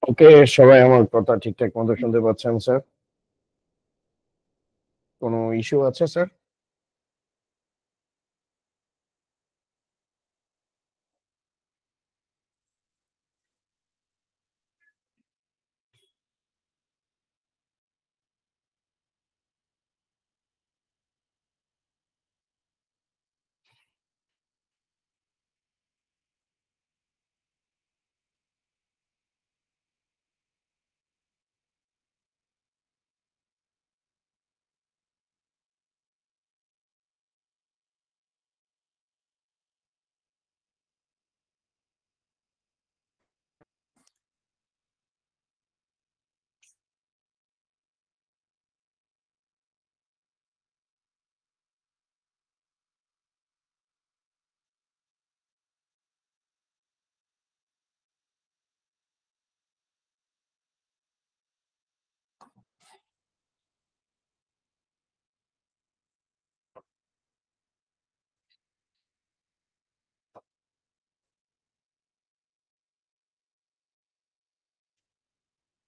ওকে, সবাই আমার কথা ঠিকঠাক মতো শুনতে পাচ্ছেন স্যার? কোনো ইস্যু আছে স্যার?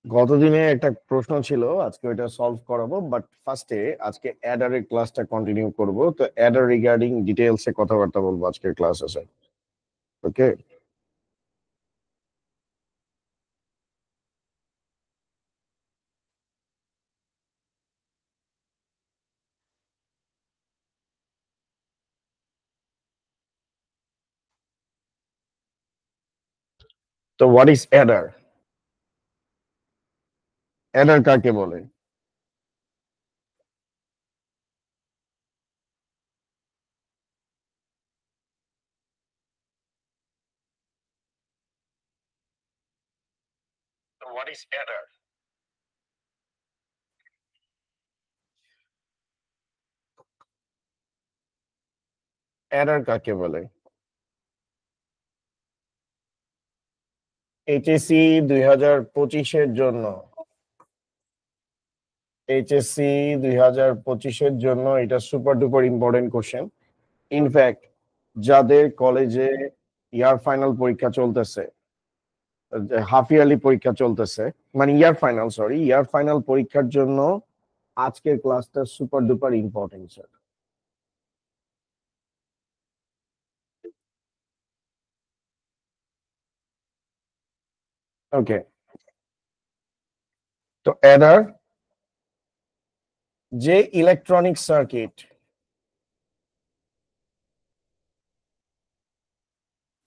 গতদিনে একটা প্রশ্ন ছিল, আজকে ওইটা সলভ করাবো, বাট ফার্স্টে আজকে অ্যাডারের ক্লাসটা কন্টিনিউ করব। তো অ্যাডার রিগার্ডিং ডিটেইলসে কথাবার্তা বলবো আজকের ক্লাসে স্যার। ওকে, তো হোয়াট ইজ অ্যাডার? অ্যাডার কাকে বলে? What is Eder? অ্যাডার কাকে বলে? এইচএসসি 2025-এর জন্য, এইচএসসি 2025-এর জন্য এটা super duper important question. In fact যাদের কলেজে ইয়ার ফাইনাল পরীক্ষা চলতেছে, হাফ ইয়ারলি পরীক্ষা চলতেছে, মানে ইয়ার ফাইনাল পরীক্ষার জন্য আজকের ক্লাসটা সুপার ডুপার ইম্পর্টেন্ট স্যার। ওকে, তো অ্যাডার যে ইলেকট্রনিক সার্কিট,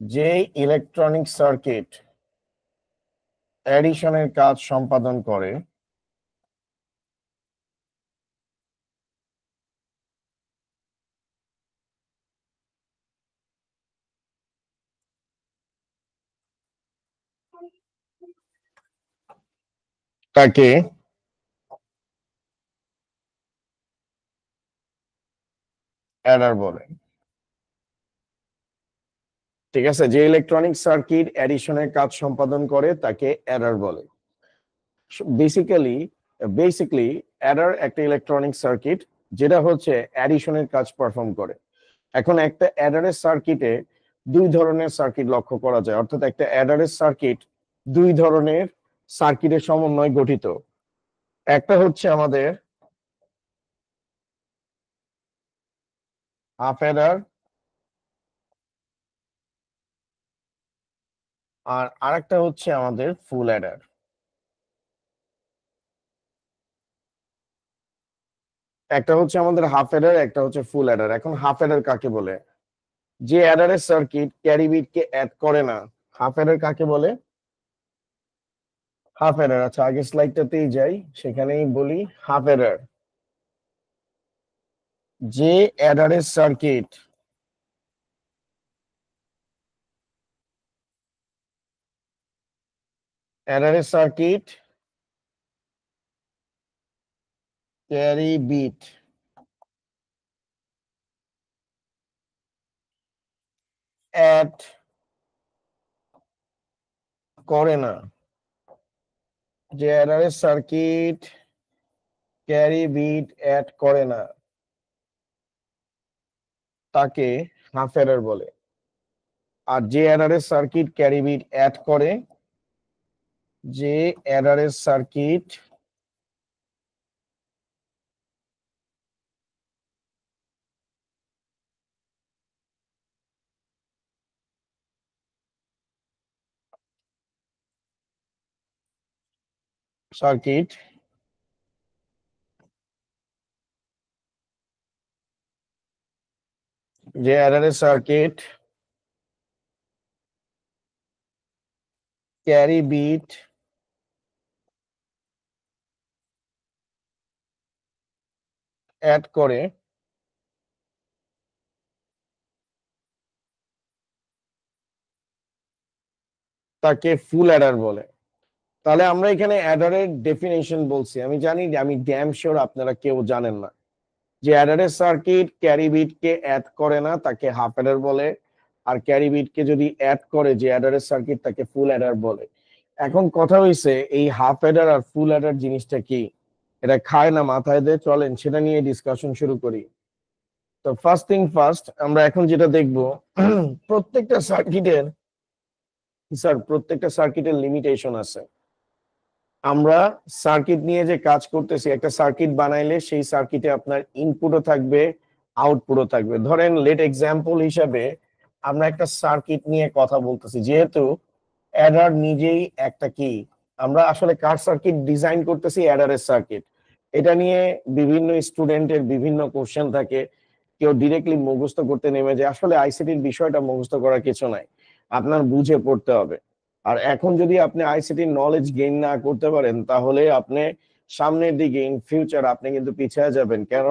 যে ইলেকট্রনিক সার্কিট অ্যাডিশনের কাজ সম্পাদন করে তাকে অ্যাডার বলে। ঠিক আছে, যে ইলেকট্রনিক সার্কিট অ্যাডিশনের কাজ সম্পাদন করে তাকে অ্যাডার বলে। বেসিক্যালি বেসিকলি অ্যাডার একটা ইলেকট্রনিক সার্কিট যেটা হচ্ছে অ্যাডিশনের কাজ পারফর্ম করে। এখন একটা অ্যাডারের সার্কিটে দুই ধরনের সার্কিট লক্ষ্য করা যায়, অর্থাৎ একটা অ্যাডারের সার্কিট দুই ধরনের সার্কিটের সমন্বয়ে গঠিত। একটা হচ্ছে আমাদের হাফ অ্যাডার, আর আরেকটা হচ্ছে আমাদের ফুল অ্যাডার। একটা হচ্ছে আমাদের হাফ অ্যাডার, একটা হচ্ছে ফুল অ্যাডার। এখন হাফ অ্যাডার কাকে বলে? যে অ্যাডারের সার্কিট ক্যারি বিট কে অ্যাড করে না। হাফ অ্যাডার কাকে বলে? Half adder. আচ্ছা, আগের স্লাইডটাতেই যাই, সেখানেই বলি। হাফ অ্যাডার যে অ্যাডারের সার্কিট অ্যাডারের সার্কিট ক্যারি বিট অ্যাড করে না, যে অ্যাডারের সার্কিট ক্যারি বিট অ্যাড করে না তাকে হাফ অ্যাডার বলে। আর যে অ্যাডারের সার্কিট ক্যারি বিট অ্যাড করে যে এররের সার্কিট সার্কিট যে এররের সার্কিট ক্যারি বিট অ্যাড করে তাকে ফুল অ্যাডার বলে। তাহলে আমরা এখানে অ্যাডারের ডেফিনেশন বলছি, আমি জানি, আমি ড্যাম শিওর আপনারা কেউ জানেন না যে অ্যাডারের সার্কিট ক্যারি বিটকে অ্যাড করে না তাকে হাফ অ্যাডার বলে, আর ক্যারি বিটকে যদি অ্যাড করে যে অ্যাডারের সার্কিট তাকে ফুল অ্যাডার বলে। এখন কথা হইছে এই হাফ অ্যাডার আর ফুল অ্যাডার জিনিসটা কি, এটা খায় না মাথায় দেয়, চলেন সেটা নিয়ে ডিসকাশন শুরু করি। তো ফার্স্ট থিং ফার্স্ট, আমরা এখন যেটা দেখব প্রত্যেকটা সার্কিটের, স্যার প্রত্যেকটা সার্কিটের লিমিটেশন আছে। আমরা সার্কিট নিয়ে যে কাজ করতেছি, একটা সার্কিট বানাইলে সেই সার্কিটে আপনার ইনপুটও থাকবে আউটপুটও থাকবে। ধরেন লেট এক্সাম্পল হিসাবে আমরা একটা সার্কিট নিয়ে কথা বলতেছি, যেহেতু অ্যাডার নিজেই একটা কি, আমরা আসলে কার সার্কিট ডিজাইন করতেছি, অ্যাডারের সার্কিট। এটা নিয়ে বিভিন্ন স্টুডেন্টের বিভিন্ন কোশ্চেন থাকে, কেউ ডিরেক্টলি মুখস্থ করতে নেমে যায়, আসলে আইসিটির বিষয়টা মুখস্থ করার কিছু নাই, আপনার বুঝে পড়তে হবে। আর এখন যদি আপনি আইসিটির নলেজ গেইন না করতে পারেন তাহলে আপনি সামনের দিকে ইন ফিউচার আপনি কিন্তু পিছিয়ে যাবেন। কেন?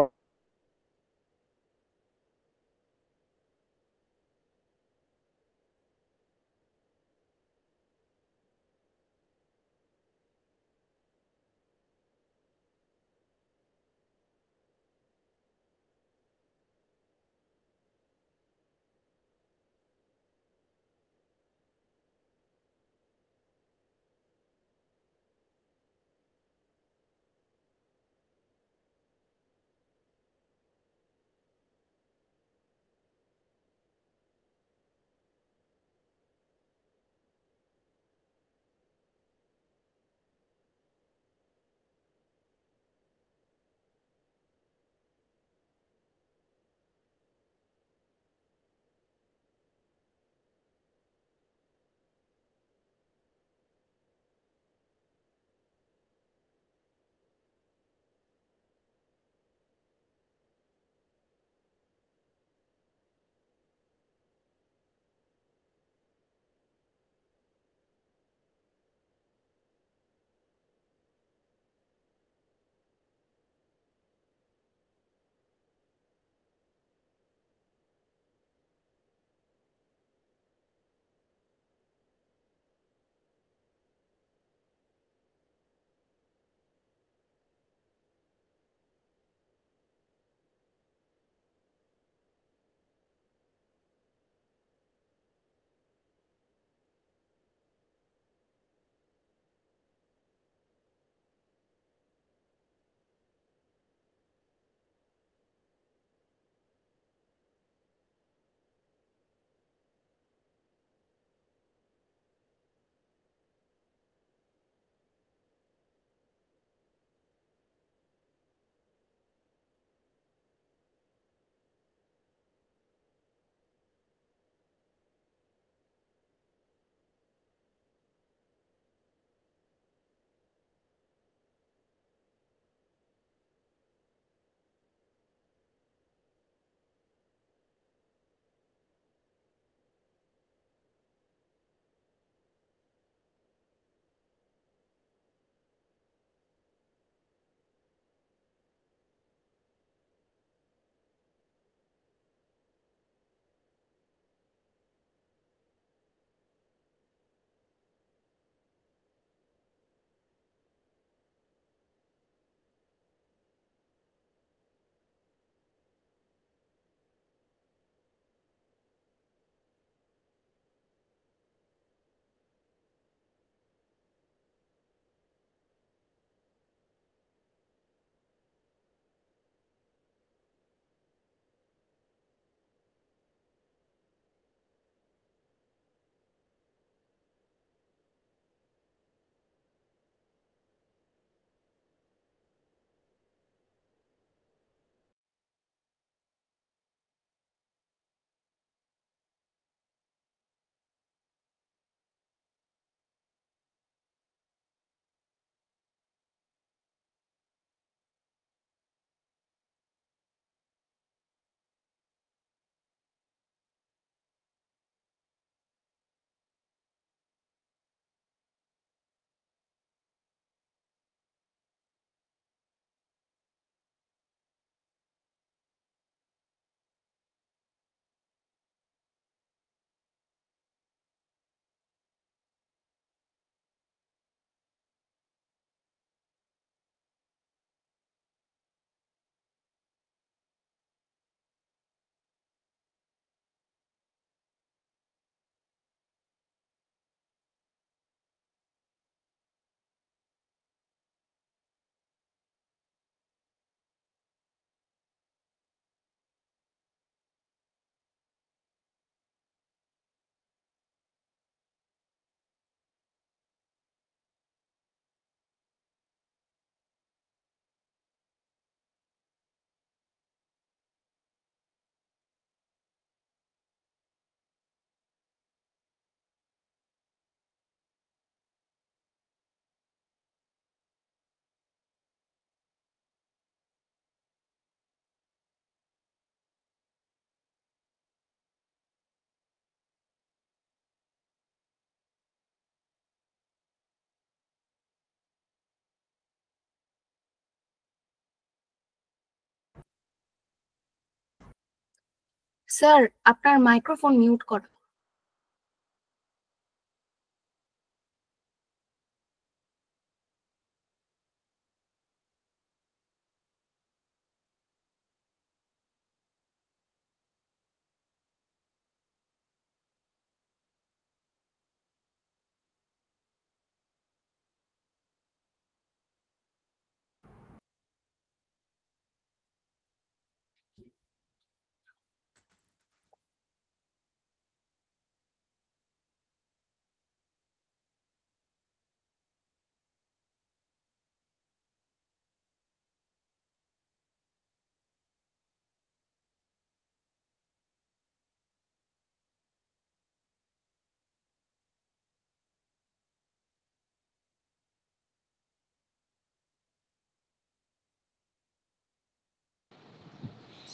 স্যার, আপনার মাইক্রোফোন মিউট করা।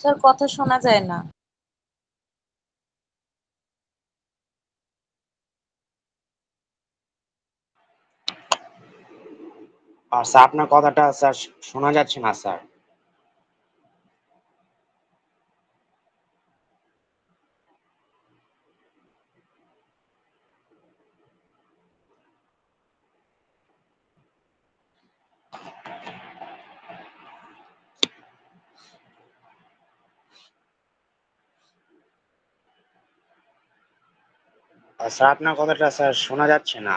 স্যার, কথা শোনা যায় না। স্যার আপনার কথাটা স্যার শোনা যাচ্ছে না স্যার। স্যার আপনার কথাটা স্যার শোনা যাচ্ছে না।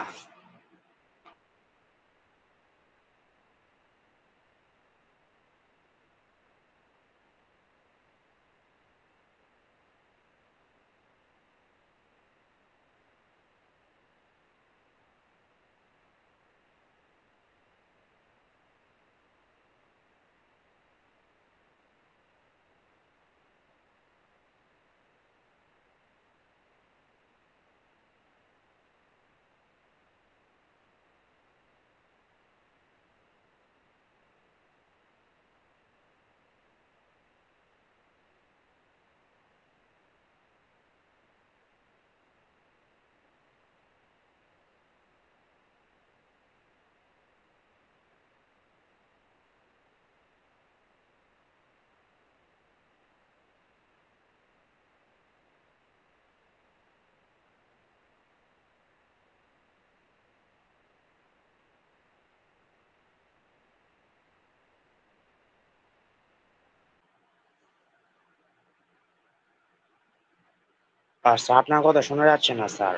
স্যার আপনার কথা শোনা যাচ্ছে না স্যার।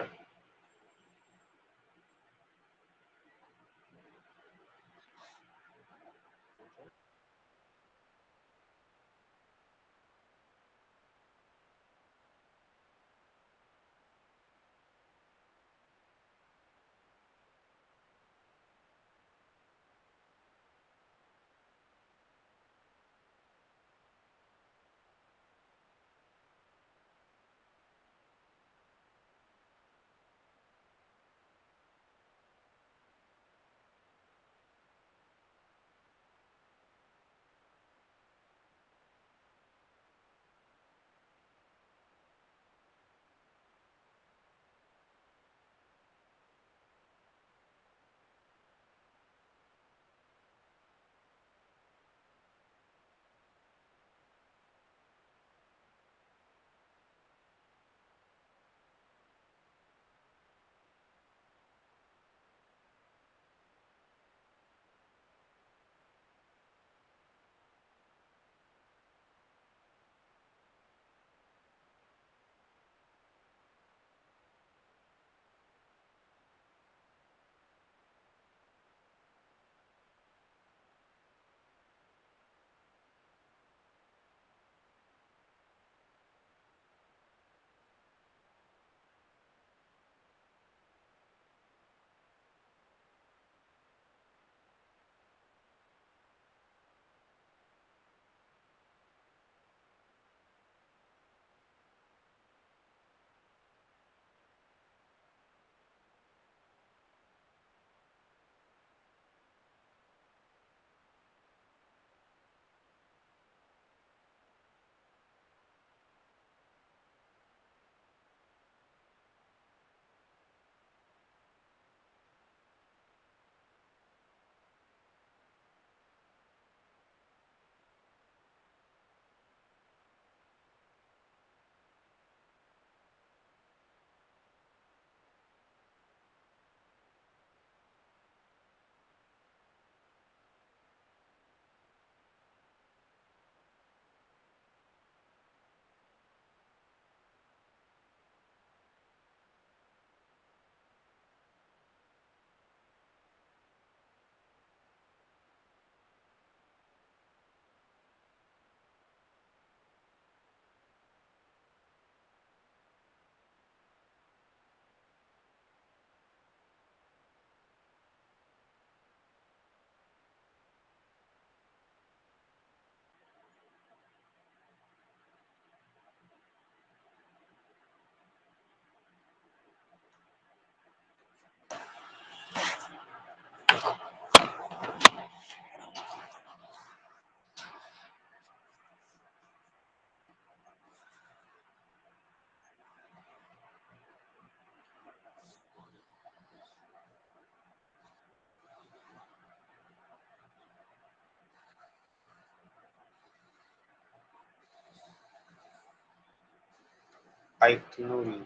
নুরি।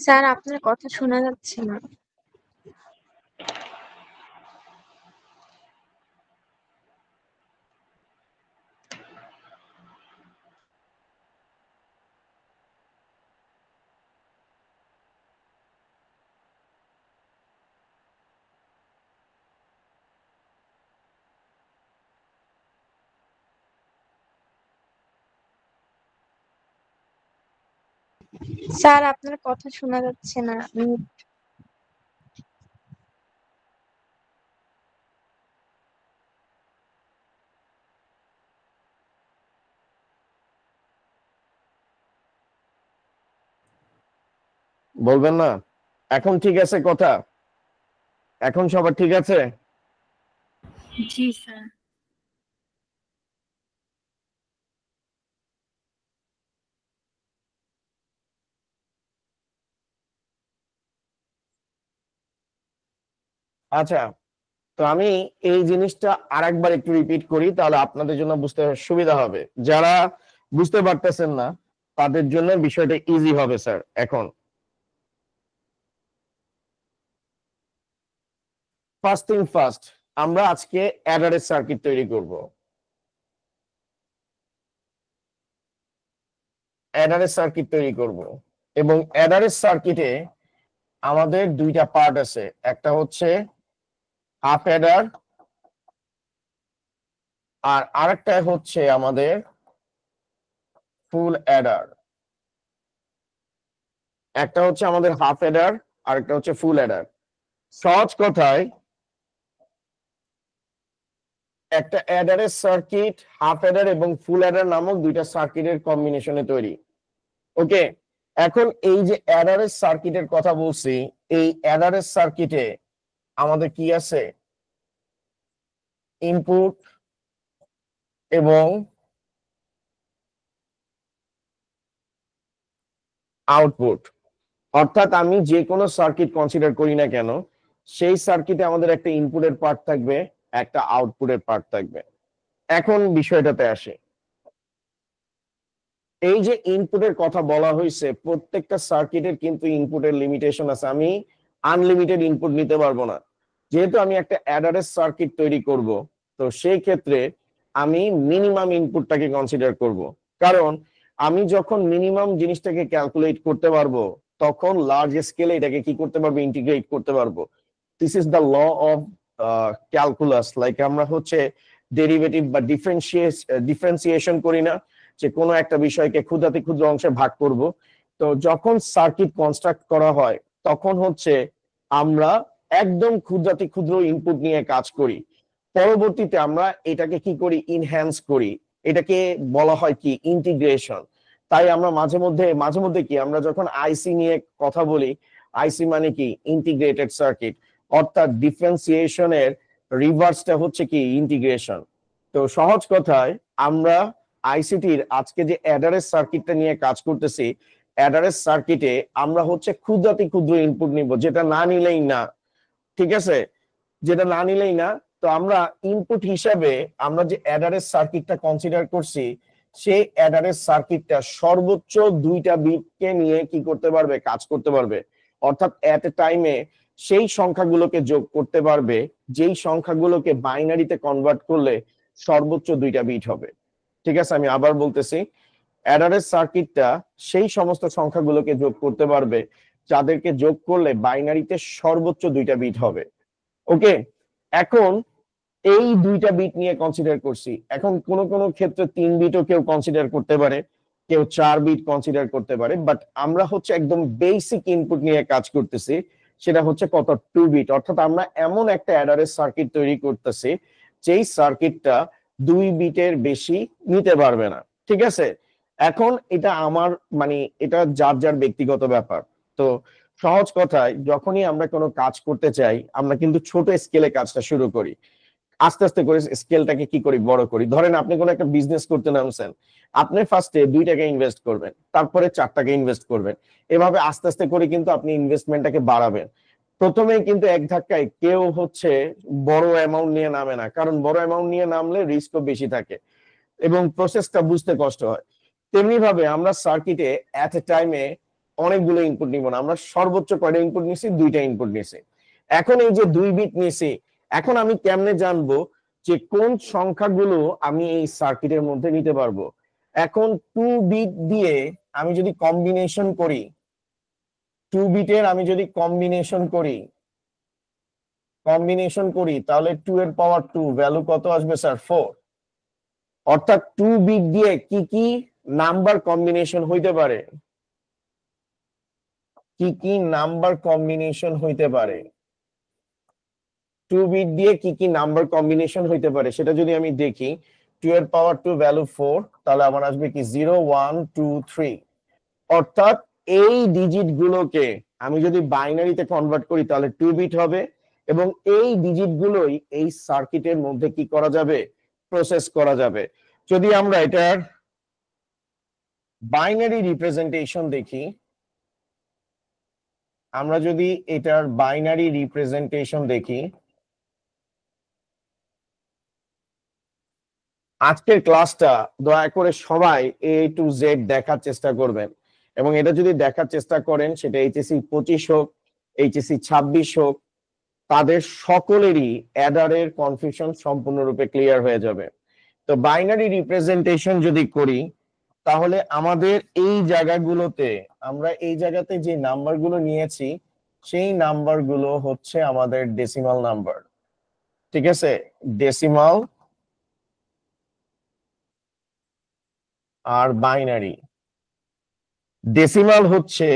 স্যার আপনার কথা শোনা যাচ্ছে না। স্যার আপনার কথা শোনা যাচ্ছে না। বলবেন না? এখন ঠিক আছে কথা? এখন সবার ঠিক আছে? জি স্যার। আচ্ছা, তো আমি এই জিনিসটা আরেকবার একটু রিপিট করি, তাহলে আপনাদের জন্য বুঝতে সুবিধা হবে। যারা বুঝতে পারতেছেন না তাদের জন্য বিষয়টা ইজি হবে স্যার। এখন ফার্স্ট থিং ফার্স্ট, আমরা আজকে অ্যাডারের সার্কিট তৈরি করব। অ্যাডারের সার্কিট তৈরি করব এবং অ্যাডারের সার্কিটে আমাদের দুইটা পার্ট আছে, একটা হচ্ছে হাফ অ্যাডার আর আরেকটা হচ্ছে আমাদের ফুল অ্যাডার। একটা হচ্ছে আমাদের হাফ অ্যাডার আর একটা হচ্ছে ফুল অ্যাডার। সহজ কথায় একটা অ্যাডারের সার্কিট হাফ অ্যাডার এবং ফুল অ্যাডার নামক দুইটা সার্কিটের কম্বিনেশনে তৈরি। ওকে, এখন এই যে অ্যাডারের সার্কিটের কথা বলছি, এই অ্যাডারের সার্কিটে আমাদের কি আছে? ইনপুট এবং আউটপুট। অর্থাৎ আমি যে কোনো সার্কিট কনসিডার করি না কেন, সেই সার্কিটে আমাদের একটা ইনপুটের পার্ট থাকবে, একটা আউটপুটের পার্ট থাকবে। এখন বিষয়টাতে আসে, এই যে ইনপুটের কথা বলা হয়েছে, প্রত্যেকটা সার্কিটের কিন্তু ইনপুটের লিমিটেশন আছে। আমি আনলিমিটেড ইনপুট নিতে পারবো না। যেহেতু আমি একটা অ্যাডারের সার্কিট তৈরি করব, তো সেই ক্ষেত্রে আমি মিনিমাম ইনপুটটাকে কনসিডার করব। কারণ আমি যখন মিনিমাম জিনিসটাকে ক্যালকুলেট করতে পারবো, তখন লার্জ স্কেলে এটাকে কি করতে পারবো? ইন্টিগ্রেট করতে পারবো। This is the law of calculus. Like আমরা হচ্ছে ডেরিভেটিভ বা ডিফারেন্সিয়েশন করি না, যে কোনো একটা বিষয়কে ক্ষুদ্রাতি ক্ষুদ্র অংশে ভাগ করব। তো যখন সার্কিট কনস্ট্রাক্ট করা হয়, তখন হচ্ছে আমরা একদম ক্ষুদ্রাতি ক্ষুদ্র ইনপুট নিয়ে কাজ করি। পরবর্তীতে আমরা এটাকে কি করি? ইনহ্যান্স করি। এটাকে বলা হয় কি? ইন্টিগ্রেশন। তাই আমরা মাঝে মধ্যে কি, আমরা যখন আইসি নিয়ে কথা বলি, আইসি মানে কি? Integrated circuit. অর্থাৎ ডিফারেন্সিয়েশনের রিভার্সটা হচ্ছে কি? ইন্টিগ্রেশন। তো সহজ কথায় আমরা আইসিটির আজকে যে অ্যাডারের সার্কিটটা নিয়ে কাজ করতেছি, অ্যাডারের সার্কিটে আমরা হচ্ছে ক্ষুদ্রাতি ক্ষুদ্র ইনপুট নিব, যেটা না নিলেই না। ঠিক আছে, যেটা না নিলেই না। তো আমরা ইনপুট হিসাবে আমরা যে অ্যাডারের সার্কিটটা কনসিডার করছি, সেই অ্যাডারের সার্কিটটা সর্বোচ্চ দুইটা বিটকে নিয়ে কি করতে পারবে? কাজ করতে পারবে। অর্থাৎ এট এ টাইমে সেই সংখ্যাগুলোকে যোগ করতে পারবে, যেই সংখ্যাগুলোকে বাইনারিতে কনভার্ট করলে সর্বোচ্চ দুইটা বিট হবে। ঠিক আছে, আমি আবার বলতেছি, অ্যাডারের সার্কিটটা সেই সমস্ত সংখ্যাগুলোকে যোগ করতে পারবে যাদেরকে যোগ করলে বাইনারিতে সর্বোচ্চ দুইটা বিট হবে। ওকে, এখন এই দুইটা বিট নিয়ে কনসিডার করছি। এখন কোন কোন ক্ষেত্রে 3 বিটও কেউ কনসিডার করতে পারে, কেউ 4 বিট কনসিডার করতে পারে, বাট আমরা হচ্ছে একদম বেসিক ইনপুট নিয়ে কাজ করতেছি। সেটা হচ্ছে কত? 2 বিট। অর্থাৎ আমরা এমন একটা অ্যাডারের সার্কিট তৈরি করতেছি যেই সার্কিটটা 2 বিটের বেশি নিতে পারবে না। ঠিক আছে, এখন এটা আমার মানে এটা যার যার ব্যক্তিগত ব্যাপার। তো সহজ কথায়, যখনই আমরা কোনো কাজ করতে চাই, আমরা কিন্তু ছোট স্কেলে কাজটা শুরু করি, আস্তে আস্তে করে স্কেলটাকে কি করি? বড় করি। ধরেন আপনি কোনো একটা বিজনেস করতে নামছেন, আপনি ফার্স্টে 2 টাকা ইনভেস্ট করবেন, তারপরে 4 টাকা ইনভেস্ট করবেন। এভাবে আস্তে আস্তে করে কিন্তু আপনি ইনভেস্টমেন্টটাকে বাড়াবেন। প্রথমেই কিন্তু এক ধাক্কায় কেউ হচ্ছে বড় অ্যামাউন্ট নিয়ে নামে না, কারণ বড় অ্যামাউন্ট নিয়ে নামলে রিস্কও বেশি থাকে। এবং প্রসেসটা বুঝতে কষ্ট হয়। তেমনি ভাবে আমরা সার্কিটে এট এ টাইমে অনেকগুলো ইনপুট নিব না, আমরা সর্বোচ্চ কয়টা ইনপুট নিছি? 2টা ইনপুট নিছি। এখন এই যে 2 বিট নিছি, এখন আমি কেমনে জানবো যে কোন সংখ্যাগুলো আমি এই সার্কিটের মধ্যে নিতে পারবো? এখন 2 বিট দিয়ে আমি যদি কম্বিনেশন করি, 2 বিটের আমি যদি কম্বিনেশন করি তাহলে 2 এর পাওয়ার 2 ভ্যালু কত আসবে স্যার? 4। অর্থাৎ 2 বিট দিয়ে কি কি নাম্বার কম্বিনেশন হইতে পারে? কি কি নাম্বার কম্বিনেশন হইতে পারে? 2 বিট দিয়ে কি কি নাম্বার কম্বিনেশন হইতে পারে সেটা যদি আমি দেখি, 2 এর পাওয়ার 2 ভ্যালু 4, তাহলে আমার আসবে কি 0 1 2 3। অর্থাৎ এই ডিজিট গুলোকে আমি যদি বাইনারিতে কনভার্ট করি তাহলে 2 বিট হবে, এবং এই ডিজিট গুলোই এই সার্কিটের মধ্যে কি করা যাবে? প্রসেস করা যাবে। যদি আমরা এটার বাইনারি রিপ্রেজেন্টেশন দেখি, আজকের ক্লাসটা দয়া করে সবাই A to Z দেখার চেষ্টা করবেন, এবং এটা যদি দেখার চেষ্টা করেন সেটা এইচএসসি 25 হোক, এইচএসসি 26 হোক, তাদের সকলেরই অ্যাডারের কনফিউশন সম্পূর্ণরূপে ক্লিয়ার হয়ে যাবে। তো বাইনারি রিপ্রেজেন্টেশন যদি করি তাহলে আমাদের এই জায়গাগুলোতে, আমরা এই জায়গাতে যে নাম্বারগুলো নিয়েছি সেই নাম্বারগুলো হচ্ছে আমাদের ডেসিমাল নাম্বার। ঠিক আছে, ডেসিমাল আর বাইনারি। ডেসিমাল হচ্ছে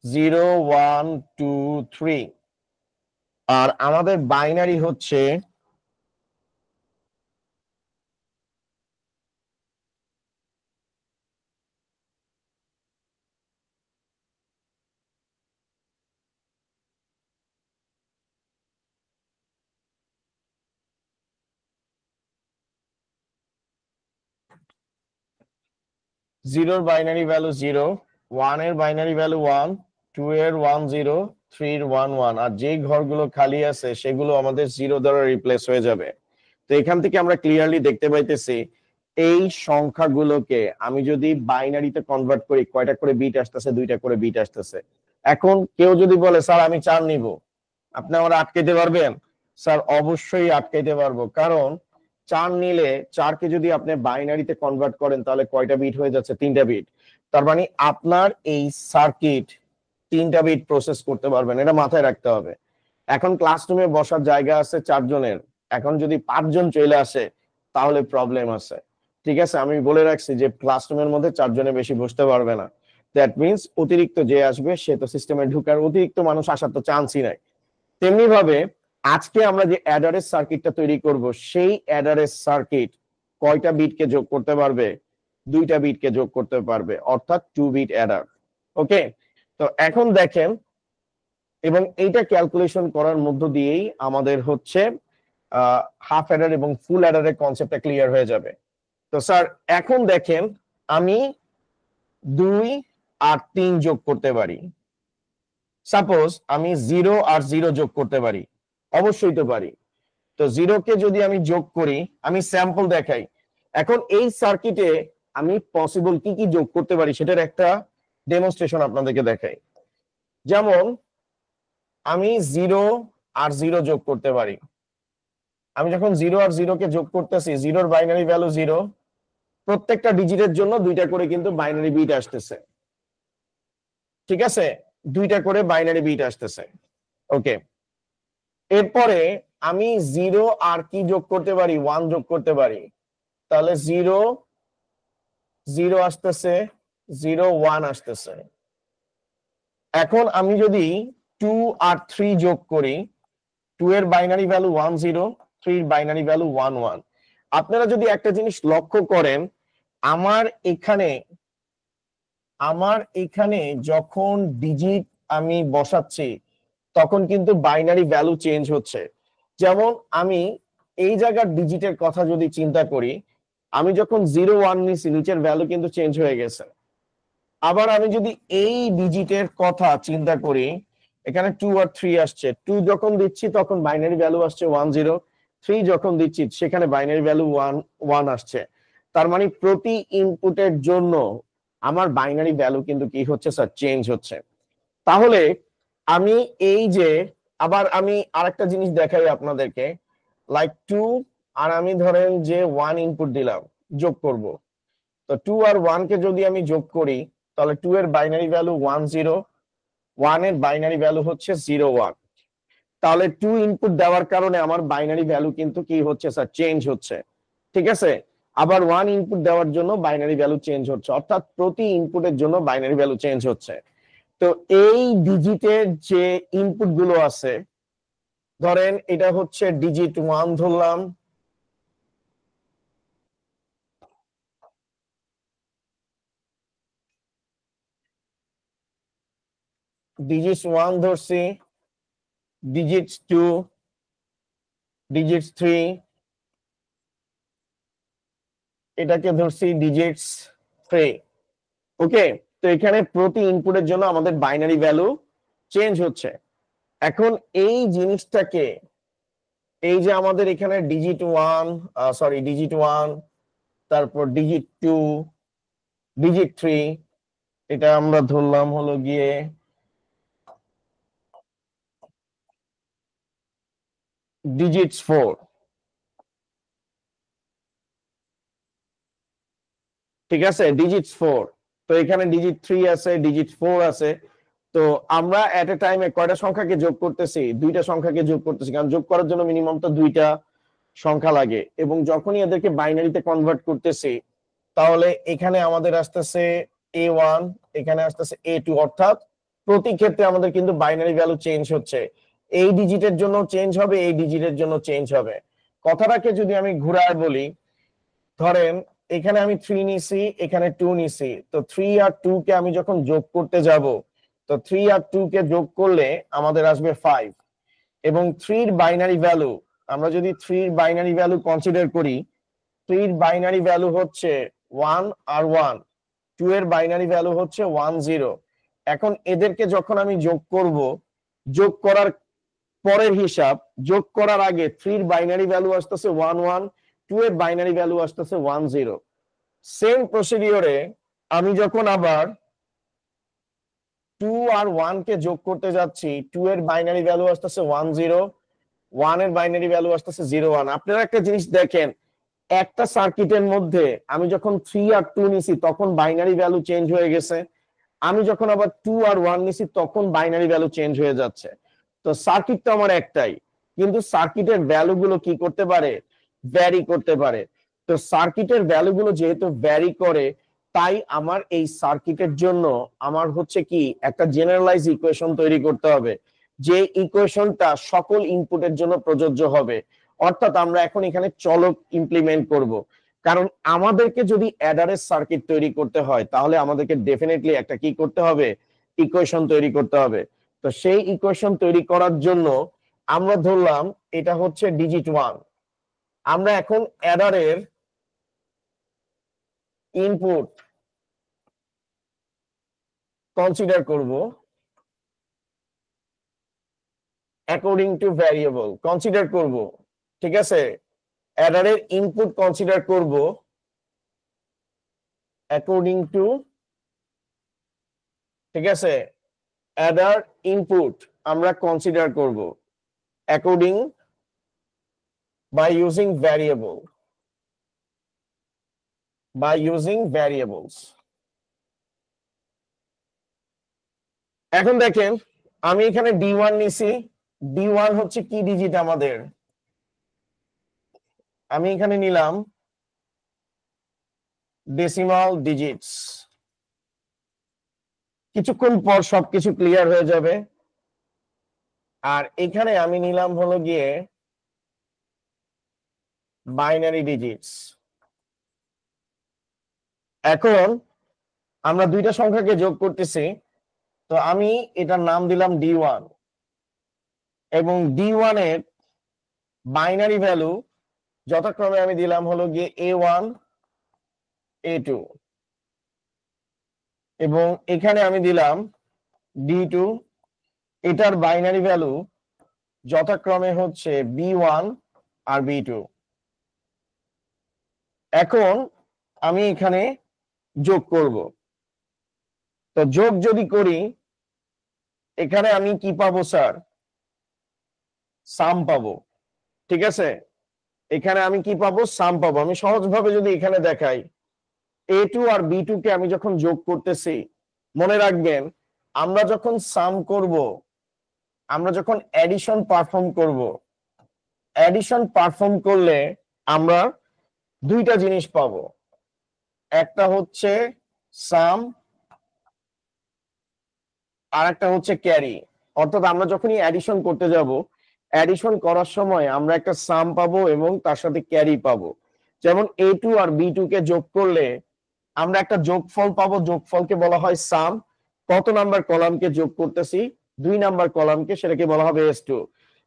0 1 2 3, আর আমাদের বাইনারি হচ্ছে 0 এর বাইনারি ভ্যালু 0, 1 এর বাইনারি ভ্যালু 1, 2 এর 1 0, 3 এর 1 1, আর যে ঘরগুলো খালি আছে সেগুলো আমাদের 0 দ্বারা রিপ্লেস হয়ে যাবে। তো এখান থেকে আমরা ক্লিয়ারলি দেখতে পাইতেছি এই সংখ্যাগুলোকে আমি যদি বাইনারিতে কনভার্ট করি কয়টা করে বিট আসতেছে? 2টা করে বিট আসতেছে। এখন কেউ যদি বলে স্যার আমি 4 নিব, আপনি আমার আটকাইতে পারবেন? স্যার অবশ্যই আটকাইতে পারবো, কারণ 4 নিলে 4কে যদি আপনি বাইনারিতে কনভার্ট করেন তাহলে কয়টা বিট হয়ে যাচ্ছে? 3টা বিট। তার মানে আপনার এই সার্কিট 3টা বিট প্রসেস করতে পারবেন, এটা মাথায় রাখতে হবে। এখন ক্লাসরুমে বসার জায়গা আছে 4 জনের, এখন যদি 5 জন চলে আসে তাহলে প্রবলেম আছে। ঠিক আছে, আমি বলে রাখছি যে ক্লাসরুমের মধ্যে 4 জনের বেশি বসতে পারবে না। দ্যাট মিন্স অতিরিক্ত যে আসবে সে তো সিস্টেমে ঢুকার, অতিরিক্ত মানুষ আসার তো চান্সই নাই। তেমনি ভাবে আজকে আমরা যে অ্যাডারের সার্কিটটা তৈরি করব, সেই অ্যাডারের সার্কিট কয়টা বিটকে যোগ করতে পারবে? 2টা বিটকে যোগ করতে পারবে, অর্থাৎ 2 বিট অ্যাডার। ওকে, তো এখন দেখেন, এবং এইটা ক্যালকুলেশন করার মধ্য দিয়েই আমাদের হচ্ছে হাফ অ্যাডার এবং ফুল অ্যাডারের কনসেপ্টটা ক্লিয়ার হয়ে যাবে। তো স্যার এখন দেখেন, আমি 2 আর 3 যোগ করতে পারি। সাপোজ আমি 0 আর 0 যোগ করতে পারি, অবশ্যই তো পারি। তো 0 কে যদি আমি যোগ করি, আমি স্যাম্পল দেখাই। এখন এই সার্কিটে আমি পসিবল কি কি যোগ করতে পারি সেটার একটা ডেমনস্ট্রেশন আপনাদেরকে দেখাই। যেমন আমি 0 আর 0 যোগ করতে পারি। আমি যখন 0 আর 0 কে যোগ করতেছি, 0 এর বাইনারি ভ্যালু 0, প্রত্যেকটা ডিজিটের জন্য 2টা করে কিন্তু বাইনারি বিট আসতেছে। ঠিক আছে, 2টা করে বাইনারি বিট আসতেছে। ওকে, এরপরে আমি 0 আর কি যোগ করতে পারি? 1 যোগ করতে পারি। তাহলে 0 0 আসতেছে, 0 1 আসতেছে। এখন আমি যদি 2 আর 3 যোগ করি, 2 এর বাইনারি ভ্যালু 1 0, 3 এর বাইনারি ভ্যালু 1 1। আপনারা যদি একটা জিনিস লক্ষ্য করেন, আমার এখানে যখন ডিজিট আমি বসাচ্ছি তখন কিন্তু বাইনারি ভ্যালু চেঞ্জ হচ্ছে। যেমন আমি এই জায়গার ডিজিটের কথা যদি চিন্তা করি, আমি যখন 0 1 নিছি নিচের ভ্যালু কিন্তু চেঞ্জ হয়ে গেছে। আবার আমি যদি এই ডিজিটের কথা চিন্তা করি, এখানে 2 আর 3 আসছে, 2 যখন দিচ্ছি তখন বাইনারি ভ্যালু আসছে 1 0, 3 যখন দিচ্ছি সেখানে বাইনারি ভ্যালু 1 1 আসছে, তার মানে প্রতি ইনপুটের জন্য আমার বাইনারি ভ্যালু কিন্তু কি হচ্ছে স্যার, চেঞ্জ হচ্ছে। তাহলে আমি এই যে আবার আমি আরেকটা জিনিস দেখাই আপনাদেরকে, লাইক 2 আর আমি ধরেন যে 1 ইনপুট দিলাম, যোগ করব। তো 2 আর 1 কে যদি আমি যোগ করি তাহলে 2 এর বাইনারি ভ্যালু 1 0, 1 এর বাইনারি ভ্যালু হচ্ছে 0 1। তাহলে 2 ইনপুট দেওয়ার কারণে আমার বাইনারি ভ্যালু কিন্তু কি হচ্ছে স্যার, চেঞ্জ হচ্ছে। ঠিক আছে, আবার 1 ইনপুট দেওয়ার জন্য বাইনারি ভ্যালু চেঞ্জ হচ্ছে, অর্থাৎ প্রতি ইনপুটের জন্য বাইনারি ভ্যালু চেঞ্জ হচ্ছে। তো এই ডিজিটের যে ইনপুট গুলো আছে, ধরেন এটা হচ্ছে ডিজিট 1 ধরলাম, ডিজিট 1 ধরছি, ডিজিট 2, ডিজিট 3, এটাকে ধরছি ডিজিটস 3। ওকে, তো এখানে প্রতি ইনপুটের জন্য আমাদের বাইনারি ভ্যালু চেঞ্জ হচ্ছে। এখন এই জিনিসটাকে, এই যে আমাদের এখানে ডিজিট 1, ডিজিট 1, তারপর ডিজিট 2, ডিজিট 3, এটা আমরা ধরলাম হলো গিয়ে ডিজিটস 4। ঠিক আছে, ডিজিটস 4। তো এখানে ডিজিট 3 আছে, ডিজিট 4 আছে। তো আমরা এট এ টাইমে কয়টা সংখ্যাকে যোগ করতেছি, দুইটা সংখ্যাকে যোগ করতেছি, কারণ যোগ করার জন্য মিনিমাম তো দুইটা সংখ্যা লাগে। এবং যখনই এদেরকে বাইনারিতে কনভার্ট করতেছি তাহলে এখানে আমাদের আসতেছে A1, এখানে আসতেছে A2, অর্থাৎ প্রতি ক্ষেত্রে আমাদের কিন্তু বাইনারি ভ্যালু চেঞ্জ হচ্ছে। এই ডিজিটের জন্য চেঞ্জ হবে, এই ডিজিটের জন্য চেঞ্জ হবে। কথাটাকে যদি আমি ঘুরায় বলি, ধরেন এখানে আমি 3 নিছি, এখানে 2 নিছি, তো 3 আর 2 কে আমি যখন যোগ করতে যাব, তো 3 আর 2 কে যোগ করলে আমাদের আসবে 5। এবং 3 এর বাইনারি ভ্যালু, আমরা যদি 3 এর বাইনারি ভ্যালু কনসিডার করি, 3 এর বাইনারি ভ্যালু হচ্ছে 1 আর 1, 2 এর বাইনারি ভ্যালু হচ্ছে 1 0। এখন এদেরকে যখন আমি যোগ করব, যোগ করার পরের হিসাব, যোগ করার আগে 3 এর বাইনারি ভ্যালু আসতেছে 1 1, 2 এর বাইনারি ভ্যালু আসতেছে 1 0। সেম প্রসিডিওরে আমি যখন আবার 2 আর 1 কে যোগ করতে যাচ্ছি, 2 এর বাইনারি ভ্যালু আসতেছে 1 0, 1 এর বাইনারি ভ্যালু আসতেছে 0 1। আপনারা একটা জিনিস দেখেন, একটা সার্কিটের মধ্যে আমি যখন 3 আর 2 নিছি তখন বাইনারি ভ্যালু চেঞ্জ হয়ে গেছে, আমি যখন আবার 2 আর 1 নিছি তখন বাইনারি ভ্যালু চেঞ্জ হয়ে যাচ্ছে। তো সার্কিট তো আমার একটাই, কিন্তু সার্কিটের ভ্যালুগুলো কি করতে পারে, ভ্যারি করতে পারে। তো সার্কিটের ভ্যালুগুলো যেহেতু ভ্যারি করে, তাই আমার এই সার্কিটের জন্য আমার হচ্ছে কি একটা জেনারেলাইজ ইকুয়েশন তৈরি করতে হবে, যে ইকুয়েশনটা সকল ইনপুটের জন্য প্রযোজ্য হবে। অর্থাৎ আমরা এখন এখানে চলক ইমপ্লিমেন্ট করব, কারণ আমাদেরকে যদি অ্যাডারের সার্কিট তৈরি করতে হয় তাহলে আমাদেরকে ডেফিনেটলি একটা কি করতে হবে, ইকুয়েশন তৈরি করতে হবে। তো সেই ইকুয়েশন তৈরি করার জন্য আমরা ধরলাম এটা হচ্ছে ডিজিট 1। আমরা এখন অ্যাডারের ইনপুট কনসিডার করব অ্যাকর্ডিং টু ভ্যারিয়েবল, কনসিডার করব। ঠিক আছে, অ্যাডারের ইনপুট কনসিডার করব অ্যাকর্ডিং টু, ঠিক আছে, অ্যাডার ইনপুট আমরা কনসিডার করব according by using variable, by using variables। এখন দেখেন আমি এখানে D1 নিছি, D1 হচ্ছে কি ডিজিট আমাদের, আমি এখানে নিলাম ডেসিমাল ডিজিটস। কিছুক্ষণ পর সবকিছু ক্লিয়ার হয়ে যাবে। আর এখানে আমি নিলাম হলো গিয়ে বাইনারি ডিজিটস। এখন আমরা দুইটা সংখ্যাকে যোগ করতেছি, তো আমি এটার নাম দিলাম D1, এবং D1 এর বাইনারি ভ্যালু যথাক্রমে আমি দিলাম হলো গিয়ে A1 A2, এবং এখানে আমি দিলাম D2, এটার বাইনারি ভ্যালু যথাক্রমে হচ্ছে B1 আর B2। এখন আমি এখানে যোগ করব। তো যোগ যদি করি এখানে আমি কি পাবো স্যার? সাম পাবো। ঠিক আছে, এখানে আমি কি পাবো? সাম পাবো। আমি সহজভাবে যদি এখানে দেখাই, A2 আর B2 কে আমি যখন যোগ করতেছি, মনে রাখবেন আমরা যখন সাম করব, আমরা যখন অ্যাডিশন পারফর্ম করব, অ্যাডিশন পারফর্ম করলে আমরা দুইটা জিনিস পাবো। একটা হচ্ছে সাম আর একটা হচ্ছে ক্যারি। অর্থাৎ আমরা যখনই অ্যাডিশন করতে যাব, অ্যাডিশন করার সময় আমরা একটা সাম পাবো এবং তার সাথে ক্যারি পাবো। যেমন A2 আর B2 কে যোগ করলে আমরা একটা যোগফল পাবো, যোগফলকে বলা হয় সাম। কত নাম্বার কলামকে যোগ করতেছি? 2 নাম্বার কলামকে, সেটাকে বলা হবে S2।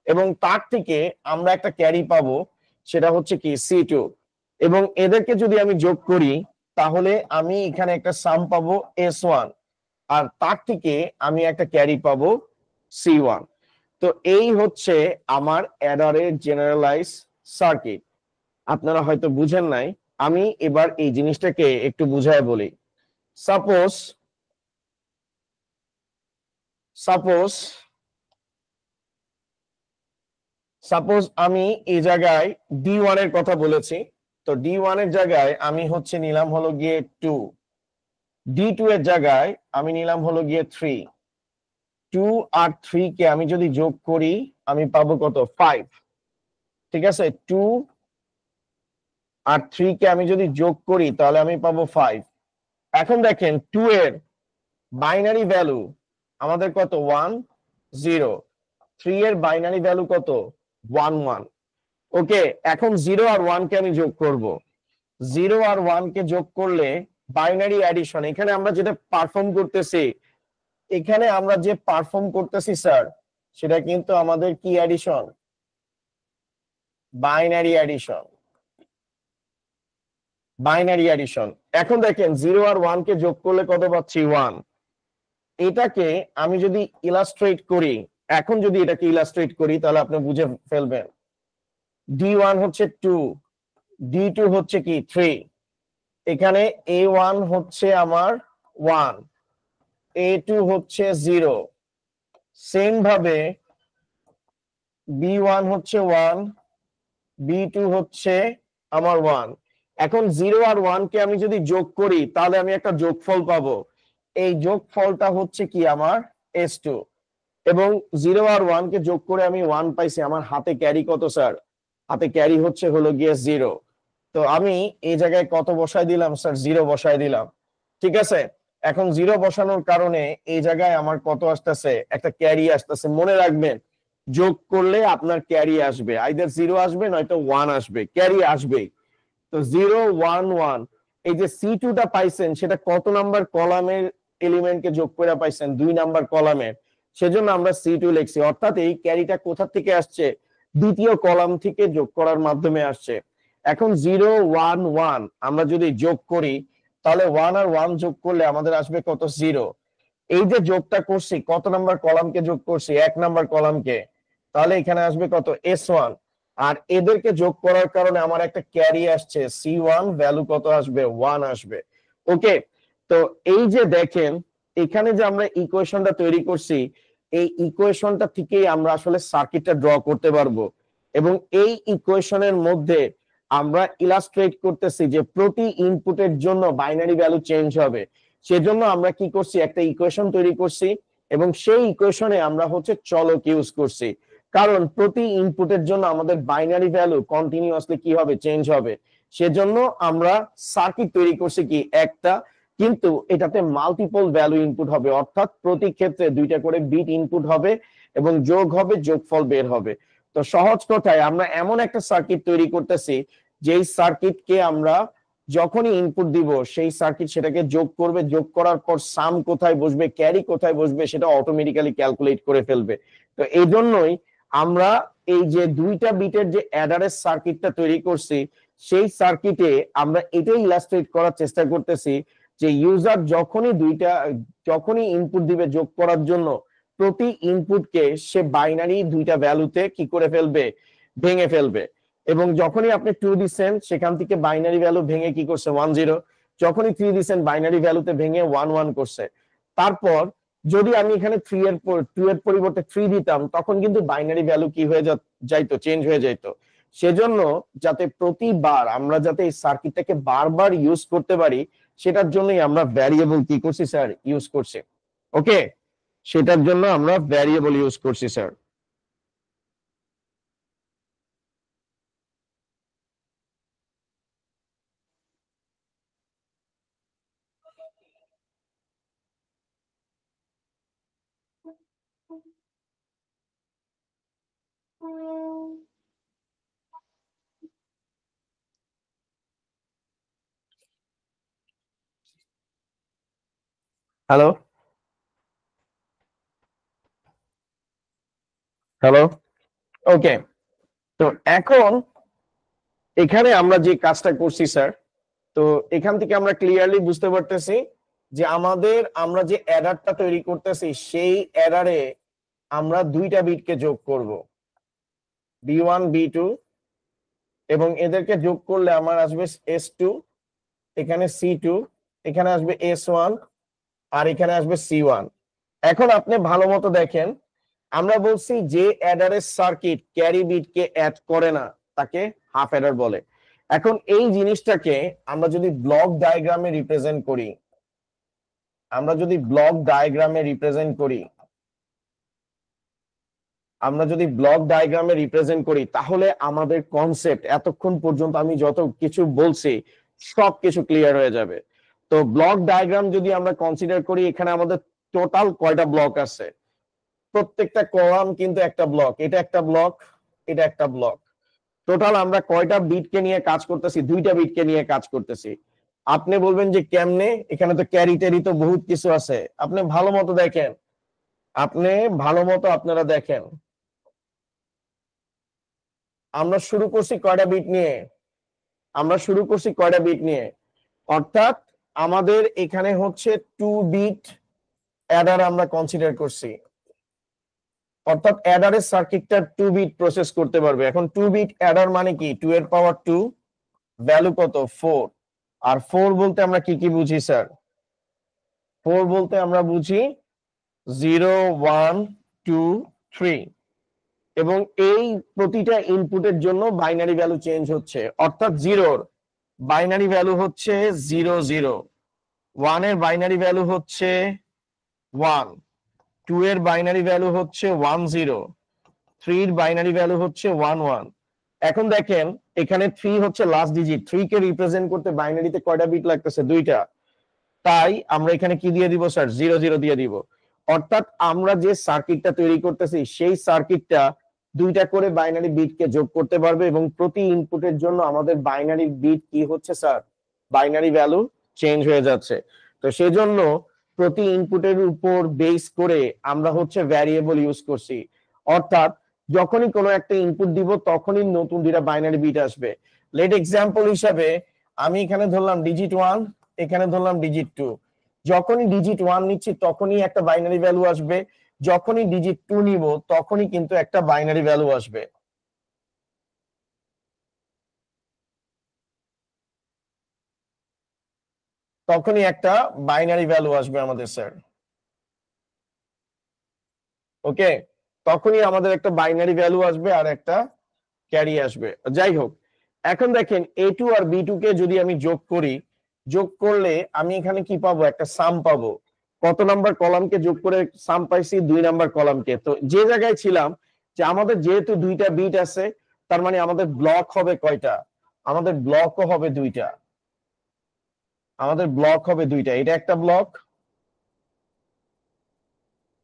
এবং তার থেকে আমরা একটা ক্যারি পাবো, সেটা হচ্ছে কি C2। এবং এদেরকে যদি আমি যোগ করি তাহলে আমি এখানে একটা সাম পাবো S1, আর তার থেকে আমি একটা ক্যারি পাবো C1। তো এই হচ্ছে আমার অ্যাডারের জেনারেলাইজ সার্কিট। আপনারা হয়তো বুঝেন নাই, আমি এবার এই জিনিসটাকে একটু বুঝায় বলি। সাপোজ সাপোজ সাপোজ আমি এই জায়গায় D1 এর কথা বলেছি। তো D1 এর জায়গায় আমি হচ্ছে নিলাম হলো গিয়ে 2, D2 এর জায়গায় আমি নিলাম হলো গিয়ে 3। 2 আর 3 কে আমি যদি যোগ করি আমি পাবো কত? 5। ঠিক আছে, 2 আর 3 কে আমি যদি যোগ করি তাহলে আমি পাবো 5। এখন দেখেন 2 এর বাইনারি ভ্যালু আমাদের কত? 1 0। 3 এর বাইনারি ভ্যালু কত? 1 1। ওকে, এখন 0 আর 1 কে আমি যোগ করব। 0 আর 1 কে যোগ করলে বাইনারি অ্যাডিশন। এখানে আমরা যেটা পারফর্ম করতেছি, এখানে আমরা যে পারফর্ম করতেছি স্যার, সেটা কিন্তু আমাদের কি addition? Binary addition. Binary addition. এখন দেখেন 0 আর 1 কে যোগ করলে কত পাচ্ছি? 1। এটাকে আমি যদি ইলাস্ট্রেট করি, এখন যদি এটাকে ইলাস্ট্রেট করি তাহলে আপনি বুঝে ফেলবেন। D1 হচ্ছে 2, D2 হচ্ছে কি 3, এখানে A1 হচ্ছে আমার 1, A2 হচ্ছে 0, সেম ভাবে B1 হচ্ছে 1, B2 হচ্ছে আমার 1। এখন 0 আর 1 কে আমি যদি যোগ করি তাহলে আমি একটা যোগফল পাবো। এই যোগফলটা হচ্ছে কি আমার S2। এবং 0 আর 1 কে যোগ করে আমি 1 পাইছি। আমার হাতে ক্যারি কত স্যার? হাতে ক্যারি হচ্ছে হলো গিয়ে 0। তো আমি এই জায়গায় কত বসাই দিলাম স্যার? 0 বসাই দিলাম। ঠিক আছে, এখন 0 বসানোর কারণে এই জায়গায় আমার কত আসতেছে? একটা ক্যারি আসতেছে। মনে রাখবেন যোগ করলে আপনার ক্যারি আসবে, আইদার 0 আসবে নয়তো 1 আসবে, ক্যারি আসবেই। তো 0 1 1, এই যে C2 টা পাইছেন সেটা কত নাম্বার কলামের এলিমেন্টকে যোগ করে পাইছেন? 2 নাম্বার কলামের। সেজন্য আমরা C2 লিখছি। অর্থাৎ এই ক্যারিটা কোথা থেকে আসছে? দ্বিতীয় কলাম থেকে যোগ করার মাধ্যমে আসছে। এখন 0 1 1 আমরা যদি যোগ করি তাহলে 1 আর 1 যোগ করলে আমাদের আসবে কত? 0। এই যে যোগটা করছি, কত নাম্বার কলামকে যোগ করছি? 1 নাম্বার কলামকে। তাহলে এখানে আসবে কত? S1। আর এদেরকে যোগ করার কারণে আমার একটা ক্যারি আসছে C1, ভ্যালু কত আসবে? 1 আসবে। ওকে, তো এই যে দেখেন এখানে যে আমরা ইকুয়েশনটা তৈরি করছি, এই ইকুয়েশনটা থেকেই আমরা আসলে সার্কিটটা ড্র করতে পারবো। এবং এই ইকুয়েশনের মধ্যে আমরা ইলাস্ট্রেট করতেছি যে প্রতি ইনপুটের জন্য বাইনারি ভ্যালু চেঞ্জ হবে। সেজন্য আমরা কি করছি? একটা ইকুয়েশন তৈরি করছি এবং সেই ইকুয়েশনে আমরা হচ্ছে চলক ইউজ করছি। কারণ প্রতি ইনপুটের জন্য আমাদের বাইনারি ভ্যালু কন্টিনিউয়াসলি কি হবে? চেঞ্জ হবে। সেজন্য আমরা সার্কিট তৈরি করছি কি একটা, কিন্তু এটাতে মাল্টিপল ভ্যালু ইনপুট হবে। অর্থাৎ প্রতি ক্ষেত্রে 2টা করে বিট ইনপুট হবে এবং যোগ হবে, যোগফল বের হবে। তো সহজ কথায় আমরা এমন একটা সার্কিট তৈরি করতেছি যেই সার্কিটকে আমরা যখনই ইনপুট দিব সেই সার্কিট সেটাকে যোগ করবে, যোগ করার পর সাম কোথায় বসবে, ক্যারি কোথায় বসবে সেটা অটোমেটিক্যালি ক্যালকুলেট করে ফেলবে। তো এই জন্যই আমরা এই যে 2টা বিটের যে অ্যাডারের সার্কিটটা তৈরি করছি, সেই সার্কিটে আমরা এটাই ইলাস্ট্রেট করার চেষ্টা করতেছি যে ইউজার যখনই ইনপুট দিবে যোগ করার জন্য, প্রতি ইনপুটকে সে বাইনারি 2টা ভ্যালুতে কি করে ফেলবে? ভেঙে ফেলবে। এবং যখনই আপনি 2 দিচ্ছেন সেখান থেকে বাইনারি ভ্যালু ভেঙে কি করছে 1 0, যখনই 3 দিচ্ছেন বাইনারি ভ্যালুতে ভেঙে 1 1 করছে। তারপর যদি আমি এখানে 2 এর পরিবর্তে 3 দিতাম তখন কিন্তু বাইনারি ভ্যালু কি হয়ে যাইতো, চেঞ্জ হয়ে যাইতো। সেজন্য যাতে প্রতিবার আমরা যাতে এই সার্কিটটাকে বারবার ইউজ করতে পারি সেটার জন্যই আমরা ভ্যারিয়েবল কি করছি স্যার, ইউজ করছি। ওকে, সেটার জন্য আমরা ভ্যারিয়েবল ইউজ করছি স্যার। হ্যালো হ্যালো, ওকে। তো এখন এখানে আমরা যে কাজটা করছি স্যার, তো এখান থেকে আমরা ক্লিয়ারলি বুঝতে পারতেছি যে আমরা যে অ্যাডারটা তৈরি করতেছি সেই অ্যাডারে আমরা দুইটা বিটকে যোগ করব, B1 B2, এবং এদেরকে যোগ করলে আমার আসবে S2, এখানে C2, এখানে আসবে S1, আর এখানে আসবে C1। এখন আপনি ভালো মতো দেখেন, আমরা বলছি যে অ্যাডারের সার্কিট ক্যারি বিটকে অ্যাড করে না তাকে হাফ অ্যাডার বলে। এখন এই জিনিসটাকে আমরা যদি ব্লক ডায়াগ্রামে রিপ্রেজেন্ট করি, তাহলে আমাদের কনসেপ্ট এতক্ষণ পর্যন্ত আমি যত কিছু বলছি সবকিছু ক্লিয়ার হয়ে যাবে। তো ব্লক ডায়াগ্রাম যদি আমরা কনসিডার করি, এখানে আমাদের টোটাল কয়টা ব্লক আছে, প্রত্যেকটা কলাম কিন্তু একটা ব্লক, এটা একটা ব্লক, এটা একটা ব্লক। টোটাল আমরা কয়টা বিটকে নিয়ে কাজ করতেছি, দুইটা বিটকে নিয়ে কাজ করতেছি। আপনি বলবেন যে কেমনে, এখানে তো ক্যারি ট্যারি তো বহুত কিছু আছে। আপনি ভালো মতো দেখেন, আপনারা দেখেন আমরা শুরু করছি কয়টা বিট নিয়ে, অর্থাৎ আমাদের এখানে হচ্ছে 2 বিট অ্যাডার আমরা কনসিডার করছি, অর্থাৎ অ্যাডারের সার্কিটটা 2 বিট প্রসেস করতে পারবে। এখন 2 বিট অ্যাডার মানে কি, 2 এর পাওয়ার 2, ভ্যালু কত 4। আর 4 বলতে আমরা কি কি বুঝি স্যার? 4 বলতে আমরা বুঝি 0 1 2 3, এবং এই প্রতিটা ইনপুটের জন্য বাইনারি ভ্যালু চেঞ্জ হচ্ছে, অর্থাৎ 0 বাইনারি ভ্যালু হচ্ছে 0 0, 1 এর বাইনারি ভ্যালু হচ্ছে 1, 2 এর বাইনারি ভ্যালু হচ্ছে 1 0, 3 এর বাইনারি ভ্যালু হচ্ছে 1 1। এখন দেখেন এখানে 3 হচ্ছে লাস্ট ডিজিট, 3 কে রিপ্রেজেন্ট করতে বাইনারিতে কয়টা বিট লাগতেছে, দুইটা। তাই আমরা এখানে কি দিয়ে দিব স্যার, 0 0 দিয়ে দিব। অর্থাৎ আমরা যে সার্কিটটা তৈরি করতেছি সেই সার্কিটটা দুইটা করে বাইনারি বিটকে যোগ করতে পারবে, এবং প্রতি ইনপুটের জন্য আমাদের বাইনারি বিট কি হচ্ছে স্যার, বাইনারি ভ্যালু চেঞ্জ হয়ে যাচ্ছে। তো সেজন্য প্রতি ইনপুটের উপর বেস করে আমরা হচ্ছে ভ্যারিয়েবল ইউজ করছি, অর্থাৎ যখনই কোনো একটা ইনপুট দিব তখনই নতুন দুইটা বাইনারি বিট আসবে। লেট এক্সাম্পল হিসাবে আমি এখানে ধরলাম ডিজিট 1, এখানে ধরলাম ডিজিট 2। যখনই ডিজিট 1 নিচ্ছি তখনই একটা বাইনারি ভ্যালু আসবে, যখনই ডিজিট 2 নিব তখনই কিন্তু একটা বাইনারি ভ্যালু আসবে। তখনই একটা বাইনারি ভ্যালু আসবে আমাদের স্যার। ওকে, তখনই আমাদের একটা বাইনারি ভ্যালু আসবে আর একটা ক্যারি আসবে। যাই হোক, এখন দেখেন A2 আর B2 কে যদি আমি যোগ করি, যোগ করলে আমি এখানে কি পাবো, একটা সাম পাবো। কত নাম্বার কলামকে যোগ করে সাম পাইছি, 2 নাম্বার কলামকে। তো যে জায়গায় ছিলাম যে আমাদের যেহেতু দুইটা বিট আছে, তার মানে আমাদের ব্লক হবে কয়টা, আমাদের ব্লকও হবে দুইটা, এটা একটা ব্লক,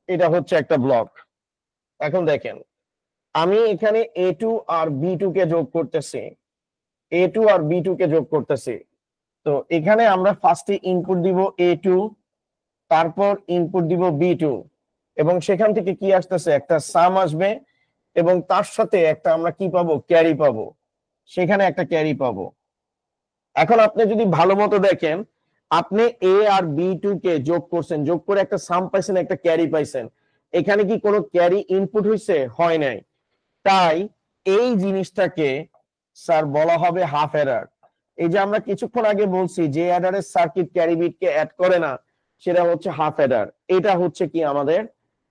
এটা হচ্ছে একটা ব্লক। এখন দেখেন আমি এখানে A2 আর B2 কে যোগ করতেছি, তো এখানে আমরা ফার্স্টে ইনপুট দিব A2, তারপর ইনপুট দিব B2, এবং সেখান থেকে কি আসতেছে, একটা সাম আসবে, এবং তার সাথে একটা আমরা কি পাবো, ক্যারি পাবো, সেখানে একটা ক্যারি পাবো। এখন আপনি যদি ভালো মতো দেখেন, আপনি A আর B2 কে যোগ করছেন, যোগ করে একটা সাম পাইছেন, একটা ক্যারি পাইছেন। এখানে কি কোনো ক্যারি ইনপুট হইছে? হয় নাই। তাই এই জিনিসটাকে স্যার বলা হবে হাফ এরার। এই যে আমরা কিছুক্ষণ আগে বলছি যে অ্যাডারের সার্কিট ক্যারি বিটকে অ্যাড করে না, সেটা হচ্ছে হাফ এরার। এটা হচ্ছে কি আমাদের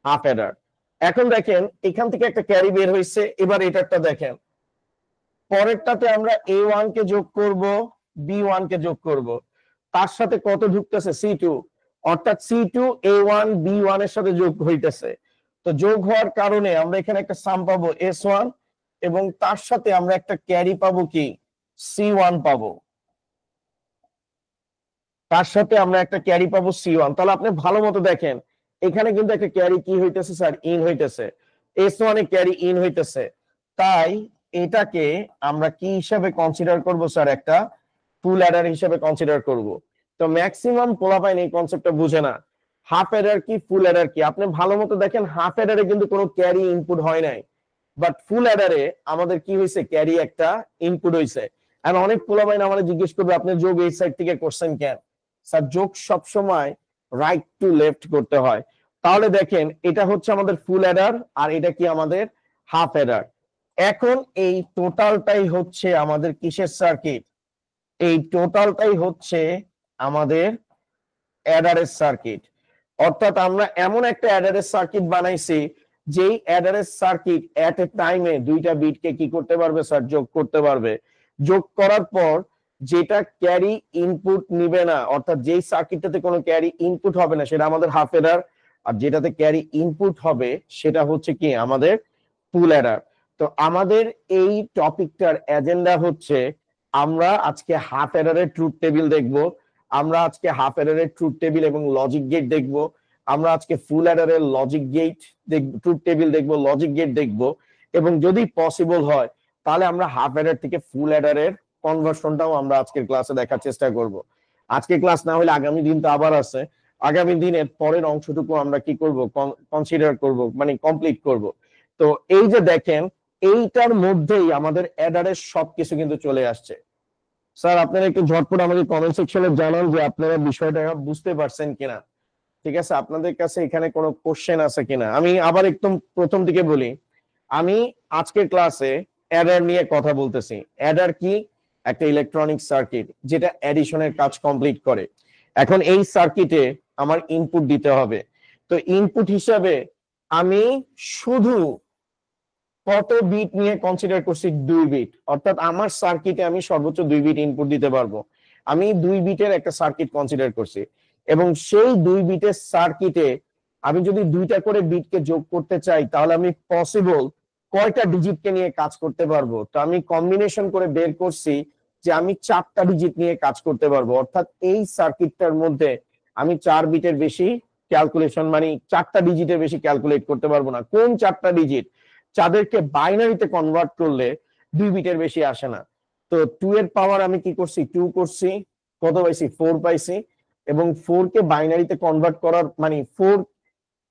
হাফ এরার। এখন দেখেন এখান থেকে একটা ক্যারি বের হয়েছে, এবার এটারটা দেখেন, পরেরটাতে আমরা A1 কে যোগ করব, B1 কে যোগ করব, তার সাথে কত ঢুকতেছে C2, অর্থাৎ C2 A1 B1 এর সাথে যোগ হইতেছে। তো যোগ হওয়ার কারণে আমরা এখানে একটা সাম পাবো S1 এবং তার সাথে আমরা একটা ক্যারি পাবো কি C1 পাবো, তার সাথে আমরা একটা ক্যারি পাবো C1। তাহলে আপনি ভালো মতো দেখেন এখানে কিন্তু একটা ক্যারি কি হইতেছে স্যার, ইন হইতেছে, S1 এ ক্যারি ইন হইতেছে। তাই এটাকে আমরা কি হিসাবে কনসিডার করব স্যার, একটা ফুল অ্যাডার হিসাবে কনসিডার করব। তো ম্যাক্সিমাম পোলাপাইন এই কনসেপ্টটা বুঝে না, হাফ অ্যাডার কি ফুল অ্যাডার কি। আপনি ভালো মতো দেখেন হাফ অ্যাডারে কিন্তু কোনো ক্যারি ইনপুট হয় নাই, বাট ফুল অ্যাডারে আমাদের কি হয়েছে, ক্যারি একটা ইনপুট হয়েছে। আর অনেক পোলাপাইন আমাদের জিজ্ঞেস করবে আপনি যোগ এই সাইড থেকে করছেন কেন। স্যার যোগ সবসময় রাইট টু লেফট করতে হয়। তাহলে দেখেন এটা হচ্ছে আমাদের ফুল অ্যাডার আর এটা কি আমাদের হাফ অ্যাডার। এখন এই টোটালটাই হচ্ছে আমাদের কিসের সার্কিট, এই টোটালটাই হচ্ছে আমাদের অ্যাডারের সার্কিট। অর্থাৎ আমরা এমন একটা অ্যাডারের সার্কিট বানাইছি যেই অ্যাডারের সার্কিট এট এ টাইমে দুইটা বিটকে কি করতে পারবে স্যার, যোগ করতে পারবে। যোগ করার পর যেটা ক্যারি ইনপুট নিবে না, অর্থাৎ যেই সার্কিটটাতে কোনো ক্যারি ইনপুট হবে না, সেটা আমাদের হাফ অ্যাডার, আর যেটাতে ক্যারি ইনপুট হবে সেটা হচ্ছে কি আমাদের ফুল অ্যাডার। তো আমাদের এই টপিকটার এজেন্ডা হচ্ছে আমরা আজকে হাফ অ্যাডারের ট্রুথ টেবিল দেখব, আমরা আজকে হাফ অ্যাডারের ট্রুথ টেবিল এবং লজিক গেট দেখব, আমরা আজকে ফুল অ্যাডারের লজিক গেট ট্রুথ টেবিল দেখব, লজিক গেট দেখব, এবং যদি পসিবল হয় তাহলে আমরা হাফ অ্যাডার থেকে ফুল অ্যাডারের কনভার্সনটাও আমরা আজকের ক্লাসে দেখার চেষ্টা করব। আজকে ক্লাস না হলে আগামী দিন তো আবার আছে, আগামী দিনের পরের অংশটুকু আমরা কি করব, কনসিডার করব, মানে কমপ্লিট করব। তো এই যে দেখেন এইটার মধ্যেই আমাদের অ্যাডারের সবকিছু কিন্তু চলে আসছে। স্যার আপনারা একটু ঝটপট আমাদের কমেন্ট সেকশনে জানান যে আপনারা বিষয়টা বুঝতে পারছেন কিনা। ঠিক আছে, আপনাদের কাছে এখানে কোনো কোশ্চেন আছে কিনা। আমি আবার একদম প্রথম থেকে বলি, আমি আজকের ক্লাসে অ্যাডার নিয়ে কথা বলতেছি। অ্যাডার কি, একটা ইলেকট্রনিক সার্কিট যেটা অ্যাডিশনের কাজ কমপ্লিট করে। এখন এই সার্কিটে আমার ইনপুট দিতে হবে, তো ইনপুট হিসাবে আমি শুধু কত বিট নিয়ে কনসিডার করছি, 2 বিট। অর্থাৎ আমার সার্কিটে আমি সর্বোচ্চ 2 বিট ইনপুট দিতে পারবো। আমি 2 বিটের একটা সার্কিট কনসিডার করছি এবং সেই 2 বিটের সার্কিটে আমি যদি 2টা করে বিটকে যোগ করতে চাই তাহলে আমি পসিবল কয়টা ডিজিটকে নিয়ে কাজ করতে পারবো। তো আমি কম্বিনেশন করে বের করছি যে আমি 4টা ডিজিট নিয়ে কাজ করতে পারবো। অর্থাৎ এই সার্কিটটার মধ্যে আমি 4 বিটের বেশি ক্যালকুলেশন, মানে 4টা ডিজিটের বেশি ক্যালকুলেট করতে পারবো না। কোন 4টা ডিজিট, যাদেরকে বাইনারিতে কনভার্ট করলে 2 বিটের বেশি আসে না। তো 2 এর পাওয়ার আমি কি করছি, 2 করছি, কত পাইছি, 4 পাইছি। এবং 4 কে বাইনারিতে কনভার্ট করার মানে 4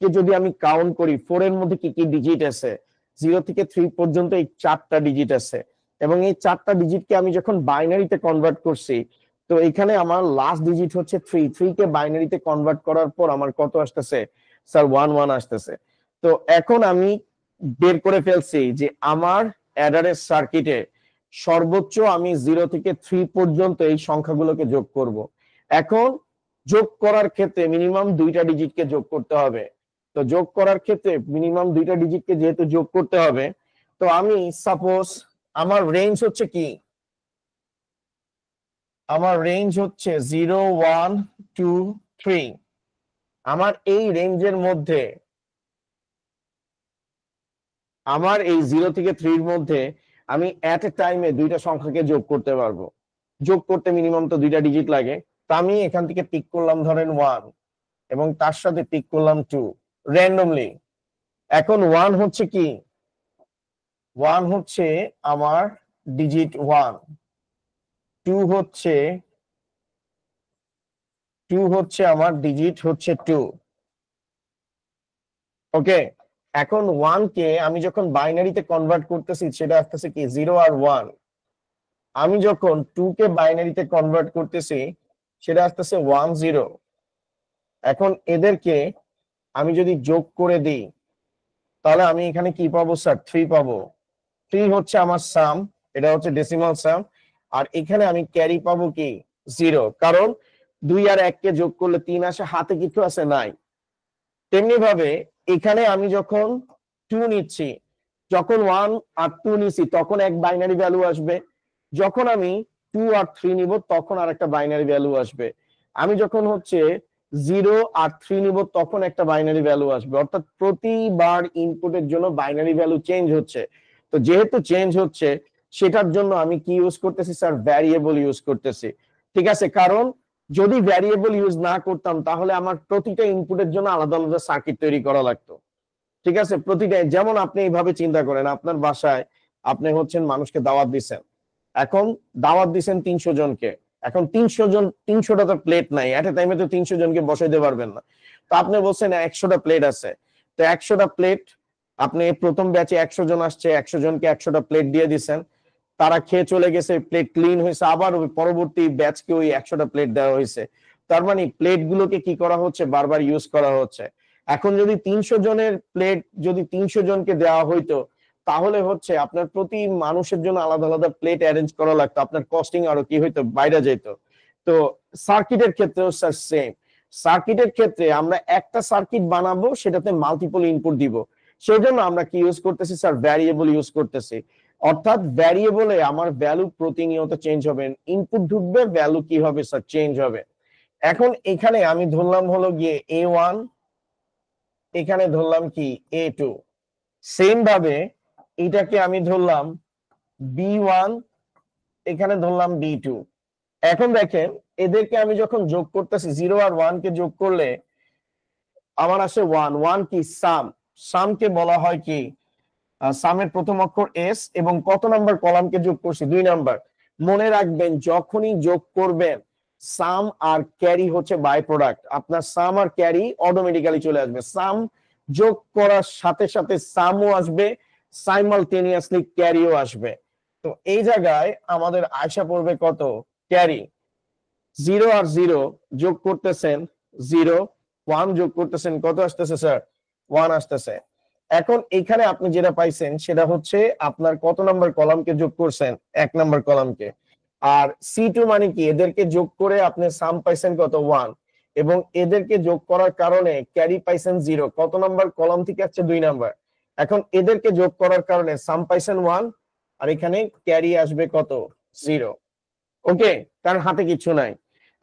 কে যদি আমি কাউন্ট করি, 4 এর মধ্যে কি কি ডিজিট আছে, 0 থেকে 3 পর্যন্ত এই 4টা ডিজিট আছে। এবং এই 4টা ডিজিটকে আমি যখন বাইনারিতে কনভার্ট করছি, তো এখানে আমার লাস্ট ডিজিট হচ্ছে 3। 3 কে বাইনারিতে কনভার্ট করার পর আমার কত আসতেছে স্যার, 1 1 আসতেছে। তো এখন আমি বের করে ফেলছি যে আমার অ্যাডারের সার্কিটে সর্বোচ্চ আমি 0 থেকে 3 পর্যন্ত এই সংখ্যাগুলোকে যোগ করব। এখন যোগ করার ক্ষেত্রে মিনিমাম 2টা ডিজিটকে যোগ করতে হবে। তো যোগ করার ক্ষেত্রে মিনিমাম 2টা ডিজিটকে যেহেতু যোগ করতে হবে, তো আমি সাপোজ আমার রেঞ্জ হচ্ছে কি, আমার রেঞ্জ হচ্ছে 0 1 2 3। আমার এই রেঞ্জের মধ্যে, আমার এই 0 থেকে 3 এর মধ্যে আমি এট এ টাইমে 2টা সংখ্যাকে যোগ করতে পারবো। যোগ করতে মিনিমাম তো 2টা ডিজিট লাগে। তো আমি এখান থেকে পিক করলাম ধরেন 1 এবং তার সাথে পিক করলাম 2 র্যান্ডমলি। এখন 1 হচ্ছে কি, 1 হচ্ছে আমার ডিজিট 1, 2 হচ্ছে আমার ডিজিট হচ্ছে 2। ওকে, এখন 1 কে আমি যখন বাইনারিতে কনভার্ট করতেছি সেটা আসতেছে কি 0 আর 1। আমি যখন 2 কে বাইনারিতে কনভার্ট করতেছি সেটা আসতেছে 1 0। এখন এদেরকে আমি যদি যোগ করে দিই তাহলে আমি এখানে কি পাবো স্যার, 3 পাবো। 3 হচ্ছে আমার সাম এটা হচ্ছে ডেসিমাল সাম। আর এখানে আমি ক্যারি পাবো কি 0, কারণ 2 আর 1 কে যোগ করলে 3 আসে, হাতে কিছু আছে নাই। তেমনি ভাবে এখানে আমি যখন 2 নিচ্ছি, যখন 1 আর 2 নিছি তখন এক বাইনারি ভ্যালু আসবে, যখন আমি 2 আর 3 নিব তখন আরেকটা বাইনারি ভ্যালু আসবে, আমি যখন হচ্ছে 0 আর 3 নিব তখন একটা বাইনারি ভ্যালু আসবে। অর্থাৎ প্রতিবার ইনপুটের জন্য বাইনারি ভ্যালু চেঞ্জ হচ্ছে। তো যেহেতু চেঞ্জ হচ্ছে সেটার জন্য আমি কি ইউজ করতেছি স্যার? ভ্যারিয়েবল ইউজ করতেছি। ঠিক আছে, কারণ যদি ভ্যারিয়েবল ইউজ না করতাম তাহলে আমার প্রতিটা ইনপুটের জন্য আলাদা আলাদা সার্কিট তৈরি করা লাগতো। ঠিক আছে, প্রতিটা, যেমন আপনি এইভাবে চিন্তা করেন, আপনার বাসায় আপনি হচ্ছেন মানুষকে দাওয়াত দিচ্ছেন, এখন দাওয়াত দিচ্ছেন 300 জনকে, এখন 300 জন, 300টা তো প্লেট নাই, এট এ টাইমে তো 300 জনকে বসাইতে পারবেন না। তো আপনি বলছেন 100টা প্লেট আছে, তো 100টা প্লেট আপনি প্রথম ব্যাচে 100 জন আসছে, 100 জনকে 100টা প্লেট দিয়ে দিচ্ছেন, তারা খেয়ে চলে গেছে, প্লেট ক্লিন হয়েছে, আবার ওই পরবর্তী ব্যাচকে ওই 100টা প্লেট দেওয়া হয়েছে। তার মানে প্লেট গুলোকে কি করা হচ্ছে? বারবার ইউজ করা হচ্ছে। এখন যদি 300 জনের প্লেট যদি 300 জনকে দেওয়া হইতো তাহলে হচ্ছে আপনার প্রতি মানুষের জন্য আলাদা আলাদা প্লেট অ্যারেঞ্জ করা লাগতো, আপনার কস্টিং আরো কি হইতো, বাইরে যেত। তো সার্কিটের ক্ষেত্রেও স্যার সেম। সার্কিটের ক্ষেত্রে আমরা একটা সার্কিট বানাবো, সেটাতে মাল্টিপল ইনপুট দিব, সেই জন্য আমরা কি ইউজ করতেছি স্যার? ভ্যারিয়েবল ইউজ করতেছি। অর্থাৎ ভ্যারিয়েবলে আমার ভ্যালু প্রতিনিয়ত চেঞ্জ হবে, ইনপুট ঢুকবে, ভ্যালু কি হবে স্যার? চেঞ্জ হবে। এখন এখানে আমি ধরলাম হলো গিয়ে A1, এখানে ধরলাম কি A2, সেম ভাবে এটাকে আমি ধরলাম B1, এখানে ধরলাম B2। এখন দেখেন এদেরকে আমি যখন যোগ করতেছি, 0 আর 1 কে যোগ করলে আমার আসে 1। 1 কি? সাম। সামকে বলা হয় কি? সামের প্রথম অক্ষর এস, এবং কত নাম্বার কলামকে যোগ করছি? 2 নাম্বার। মনে রাখবেন যখনই যোগ করবেন সাম আর ক্যারি হচ্ছে বাই প্রোডাক্ট, আপনার সাম আর ক্যারি অটোমেটিক্যালি চলে আসবে। সাম যোগ করার সাথে সাথে সামও আসবে, সাইমালটেনিয়াসলি ক্যারিও আসবে। তো এই জায়গায় আমাদের আশা পড়বে কত? ক্যারি। 0 আর 0 যোগ করতেছেন 0, 1 যোগ করতেছেন, কত আসতেছে স্যার? 1 আসতেছে। এখন এখানে আপনি যেটা পাইছেন সেটা হচ্ছে আপনার কত নাম্বার কলামকে যোগ করছেন? 1 নাম্বার কলামকে। আর C2 মানে কি? এদেরকে যোগ করে আপনি সাম পাইছেন কত? 1। এবং এদেরকে যোগ করার কারণে ক্যারি পাইছেন 0, কত নাম্বার কলাম থেকে আসছে? 2 নাম্বার। এখন এদেরকে যোগ করার কারণে সাম পাইছেন 1, আর এখানে ক্যারি আসবে কত? 0। ওকে, কারণ হাতে কিছু নাই।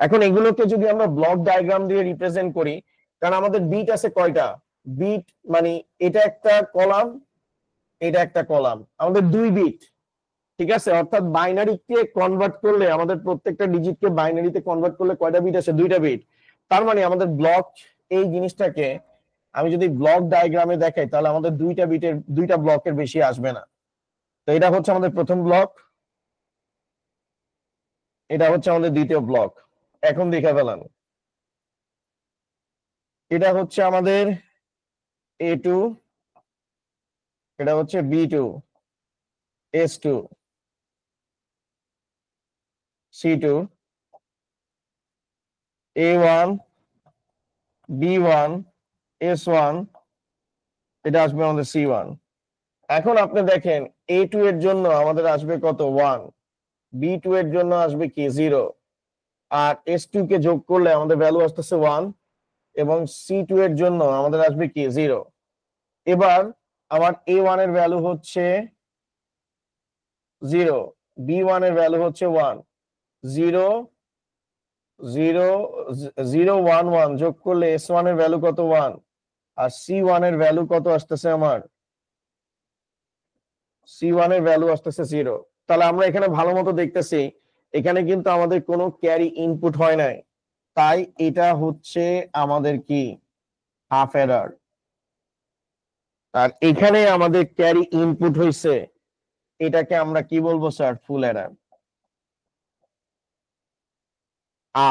এখন এগুলোকে যদি আমরা ব্লক ডায়াগ্রাম দিয়ে রিপ্রেজেন্ট করি, কারণ আমাদের বিট আছে কয়টা? বিট মানে এটা একটা কলাম, এটা একটা কলাম, আমাদের 2 বিট। ঠিক আছে, অর্থাৎ বাইনারিকে কনভার্ট করলে, আমাদের প্রত্যেকটা ডিজিটকে বাইনারিতে কনভার্ট করলে কয়টা বিট আসে? 2টা বিট। তার মানে আমাদের ব্লক, এই জিনিসটাকে আমি যদি ব্লক ডায়াগ্রামে দেখাই তাহলে আমাদের 2টা বিটের, 2টা ব্লকের বেশি আসবে না। তো এটা হচ্ছে আমাদের প্রথম ব্লক, এটা হচ্ছে আমাদের দ্বিতীয় ব্লক। এখন দেখে ফেলান, এটা হচ্ছে আমাদের A2, এটা হচ্ছে B2, S2, C2, A1, B1, S1, এটা আসবে আমাদের C1। এখন আপনি দেখেন A2 এর জন্য আমাদের আসবে কত? 1। B2 এর জন্য আসবে কি? 0। আর S2 কে যোগ করলে আমাদের ভ্যালু আসতেছে 1, এবং C2 এর জন্য আমাদের আসবে কি? 0। এবার আমার A1 এর ভ্যালু হচ্ছে 0, B1 এর ভ্যালু হচ্ছে 1, 0 0 0 1 1 যোগ করলে S1 এর ভ্যালু কত? 1। আর C1 এর ভ্যালু কত আসতেছে? আমার C1 এর ভ্যালু আসতেছে 0। তাহলে আমরা এখানে ভালো মতো দেখতেছি এখানে কিন্তু আমাদের কোনো ক্যারি ইনপুট হয় নাই, তাই এটা হচ্ছে আমাদের কি? Half error. আর এখানে আমাদের ক্যারি ইনপুট হইছে, এটাকে আমরা কি বলবো স্যার? ফুল এরর।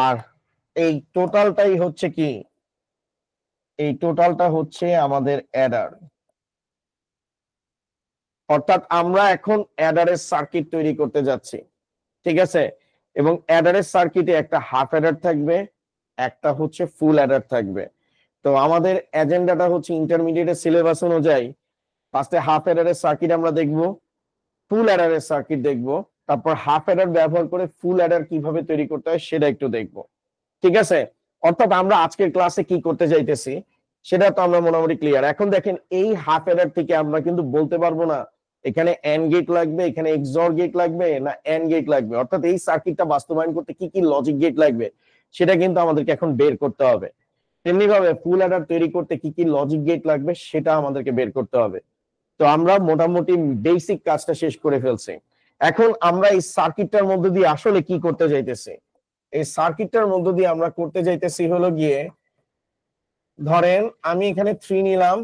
আর এই টোটালটাই হচ্ছে কি? এই টোটালটা হচ্ছে আমাদের এরর। অর্থাৎ আমরা এখন অ্যাডারের সার্কিট তৈরি করতে যাচ্ছি। ঠিক আছে, এবং অ্যাডারের সার্কিটে একটা হাফ অ্যাডার থাকবে, একটা হচ্ছে ফুল অ্যাডার থাকবে। তো আমাদের এজেন্ডাটা হচ্ছে ইন্টারমিডিয়েটের সিলেবাস অনুযায়ী ফার্স্টে হাফ অ্যাডারের সার্কিট আমরা দেখব, ফুল অ্যাডারের সার্কিট দেখব, তারপর হাফ অ্যাডার ব্যবহার করে ফুল অ্যাডার কিভাবে তৈরি করতে হয় সেটা একটু দেখব। ঠিক আছে, অর্থাৎ আমরা আজকের ক্লাসে কি করতে চাইতেছি সেটা তো আমরা মোটামুটি ক্লিয়ার। এখন দেখেন এই হাফ অ্যাডার থেকে আমরা কিন্তু বলতে পারবো না এখানে এন্ড গেট লাগবে, এখানে এক্সঅর গেট লাগবে না এন্ড গেট লাগবে, অর্থাৎ এই সার্কিটটা বাস্তবায়ন করতে কি কি লজিক গেট লাগবে সেটা কিন্তু আমাদেরকে এখন বের করতে হবে। তেমনি ভাবে ফুল অ্যাডার তৈরি করতে কি কি লজিক গেট লাগবে সেটা আমাদেরকে বের করতে হবে। তো আমরা মোটামুটি বেসিক কাজটা শেষ করে ফেলছি। এখন আমরা এই সার্কিটটার মধ্য দিয়ে আসলে কি করতে যাইতেছি, এই সার্কিটটার মধ্য দিয়ে আমরা করতে যাইতেছি হলো গিয়ে, ধরেন আমি এখানে 3 নিলাম,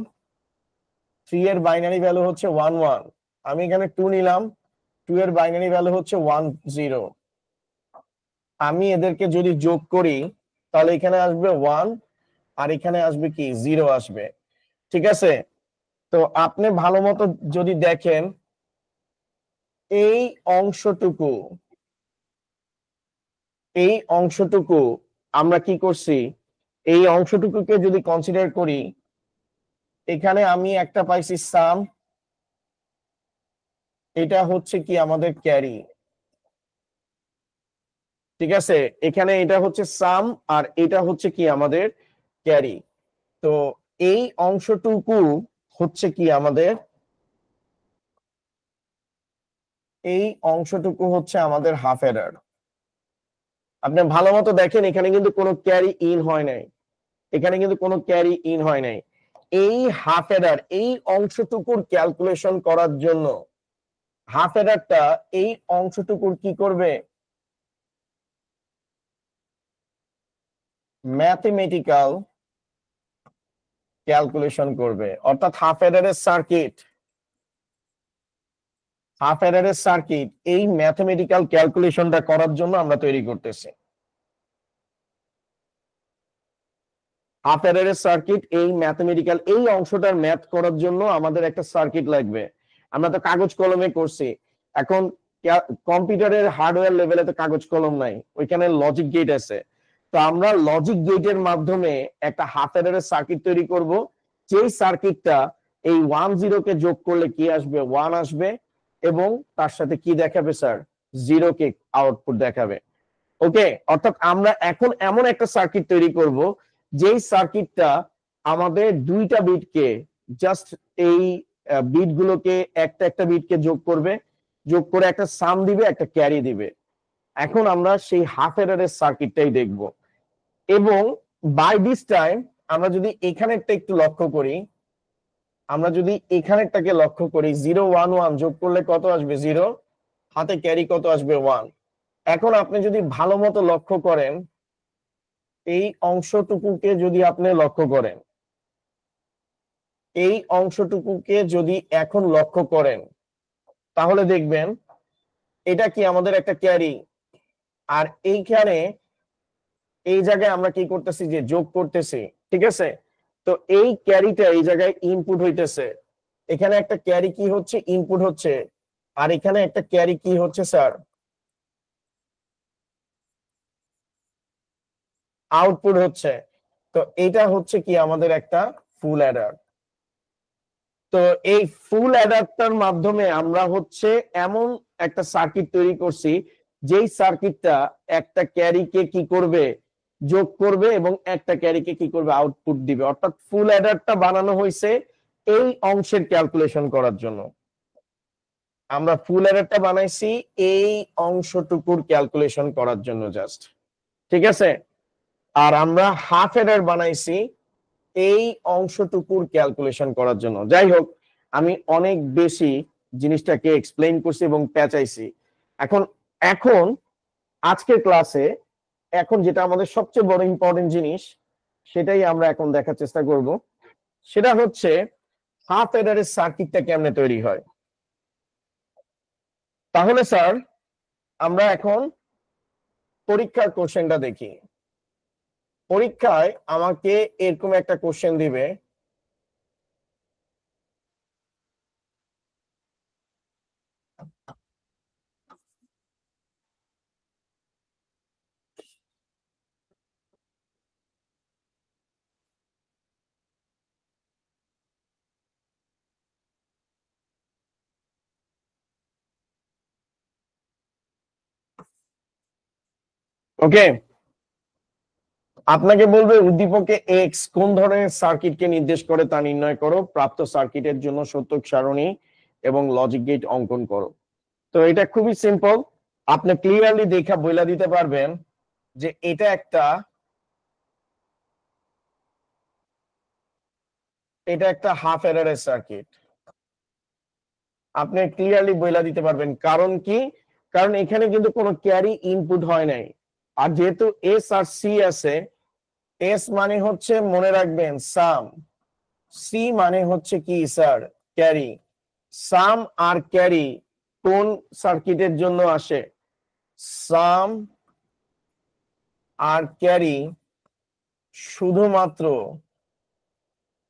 3 এর বাইনারি ভ্যালু হচ্ছে 1 1, আমি এখানে 2 নিলাম, 2 এর বাইনারি ভ্যালু হচ্ছে 1 0। আমি এদেরকে যদি যোগ করি তাহলে এখানে আসবে 1 আর এখানে আসবে কি 0 আসবে। ঠিক আছে, তো আপনি ভালো মতো যদি দেখেন এই অংশটুকু, এই অংশটুকু আমরা কি করছি, এই অংশটুকুকে যদি কনসিডার করি, এখানে আমি একটা পাইছি সাম, এটা হচ্ছে কি আমাদের ক্যারি। ঠিক আছে, এখানে এটা হচ্ছে সাম আর এটা হচ্ছে কি আমাদের ক্যারি। তো এই অংশটুকু হচ্ছে কি আমাদের, এই অংশটুকু হচ্ছে আমাদের হাফ এডার। আপনি ভালো মতো দেখেন এখানে কিন্তু কোনো ক্যারি ইন হয় নাই, এখানে কিন্তু কোনো ক্যারি ইন হয় নাই। এই হাফ এডার এই অংশটুকুর ক্যালকুলেশন করার জন্য হাফ এডারটা এই অংশটুকুর কি করবে, ম্যাথমেটিক্যাল ক্যালকুলেশন করবে। অর্থাৎ হাফ এডারের সার্কিট, হাফ এডারের সার্কিট এই ম্যাথমেটিক্যাল ক্যালকুলেশনটা করার জন্য আমরা তৈরি করতেছি। হাফ এডারের সার্কিট এই ম্যাথমেটিক্যাল এই অংশটার ম্যাথ করার জন্য আমাদের একটা সার্কিট লাগবে। আমরা তো কাগজ কলমে করছি, এখন কম্পিউটারের হার্ডওয়্যার লেভেলে তো কাগজ কলম নাই, ওইখানে লজিক গেট আছে। তো আমরা লজিক গেটের মাধ্যমে একটা হাফ এডারের সার্কিট তৈরি করব, যেই সার্কিটটা এই 1 0 কে যোগ করলে কি আসবে, 1 আসবে, এবং তার সাথে কি দেখাবে স্যার, 0 কে আউটপুট দেখাবে। ওকে, অর্থাৎ আমরা এখন এমন একটা সার্কিট তৈরি করব যেই সার্কিটটা আমাদের দুইটা বিটকে, জাস্ট এই বিট গুলোকে একটা একটা বিটকে যোগ করবে, যোগ করে একটা সাম দিবে, একটা ক্যারি দিবে। এখন আমরা সেই হাফ এডারের সার্কিটটাই দেখব। এবং বাই দিস টাইম আমরা যদি এখানেরটা একটু লক্ষ্য করি, আমরা যদি এখানেরটাকে লক্ষ্য করি, 0 1 1 যোগ করলে কত আসবে 0, হাতে ক্যারি কত আসবে 1। এখন আপনি যদি ভালো মতো লক্ষ্য করেন, এই অংশটুকুকে যদি আপনি লক্ষ্য করেন, এই অংশটুকুকে যদি এখন লক্ষ্য করেন তাহলে দেখবেন এটা কি আমাদের একটা ক্যারি, আর এইখানে এই জায়গায় আমরা কি করতেছি, যে যোগ করতেছি। ঠিক আছে, তো এই ক্যারিটা এই জায়গায় ইনপুট হইতেছে, এখানে একটা ক্যারি কি হচ্ছে, ইনপুট হচ্ছে, আর এখানে একটা ক্যারি কি হচ্ছে স্যার, আউটপুট হচ্ছে। তো এটা হচ্ছে কি আমাদের একটা ফুল অ্যাডার। তো এই ফুল অ্যাডাপ্টার মাধ্যমে আমরা হচ্ছে এমন একটা সার্কিট তৈরি করছি যেই সার্কিটটা একটা ক্যারিকে কি করবে, যোগ করবে, এবং একটা ক্যারিকে কি করবে, আউটপুট দিবে। অর্থাৎ ফুল অ্যাডারটা বানানো হয়েছে এই অংশের ক্যালকুলেশন করার জন্য। আমরা ফুল অ্যাডারটা বানাইছি এই অংশটুকুর ক্যালকুলেশন করার জন্য জাস্ট। ঠিক আছে, আর আমরা হাফ অ্যাডার বানাইছি এই অংশটুকুর ক্যালকুলেশন করার জন্য। যাই হোক, আমি অনেক বেশি জিনিসটাকে এক্সপ্লেইন করছি এবং পেঁচাইছি। এখন এখন আজকের ক্লাসে এখন যেটা আমাদের সবচেয়ে বড় ইম্পর্টেন্ট জিনিস সেটাই আমরা এখন দেখার চেষ্টা করব, সেটা হচ্ছে হাফ এডারের সার্কিটটা কেমনে তৈরি হয়। তাহলে স্যার আমরা এখন পরীক্ষার কোশ্চেনটা দেখি। পরীক্ষায় আমাকে এরকম একটা কোশ্চেন দিবে, ওকে, আপনাকে বলবে উদ্দীপকে এক্স কোন ধরনের সার্কিটকে নির্দেশ করে তা নির্ণয় করো, প্রাপ্ত সার্কিটের জন্য সত্যক সারণী এবং লজিক গেট অঙ্কন করো। তো এটা খুবই সিম্পল, আপনি ক্লিয়ারলি দেখা বইলা দিতে পারবেন যে এটা একটা হাফ এরারের সার্কিট। আপনি ক্লিয়ারলি বইলা দিতে পারবেন, কারণ কি? কারণ এখানে কিন্তু কোনো ক্যারি ইনপুট হয় নাই, আর যেহেতু এস আর সি আছে, এস মানে হচ্ছে মনে রাখবেন সাম, সি মানে হচ্ছে কি স্যার? ক্যারি। সাম আর ক্যারি কোন সার্কিটের জন্য আসে? সাম আর ক্যারি শুধুমাত্র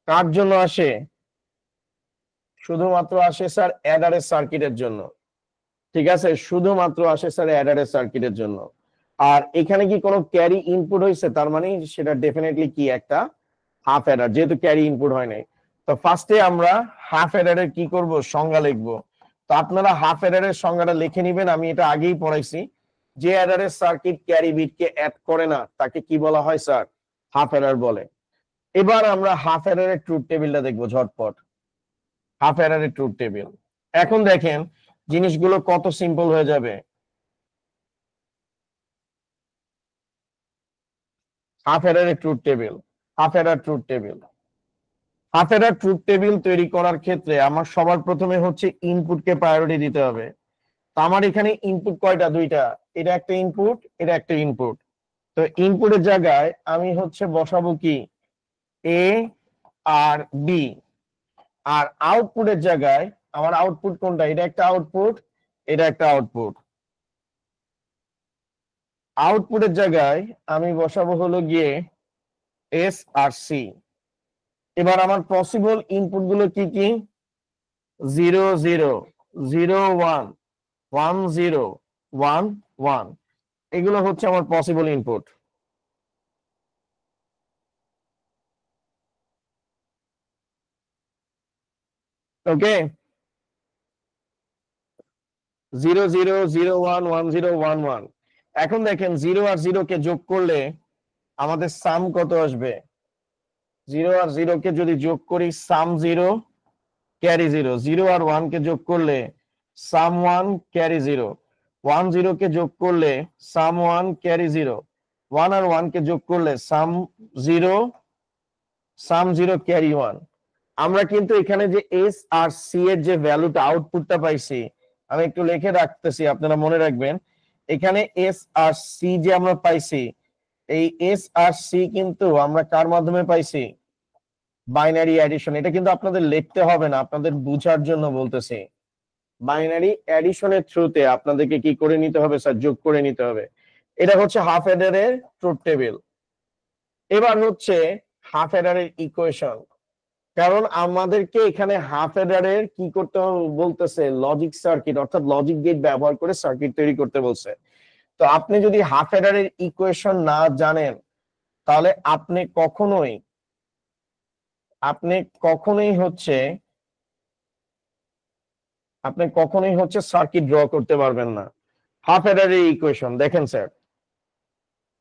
কার জন্য আসে? শুধুমাত্র আসে স্যার অ্যাডারের সার্কিটের জন্য। ঠিক আছে, শুধুমাত্র আসে স্যার অ্যাডারের সার্কিটের জন্য। আর এখানে কি কোনো ক্যারি ইনপুট হয়েছে, তার মানে সেটা ডেফিনেটলি কি একটা হাফ অ্যাডার, যেহেতু ক্যারি ইনপুট হয় নাই। তো ফার্স্টে আমরা হাফ অ্যাডারের কি করব, সংজ্ঞা লিখব। তো আপনারা হাফ অ্যাডারের সংজ্ঞাটা লিখে নেবেন, আমি এটা আগেই পড়াইছি। যে অ্যাডারের সার্কিট ক্যারি বিটকে অ্যাড করে না তাকে কি বলা হয় স্যার? হাফ অ্যাডার বলে। এবার আমরা হাফ অ্যাডারের ট্রুথ টেবিলটা দেখবো ঝটপট। হাফ অ্যাডারের ট্রুথ টেবিল, এখন দেখেন জিনিসগুলো কত সিম্পল হয়ে যাবে। হাফ অ্যাডারের truth table, half adder truth table. Half adder truth table তৈরি করার ক্ষেত্রে আমার সবার প্রথমে হচ্ছে ইনপুটকে প্রায়োরিটি দিতে হবে। তো আমার এখানে ইনপুট কয়টা? দুইটা। এটা একটা ইনপুট, এটা একটা ইনপুট। তো ইনপুটের জায়গায় আমি হচ্ছে বসাবো কি? এ আর বি। আর আউটপুটের জায়গায় আমার আউটপুট কোনটা? এটা একটা আউটপুট, এটা একটা আউটপুট। আউটপুটের জায়গায় আমি বসাবো হলো গিয়ে এস আর সি। এবার আমার পসিবল ইনপুট গুলো কি কি? 0 0 0 1 1 0 1 1, এগুলো হচ্ছে আমার পসিবল ইনপুট। ওকে, 0 0 0 1 1 0 1 1। এখন দেখেন 0 আর 0 কে যোগ করলে আমাদের সাম কত আসবে? 0 আর 0 কে যদি যোগ করি সাম 0 ক্যারি 0, 0 আর 1 কে যোগ করলে সাম 1 ক্যারি 0, 1 0 কে যোগ করলে সাম 1 ক্যারি 0, 1 আর 1 কে যোগ করলে সাম 0 ক্যারি 1। আমরা কিন্তু এখানে যে এস আর সি এর যে ভ্যালুটা, আউটপুটটা পাইছি, আমি একটু লিখে রাখতেছি, আপনারা মনে রাখবেন। এখানে এস আর সি যে আমরা পাইছি, এই এস আর সি কিন্তু আমরা কার মাধ্যমে পাইছি? Binary addition. এটা কিন্তু আপনাদের লিখতে হবে না, আপনাদের বোঝার জন্য বলতেছি। বাইনারি অ্যাডিশনের থ্রুতে আপনাদেরকে কি করে নিতে হবে স্যার? যোগ করে নিতে হবে। এটা হচ্ছে হাফ অ্যাডারের ট্রুথ টেবিল। এবার হচ্ছে হাফ অ্যাডারের ইকুয়েশন, কারণ আমাদেরকে এখানে হাফ অ্যাডারের কি করতে বলতেছে? লজিক সার্কিট অর্থাৎ লজিক গেট ব্যবহার করে সার্কিট তৈরি করতে বলছে। তো আপনি যদি হাফ অ্যাডারের ইকুয়েশন না জানেন, তাহলে আপনি কখনোই হচ্ছে সার্কিট ড্র করতে পারবেন না। হাফ অ্যাডারের ইকুয়েশন দেখেন স্যার,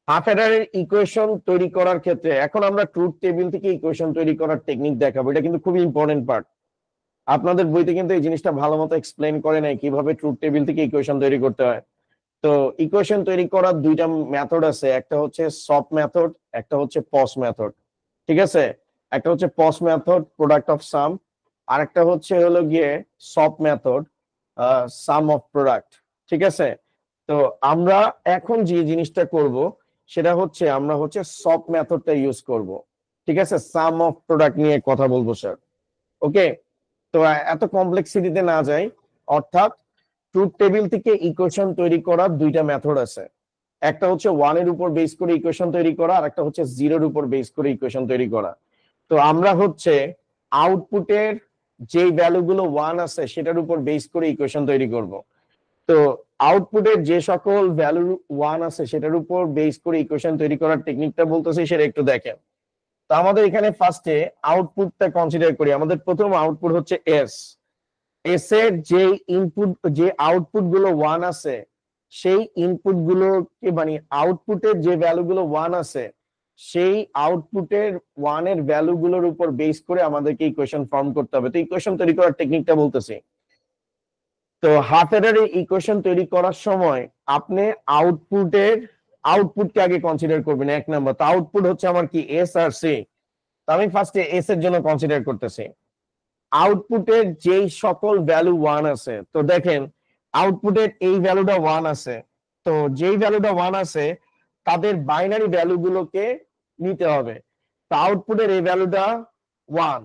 হাফ অ্যাডারের ইকুয়েশন তৈরি করার ক্ষেত্রে এখন আমরা ট্রুথ টেবিল থেকে ইকুয়েশন তৈরি করার টেকনিক দেখাবো। এটা কিন্তু খুবই ইম্পর্টেন্ট পার্ট। আপনাদের বইতে কিন্তু এই জিনিসটা ভালো মতো এক্সপ্লেন করে নাই কিভাবে ট্রুথ টেবিল থেকে ইকুয়েশন তৈরি করতে হয়। তো ইকুয়েশন তৈরি করার দুইটা মেথড আছে, একটা হচ্ছে সফট মেথড, একটা হচ্ছে পস মেথড। ঠিক আছে, একটা হচ্ছে পস মেথড, প্রোডাক্ট অফ সাম, আর একটা হচ্ছে হলো গিয়ে soft method, some of product. ঠিক আছে, তো আমরা এখন যে জিনিসটা করব সেটা হচ্ছে আমরা হচ্ছে সফট মেথডটা ইউজ করব। ঠিক আছে, সাম অফ প্রোডাক্ট নিয়ে কথা বলবো স্যার। ওকে, তো এত কমপ্লেক্সিটিতে না যাই, অর্থাৎ ট্রুথ টেবিল থেকে ইকুয়েশন তৈরি করার দুইটা মেথড আছে। একটা হচ্ছে 1 এর উপর বেস করে ইকুয়েশন তৈরি করা, আর একটা হচ্ছে 0 এর উপর বেস করে ইকুয়েশন তৈরি করা। তো আমরা হচ্ছে আউটপুটের যে ভ্যালুগুলো 1 আছে সেটার উপর বেস করে ইকুয়েশন তৈরি করব। তো আউটপুটের যে সকল ভ্যালু 1 আছে সেটার উপর বেস করে ইকুয়েশন তৈরি করার টেকনিকটা বলতেছি, সেটা একটু দেখেন। তো আমাদের এখানে ফার্স্টে আউটপুটটা কনসিডার করি। আমাদের প্রথম আউটপুট হচ্ছে এস। এস এর যে ইনপুট, যে আউটপুট গুলো 1 আছে সেই ইনপুট গুলোকে মানে আউটপুটের যে ভ্যালুগুলো 1 আছে সেই আউটপুটের 1 এর ভ্যালুগুলোর উপর বেস করে আমাদেরকে ইকুয়েশন ফর্ম করতে হবে। তো ইকুয়েশন তৈরি করার টেকনিকটা বলতেছি। তো হাফ এডার ইকুয়েশন তৈরি করার সময় আপনি আউটপুটকে আগে কনসিডার করবেন 1 নাম্বার। তো আউটপুট হচ্ছে আমার কি এস আর সি। তো আমি ফার্স্টে এস এর জন্য কনসিডার করতেছি। আউটপুটের যেই সকল ভ্যালু 1 আছে, তো দেখেন আউটপুটের এই ভ্যালুটা 1 আছে, তো যেই ভ্যালুটা 1 আছে তাদের বাইনারি ভ্যালুগুলোকে নিতে হবে। তো আউটপুটের এই ভ্যালুটা 1,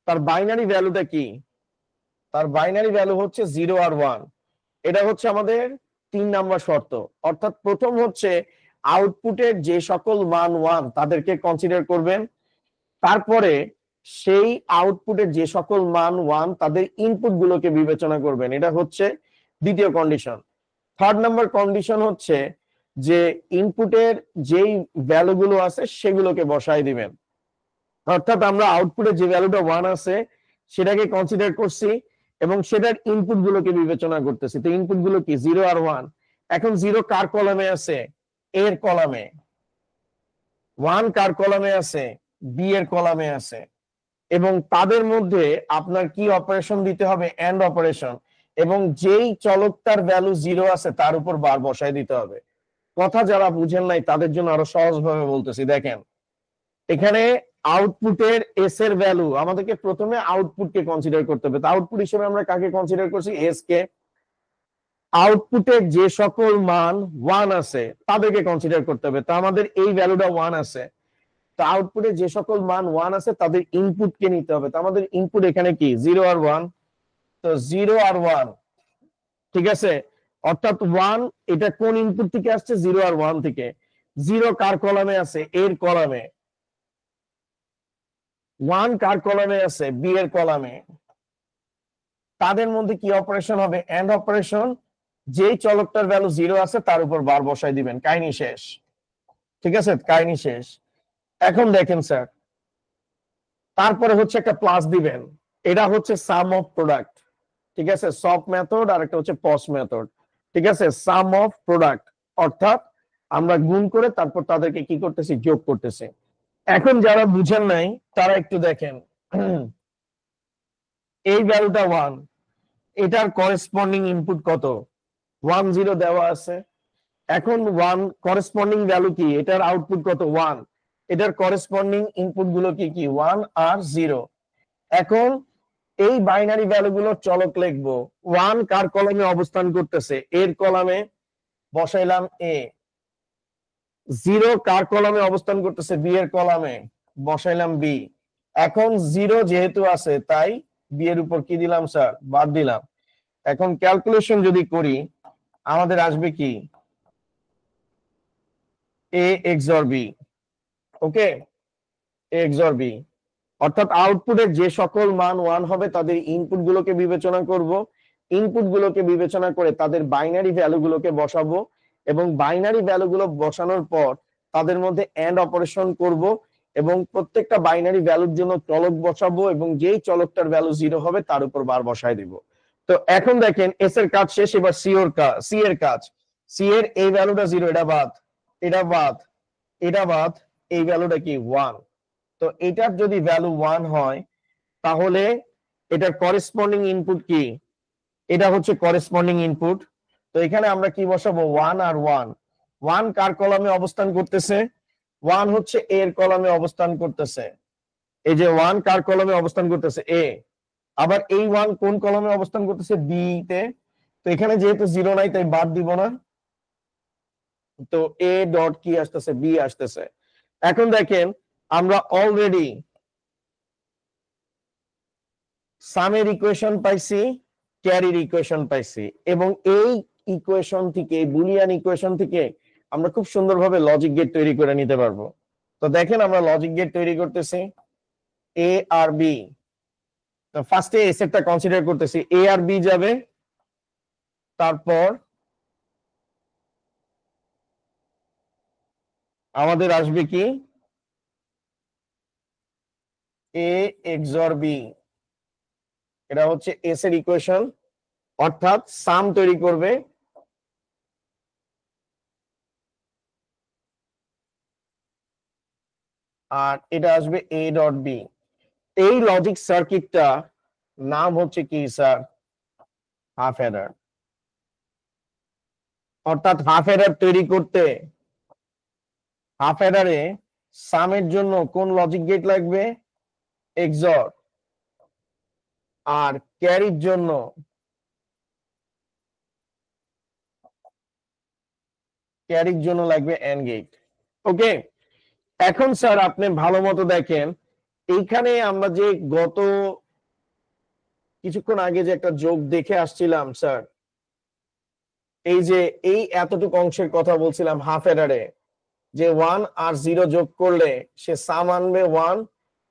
তার বাইনারি ভ্যালুটা কি? তার বাইনারি ভ্যালু হচ্ছে 0 আর 1। এটা হচ্ছে আমাদের 3 নাম্বার শর্ত। অর্থাৎ প্রথম হচ্ছে আউটপুটের যে সকল মান 1 তাদেরকে কনসিডার করবেন, তারপরে সেই আউটপুটের যে সকল মান 1 তাদের ইনপুট গুলোকে বিবেচনা করবেন। এটা হচ্ছে দ্বিতীয় কন্ডিশন। থার্ড নাম্বার কন্ডিশন হচ্ছে যে ইনপুটের যেই ভ্যালুগুলো আছে সেগুলোকে বসাই দিবেন। অর্থাৎ আমরা আউটপুটে যে ভ্যালুটা 1 আছে সেটাকে কনসিডার করছি এবং সেটার ইনপুট গুলোকে বিবেচনা করতেছি। তো ইনপুট গুলো কি 0 আর 1। এখন 0 কার কলামে আছে? এর কলামে। 1 কার কলামে আছে? বি এর কলামে আছে। এবং তাদের মধ্যে আপনার কি অপারেশন দিতে হবে? And operation. এবং যেই চলকটার ভ্যালু 0 আছে তার উপর বার বসায় দিতে হবে। কথা যারা বুঝেন নাই তাদের জন্য আরো সহজভাবে বলতেছি। দেখেন এখানে আউটপুটের এস এর ভ্যালু আমাদেরকে প্রথমে আউটপুটকে কনসিডার করতে হবে। তো আউটপুট হিসেবে আমরা কাকে কনসিডার করছি? S K. আউটপুটের যে সকল মান 1 আছে তাদেরকে কনসিডার করতে হবে। তো আমাদের এই ভ্যালুটা 1 আছে, তো আউটপুটে যে সকল মান 1 আছে তাদের ইনপুট কে নিতে হবে। তো আমাদের ইনপুট এখানে কি 0 আর 1। তো 0 আর 1, ঠিক আছে। অর্থাৎ 1 এটা কোন ইনপুট থেকে আসছে? 0 আর 1 থেকে। 0 কার কলামে আছে? এর কলামে। 1 কার কলামে আছে? বি এর কলামে। তাদের মধ্যে কি অপারেশন হবে? And operation. যেই চলকটার ভ্যালু 0 আছে তার উপর বার বসাই দিবেন। কাহিনী শেষ। ঠিক আছে, কাহিনী শেষ। এখন দেখেন স্যার, তারপরে হচ্ছে একটা প্লাস দিবেন। এটা হচ্ছে সাম অফ প্রোডাক্ট। ঠিক আছে, সব মেথড আর একটা হচ্ছে পস মেথড। ঠিক আছে, সাম অফ প্রোডাক্ট অর্থাৎ আমরা গুণ করে তারপর তাদেরকে কি করতেছি? যোগ করতেছি। এখন যারা বুঝেন নাই তারা একটু দেখেন, এই ভ্যালুটা 1, এটার করেসপন্ডিং ইনপুট কত? 1 0 দেওয়া আছে। এখন 1 করেসপন্ডিং ভ্যালু কি? এটার আউটপুট কত? 1। এটার করেসপন্ডিং ইনপুট গুলো কি কি? 1 আর 0। এখন এই বাইনারি ভ্যালুগুলো চলক লিখবো। 1 কার কলামে অবস্থান করতেছে? এর কলামে, বসাইলাম এ। 0 কার কলামে অবস্থান করতেছে? বি এর কলামে, বসাইলাম বি। এখন 0 যেহেতু আছে তাই বি এর উপর কি দিলাম স্যার? বাদ দিলাম। এখন ক্যালকুলেশন যদি করি আমাদের আসবে কি? এ এক্সঅর বি। ওকে, এ এক্সঅর বি। অর্থাৎ আউটপুটের যে সকল মান 1 হবে তাদের ইনপুট গুলোকে বিবেচনা করব। ইনপুট গুলোকে বিবেচনা করে তাদের বাইনারি ভ্যালু গুলোকে বসাবো এবং বাইনারি ভ্যালু গুলো বসানোর পর তাদের মধ্যে এন্ড অপারেশন করব এবং প্রত্যেকটা বাইনারি ভ্যালুর জন্য চলক বসাবো এবং যেই চলকটার ভ্যালু 0 হবে তার উপর বার বসায় দিব। তো এখন দেখেন এস এর কাজ শেষ, এবার সি এর কাজ। সি এর এই ভ্যালুটা 0, এটা বাদ, এটা বাদ, এটা বাদ, এই ভ্যালুটা কি? 1। তো এটার যদি ভ্যালু 1 হয় তাহলে এটার করেসপন্ডিং ইনপুট কি? এটা হচ্ছে করেসপন্ডিং ইনপুট। তো এখানে আমরা কি বসাবো? 1 আর 1। 1 কার কলামে অবস্থান করতেছে? 1 হচ্ছে এর কলামে অবস্থান করতেছে। এই যে 1 কার কলামে অবস্থান করতেছে? এ। আবার এই 1 কোন কলামে অবস্থান করতেছে? বি তে। তো এখানে যেহেতু 0 নাই তাই বাদ দিব না। তো এ ডট কি আসতেছে? বি আসতেছে। এখন দেখেন আমরা অলরেডি সামের ইকুয়েশন পাইছি, ক্যারির ইকুয়েশন পাইছি এবং এই ইকুয়েশন থেকে, বুলিয়ান ইকুয়েশন থেকে আমরা খুব সুন্দরভাবে লজিক গেট তৈরি করে নিতে পারবো। তো দেখেন আমরা লজিক গেট তৈরি করতেছি। এ আর বি, তো ফার্স্টে এ সেটটা কনসিডার করতেছি। এ আর বি যাবে, তারপর আমাদের আসবে কি? এ এক্সঅর বি। এটা হচ্ছে এস এর ইকুয়েশন, অর্থাৎ সাম তৈরি করবে আর এটা আসবে এ ডট বি। এই লজিক সার্কিটটা নাম হচ্ছে কি স্যার? Half Eder. অর্থাৎ হাফ অ্যাডার তৈরি করতে হাফ অ্যাডারে সামের জন্য কোন লজিক গেট লাগবে? এক্সঅর। আর ক্যারির জন্য লাগবে এন্ড গেট। ওকে, এখন স্যার আপনি ভালো মতো দেখেন, এইখানে আমরা যে গত কিছুক্ষণ আগে যে একটা যোগ দেখে আসছিলাম স্যার, এই যে এই এতটুকু অংশের কথা বলছিলাম হাফ অ্যাডারে, যে 1 আর 0 যোগ করলে সে সাম আনবে 1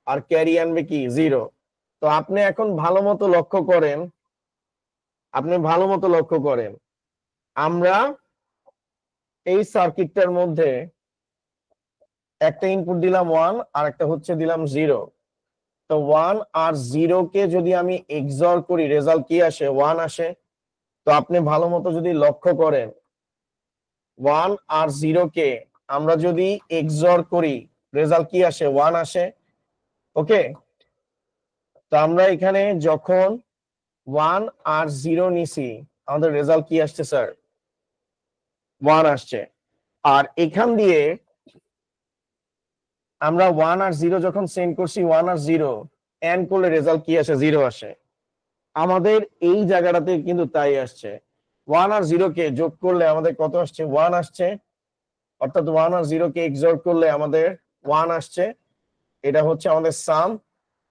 আর ক্যারি আনবে কি 0। তো আপনি এখন ভালো মতো লক্ষ্য করেন, আমরা এই সার্কিটটার মধ্যে একটা ইনপুট দিলাম 1 আর একটা হচ্ছে দিলাম 0। তো 1 আর 0 কে যদি আমি এক্সঅর করি রেজাল্ট কি আসে? 1 আসে। তো আপনি ভালো মতো যদি লক্ষ্য করেন, 1 আর 0 কে আমরা যদি এক্সঅর করি রেজাল্ট কি আসে? 1 আসে। ওকে, তো আমরা এখানে যখন 1 আর 0 নিছি, আমাদের রেজাল্ট কি আসছে স্যার? 1 আসছে। আর এখান দিয়ে আমরা 1 আর 0 যখন সেন্ড করছি, 1 আর 0 এন্ড করলে রেজাল্ট কি আসে? 0 আসে। আমাদের এই জায়গাটাতে কিন্তু তাই আসছে। 1 আর 0 কে যোগ করলে আমাদের কত আসছে? 1 আসছে। অর্থাৎ 1 আর 0 কে এক্সঅর করলে আমাদের 1 আসছে। এটা হচ্ছে আমাদের সাম।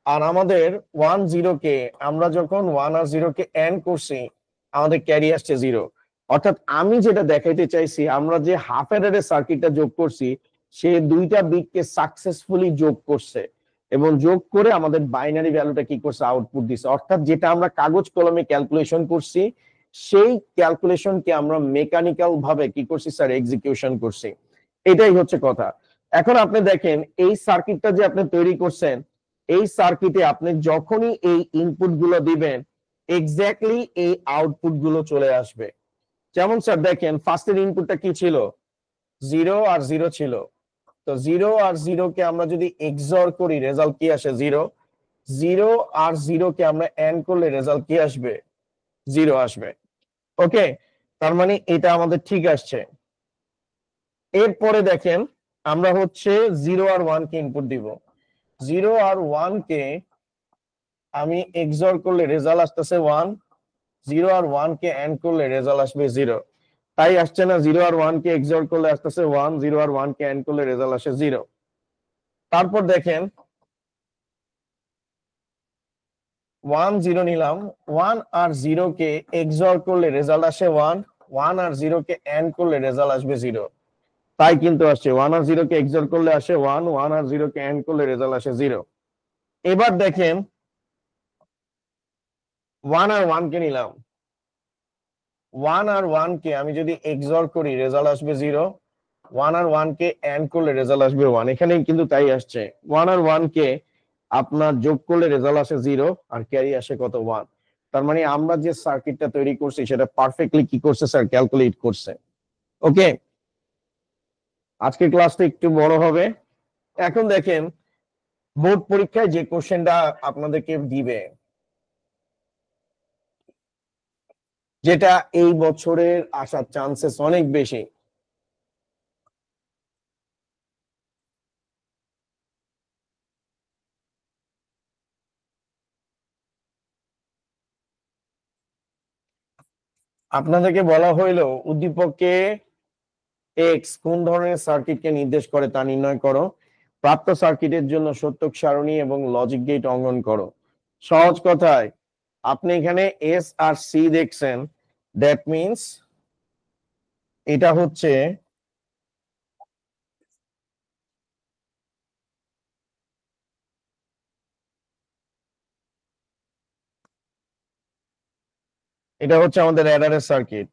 আর আমাদের 1 0 কে আমরা যখন 1 আর 0 কে এন্ড করছি, আমাদের ক্যারি আসছে 0। অর্থাৎ আমি যেটা দেখাইতে চাইছি, আমরা যে হাফ অ্যাডারের সার্কিটটা যোগ করছি, সে দুইটা বিটকে সাকসেসফুলি যোগ করছে এবং যোগ করে আমাদের বাইনারি ভ্যালুটা কি করছে? আউটপুট দিছে। অর্থাৎ যেটা আমরা কাগজ কলমে ক্যালকুলেশন করছি, সেই ক্যালকুলেশনকে আমরা মেকানিক্যাল ভাবে কি করছি স্যার? এক্সিকিউশন করছি। এটাই হচ্ছে কথা। এখন আপনি দেখেন, এই সার্কিটটা যে আপনি তৈরি করছেন, এই সার্কিটে আপনি যখনই এই ইনপুট গুলো দিবেন, এক্স্যাক্টলি এই আউটপুট গুলো চলে আসবে। যেমন স্যার দেখেন, ফার্স্টের ইনপুটটা কি ছিল? 0 আর 0 ছিল। তো 0 আর 0 কে আমরা যদি এক্সঅর করি রেজাল্ট কি আসে? 0। 0 আর 0 কে আমরা এন্ড করলে রেজাল্ট কি আসবে? 0 আসবে। ওকে, তার মানে এটা আমাদের ঠিক আসছে। এরপরে দেখেন, আমরা হচ্ছে 0 আর 1 কে ইনপুট দিব। 0 আর 1 কে আমি এক্সঅর করলে রেজাল্ট আসতেছে 1। 0 আর 1 কে এন্ড করলে রেজাল্ট আসবে 0। তাই আসছে না? 0 আর 1 কে এক্সঅর করলে আসতেছে 1, 0 আর 1 কে এন্ড করলে রেজাল্ট আসে 0। তারপর দেখেন 1 0 নিলাম, 1 আর 0 কে এক্সঅর করলে রেজাল্ট আসে 1, 1 আর 0 কে এন্ড করলে রেজাল্ট আসবে 0। তাই কিন্তু আসছে 1 আর 0 কে এক্সঅর করলে আসে 1, 1 আর 0 কে এন্ড করলে রেজাল্ট আসে 0। এবার দেখেন 1 আর 1 কে নিলাম, 1 আর 1 কে আমি যদি এক্সঅর করি রেজাল্ট আসবে 0, 1 আর 1 কে এন্ড করলে রেজাল্ট আসবে 1। এখানে কিন্তু তাই আসছে, 1 আর 1 কে আপনার যোগ করলে রেজাল্ট আসে 0 আর ক্যারি আসে কত? 1। তার মানে আমরা যে সার্কিটটা তৈরি করছি সেটা পারফেক্টলি কি করছে স্যার? ক্যালকুলেট করছে। ওকে, আজকের ক্লাসটা একটু বড় হবে। এখন দেখেন, বোর্ড পরীক্ষায় যে কোশ্চেনটা আপনাদেরকে দিবে, যেটা এই বছরের আসার চান্সেস অনেক বেশি, আপনাদেরকে বলা হইলো উদ্দীপকে এক্স কোন ধরনের সার্কিটকে নির্দেশ করে তা নির্ণয় করো। প্রাপ্ত সার্কিটের জন্য সত্যক সারণী এবং লজিক গেট অঙ্কন করো। সহজ কথায় আপনি এখানে এস আর সি দেখছেন, দ্যাট মিন্স এটা হচ্ছে আমাদের অ্যাডারের সার্কিট।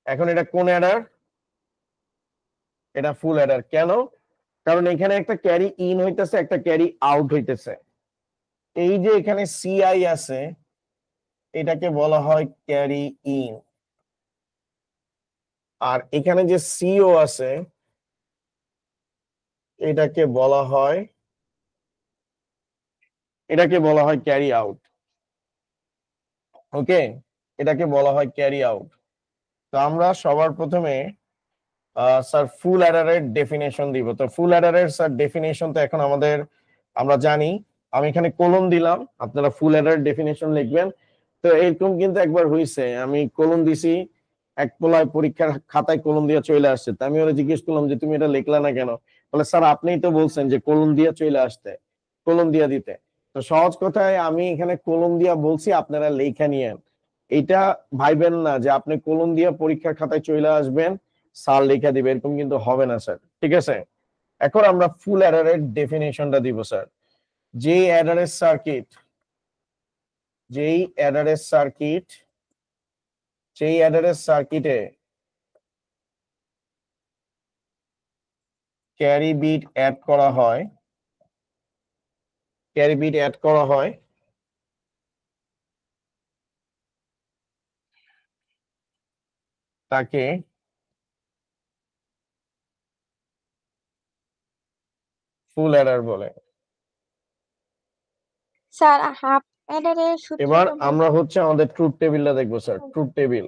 এখন এটা কোন অ্যাডার? এটা ফুল অ্যাডার। কেন? কারণ এখানে একটা ক্যারি ইন হইতেছে, একটা ক্যারি আউট হইতেছে। এই যে এখানে সিআই আছে, এটাকে বলা হয় ক্যারি ইন। আর এখানে যে সিও আছে, এটাকে বলা হয় ক্যারি আউট। ওকে, এটাকে বলা হয় ক্যারি আউট। তো আমরা সবার প্রথমে স্যার ফুল অ্যাডারের ডেফিনেশন দিব। তো ফুল অ্যাডারের স্যার ডেফিনেশন তো এখন আমরা জানি। আমি এখানে কোলন দিলাম, আপনারা ফুল অ্যাডার ডেফিনেশন লিখবেন। তো এরকম কিন্তু একবার হইছে, আমি কোলন দিছি, এক পোলায় পরীক্ষার খাতায় কোলন দিয়ে চলে আসছে। তা আমি ওরা জিজ্ঞেস করলাম যে তুমি এটা লিখলা না কেন? বলে স্যার আপনিই তো বলছেন যে কোলন দিয়ে চলে আসতে, কোলন দিয়ে দিতে। তো সহজ কথায় আমি এখানে কোলন দিয়া বলছি, আপনারা লেখা নিয়েন। এটা ভাইবেন না যে আপনি কোলন দিয়ে পরীক্ষার খাতায় চলে আসবেন, স্যার লেখা দিবে, এরকম কিন্তু হবে না স্যার। ঠিক আছে, এখন আমরা ফুল অ্যাডারের ডেফিনেশনটা দিব স্যার। যেই অ্যাডারের সার্কিট সার্কিটে ক্যারি বিট অ্যাড করা হয় তাকে ফুল অ্যাডার বলে। স্যার হাফ অ্যাডারের এবার সূত্রটা আমরা হচ্ছে আমাদের ট্রুথ টেবিলটা দেখবো স্যার। ট্রুথ টেবিল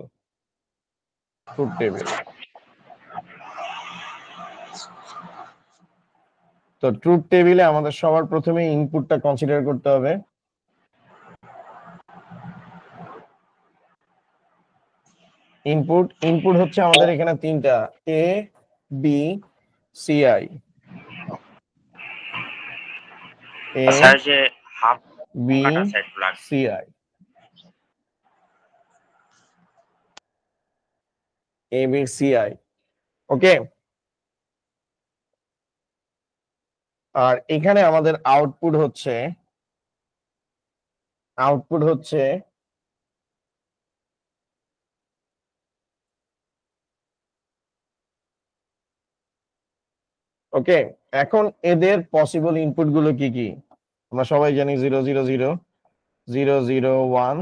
তো ট্রুথ টেবিলে আমাদের সবার প্রথমে ইনপুটটা কনসিডার করতে হবে। ইনপুট হচ্ছে আমাদের এখানে তিনটা, এ বি সি আই। এ স্যার যে হাফ বি কাটা সেট ব্লাড C I, A B C I. Okay, আর এখানে আমাদের আউটপুট হচ্ছে ওকে। এখন এদের পসিবল ইনপুট গুলো কি কি? আমরা সবাই জানি 0 0 0 0 0 1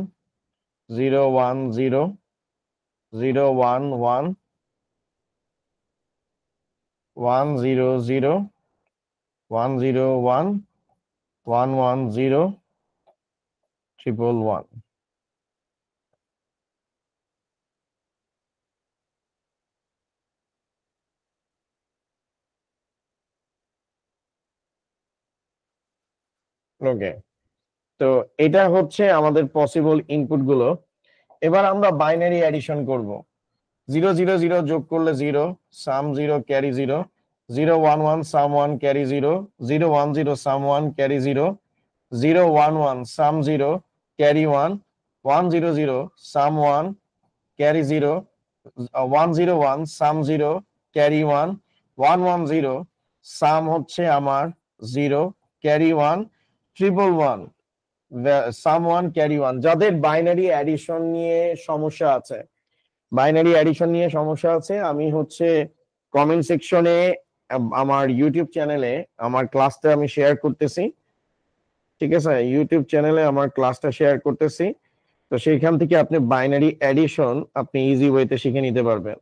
0 1 0 0 1 1 1 0 0 1 0 1 1 1 0 ট্রিপল 1। ওকে, তো এটা হচ্ছে আমাদের পসিবল ইনপুট গুলো। এবার আমরা বাইনারি অ্যাডিশন করব। 0 0 0 যোগ করলে 0, সাম 0 ক্যারি 0, 0 1 1 সাম 1 ক্যারি 0, 0 1 0 সাম 1 ক্যারি 0, 0 1 1 সাম 0 ক্যারি 1, 1 0 0 সাম 1 ক্যারি 0, 1 0 1 সাম 0 ক্যারি 1, 1 1 0 সাম হচ্ছে আমার 0 ক্যারি 1, ট্রিপল 1 সাম 1 ক্যারি 1। যাদের বাইনারি অ্যাডিশন নিয়ে সমস্যা আছে, আমি হচ্ছে কমেন্ট সেকশনে আমার ইউটিউব চ্যানেলে আমার ক্লাসটা আমি শেয়ার করতেছি। ঠিক আছে, ইউটিউব চ্যানেলে আমার ক্লাসটা শেয়ার করতেছি। তো সেইখান থেকে আপনি বাইনারি অ্যাডিশন আপনি ইজি ওয়েতে শিখে নিতে পারবেন।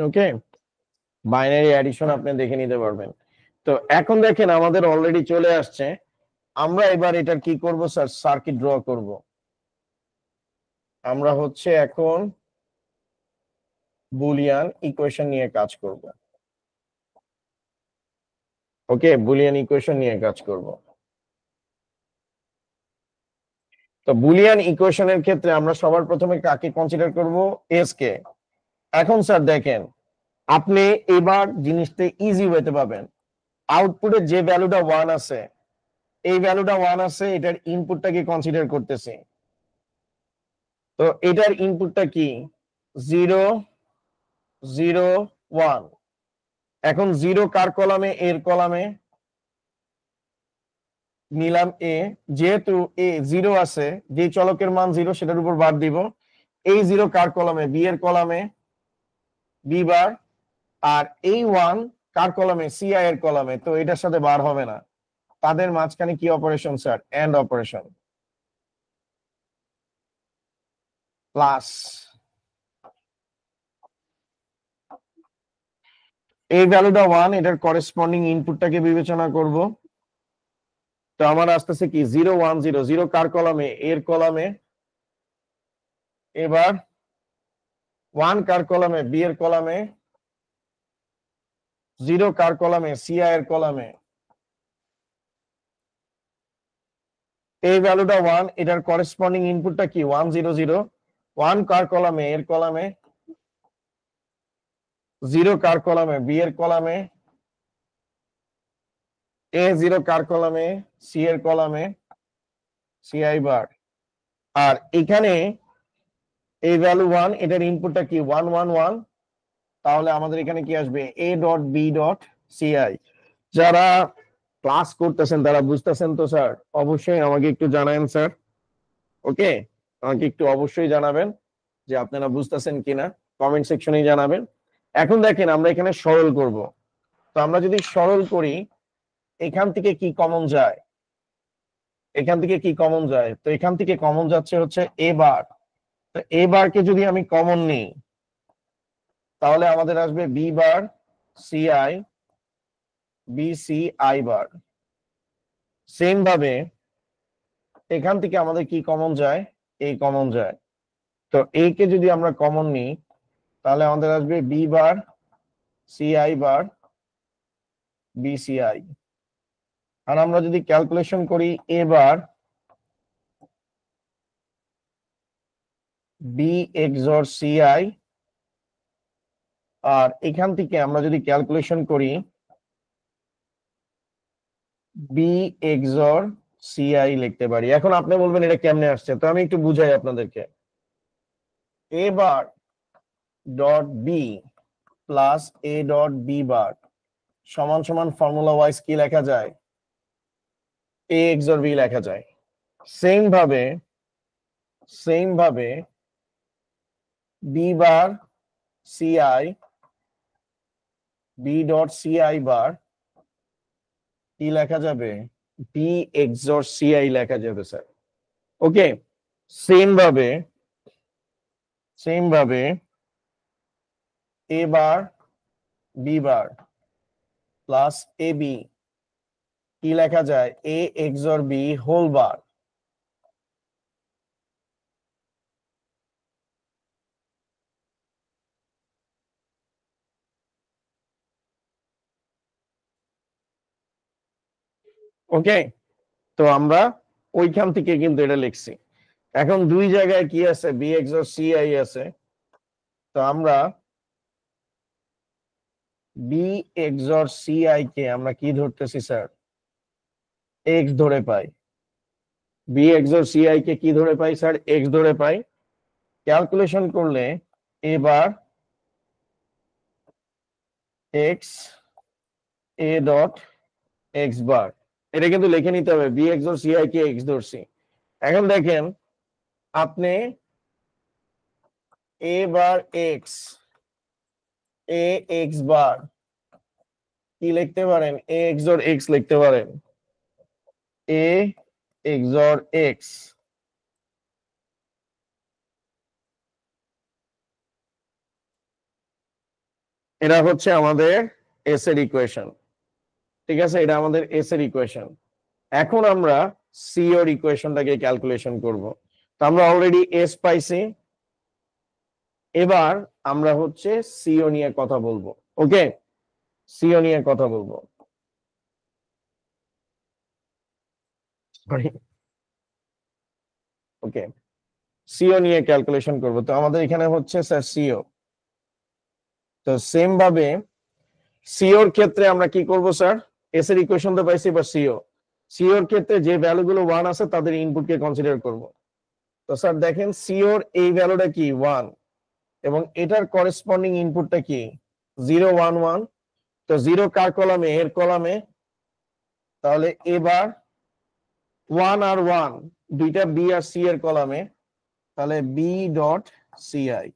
ওকে, বাইনারি অ্যাডিশন আপনি দেখে নিতে পারবেন। তো এখন দেখেন আমাদের অলরেডি চলে আসছে। আমরা এবার এটার কি করব স্যার? সার্কিট ড্র করব। আমরা হচ্ছে এখন বুলিয়ান ইকুয়েশন নিয়ে কাজ করব। ওকে, বুলিয়ান ইকুয়েশন নিয়ে কাজ করব। তো বুলিয়ান ইকুয়েশনের ক্ষেত্রে আমরা সবার প্রথমে কাকে কনসিডার করব? S K. এখন স্যার দেখেন, আপনি এবার জিনিসটা ইজি ওয়েতে পাবেন। আউটপুটে যে ভ্যালুটা 1 আছে, এই ভ্যালুটা 1 আছে, এটার ইনপুটটাকে কনসিডার করতেছি। তো এটার ইনপুটটা কি? 0 0 1। এখন 0 কার কলামে? এর কলামে। নিলাম এ, যেহেতু এ 0 আছে, যে চলকের মান 0 সেটার উপর বার দিব। এই 0 কার কলামে? বি এর কলামে, বি বার। আর এই 1 কার কলামে? সিআই এর কলামে। তো এটার সাথে বার হবে না। তাদের মাঝখানে কি operation sir? And operation. Plus এই ভ্যালুটা 1, এটার করেসপন্ডিং ইনপুটটাকে বিবেচনা করব। তো আমার আসতেছে কি 0 1 0, 0 কার কলামে? এর কলামে। এবার 1 কার কলামে? বি এর কলামে। 0 কার কলামে? সিআই এর কলামে। এই ভ্যালুটা 1, এটার করেসপন্ডিং ইনপুটটা কি? 1 0 0। 1 কার কলামে? এর কলামে। 0 কার কলামে? বি এর কলামে। এ 0 কার কলামে? সি এর কলামে, সিআই বার। আর এখানে এই ভ্যালু 1, এটার ইনপুটটা কি? 1 1 1। তাহলে আমাদের এখানে কি আসবে? A dot B dot CI. যারা ক্লাস করতেছেন তারা বুঝতেছেন তো স্যার? অবশ্যই আমাকে একটু জানাবেন স্যার। ওকে, আমাকে একটু অবশ্যই জানাবেন যে আপনারা বুঝতেছেন কিনা, কমেন্ট সেকশনে জানাবেন। এখন দেখেন আমরা এখানে সরল করব। তো আমরা যদি সরল করি, এখান থেকে কি কমন যায়? এখান থেকে কি কমন যায়? তো এখান থেকে কমন যাচ্ছে হচ্ছে এ বার। তো এ বারকে যদি আমি কমন নিই, তাহলে আমাদের আসবে B bar CI, B C I bar. Same ভাবে এখান থেকে আমাদের কি কমন যায়? এই কমন যায়। তো এ কে যদি আমরা কমন নিই, তাহলে আমাদের আসবে বি বার সিআই বার, বিসিআই। আর আমরা যদি ক্যালকুলেশন করি এ বার বি এক্সর সিআই, আর এখান থেকে আমরা যদি ক্যালকুলেশন করি বি এক্সর সিআই লিখতে পারি। এখন আপনি বলবেন এটা কেমনে আসছে, তো আমি একটু বুঝাই আপনাদেরকে। A bar dot B plus A dot B bar সমান সমান ফর্মুলা ওয়াইজ কি লেখা যায়? এ এক্সর বি লেখা যায়। সেম ভাবে B bar CI, B dot CI bar কি লেখা যাবে? বি এক্সর সিআই লেখা যাবে স্যার। ওকে, সেম ভাবে এ বার B bar plus A B কি লেখা যায়? এ এক্সর বি হোল বার। ওকে, তো আমরা ওইখান থেকে কিন্তু এটা লিখছি। এখন দুই জায়গায় কি আছে? বি এক্সর সিআই আছে। তো আমরা বি এক্সর সিআই কে আমরা কি ধরতেছি স্যার? এক্স ধরে পাই। বি এক্সর সিআই কে কি ধরে পাই স্যার? এক্স ধরে পাই। ক্যালকুলেশন করলে এবার x A dot x bar, এটা কিন্তু লিখে নিতে হবে। বি এক্সর সিআই কে এক্স ধরছি। এখন দেখেন আপনি এ বার এক্স, এ এক্স বার কি লিখতে পারেন? এ এক্সর এক্স লিখতে পারেন। এ এক্সর এক্স, এটা হচ্ছে আমাদের এস এর ইকুয়েশন। ঠিক আছে, এটা আমাদের এস এর ইকুয়েশন। এখন আমরা সি এর ইকুয়েশনটাকে ক্যালকুলেশন করব। তো আমরা অলরেডি এস পাইছি, এবার আমরা হচ্ছে সিও নিয়ে কথা বলবো। ওকে, সিও নিয়ে কথা বলবো। ওকে, সিও নিয়ে ক্যালকুলেশন করব। তো আমাদের এখানে হচ্ছে স্যার সিও। তো সেম ভাবে সিওর ক্ষেত্রে আমরা কি করব স্যার? এস এর ইকুয়েশন তো পাইছি, বা সিওর ক্ষেত্রে যে ভ্যালুগুলো 1 আছে তাদের ইনপুটকে কনসিডার করব। তো স্যার দেখেন সিওর এই ভ্যালুটা কি 1, এবং এটার করেসপন্ডিং ইনপুটটা কি 0 1 1। তো 0 কার কলামে? এর কলামে। তাহলে এবার 1 আর 1 দুইটা বি আর সি এর কলামে, তাহলে বি ডট সিআই।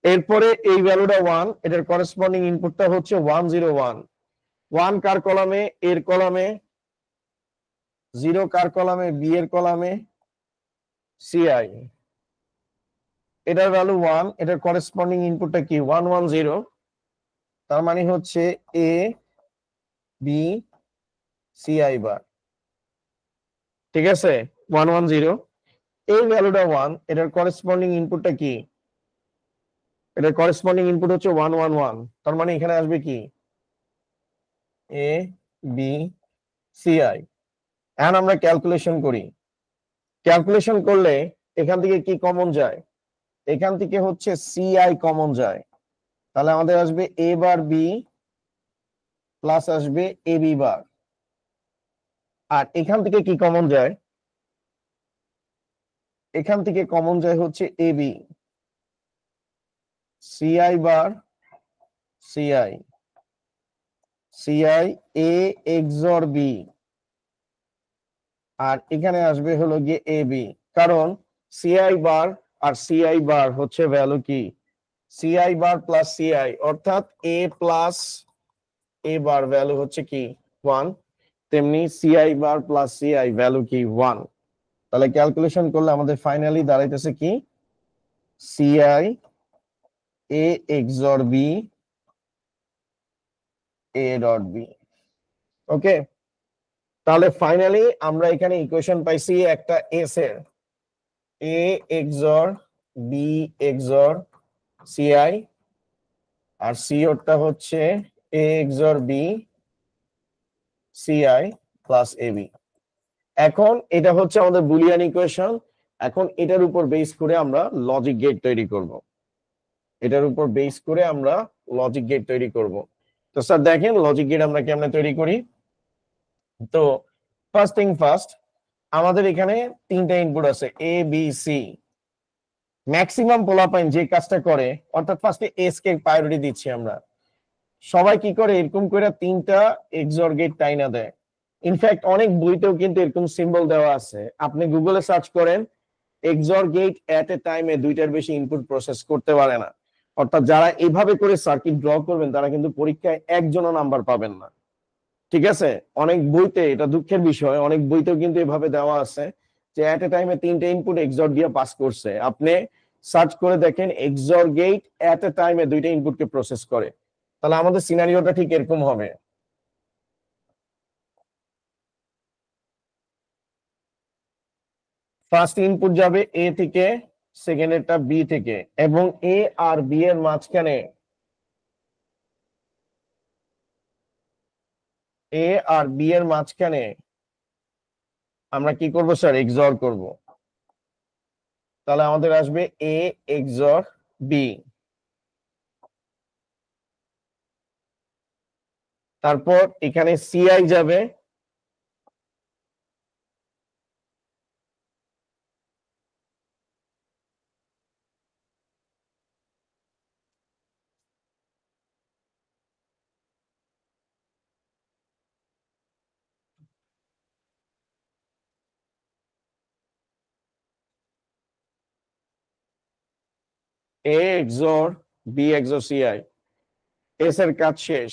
এরপরে এই ভ্যালুটা 1, এটার করেসপন্ডিং ইনপুটটা হচ্ছে 101। 1 কার কলামে? এর কলামে। 0 কার কলামে? বি এর কলামে, সিআই। এটার ভ্যালু 1, এটার করেসপন্ডিং ইনপুটটা কি? 110। তার মানে হচ্ছে এ বি সিআই বার। ঠিক আছে, 110। এই ভ্যালুটা 1, এটার করেসপন্ডিং ইনপুটটা কি? এটার করেসপন্ডিং ইনপুট হচ্ছে 111। তার মানে এখানে আসবে কি? A B CI. এখন আমরা ক্যালকুলেশন করি। ক্যালকুলেশন করলে এখান থেকে কি কমন যায়? এখান থেকে হচ্ছে সিআই কমন যায়। তাহলে আমাদের আসবে এ বার বি প্লাস আসবে এ বি বার। আর এখান থেকে কি কমন যায়? এখান থেকে কমন যায় হচ্ছে A B. CI bar CI, CI A XOR B, আর এখানে আসবে হলো গিয়ে এ বি। কারণ সিআই বার আর সিআই বার হচ্ছে ভ্যালু কি? সিআই বার প্লাস সিআই, অর্থাৎ এ প্লাস এ বার ভ্যালু হচ্ছে কি? 1। তেমনি CI bar plus CI value কি? 1। তাহলে ক্যালকুলেশন করলে আমাদের ফাইনালি দাঁড়াইতেছে কি? CI A XOR B A dot B. Okay, তাহলে ফাইনালি আমরা এখানে ইকুয়েশন পাইছি একটা এস এর, A XOR B XOR CI, আর সি ওরটা হচ্ছে A XOR B CI plus AB. এখন এটা হচ্ছে আমাদের বুলিয়ান ইকুয়েশন। এখন এটার উপর বেস করে আমরা লজিক গেট তৈরি করব। এটার উপর বেস করে আমরা লজিক গেট তৈরি করব। তো স্যার দেখেন লজিক গেট আমরা কেমনে তৈরি করি। তো ফার্স্ট থিং ফার্স্ট, আমাদের এখানে তিনটা ইনপুট আছে এ বি সি। ম্যাক্সিমাম পোলাপাইন যে কাজটা করে, অর্থাৎ ফার্স্টে এস কে প্রায়োরিটি দিচ্ছি আমরা। সবাই কি করে? এরকম করে তিনটা এক্সর গেট টাইনা দেয়। ইনফ্যাক্ট অনেক বইতেও কিন্তু এরকম সিম্বল দেওয়া আছে। আপনি গুগলে সার্চ করেন, এক্সর গেট এট এ টাইমে দুইটার বেশি ইনপুট প্রসেস করতে পারে না। অর্থাৎ যারা এইভাবে করে সার্কিট ড্র করবেন তারা কিন্তু পরীক্ষায় একজনও নাম্বার পাবেন না। ঠিক আছে, অনেক বইতে, এটা দুঃখের বিষয়, অনেক বইতেও কিন্তু এভাবে দেওয়া আছে যে এট এ টাইমে তিনটে ইনপুট এক্সর দিয়ে পাস করছে। আপনি সার্চ করে দেখেন এক্সর গেট এট এ টাইমে দুইটা ইনপুটকে প্রসেস করে, তাহলে আমাদের সিনারিওটা ঠিক এরকম হবে। ফার্স্ট ইনপুট যাবে এ থেকে, সেকেন্ডেরটা বি থেকে, এবং এ আর বি এর মাঝখানে, এ আর বি এর মাঝখানে আমরা কি করব স্যার? এক্সর করব। তাহলে আমাদের আসবে এ এক্সর বি। তারপর এখানে সিআই যাবে, A XOR B XOR CI. S এর কাজ শেষ।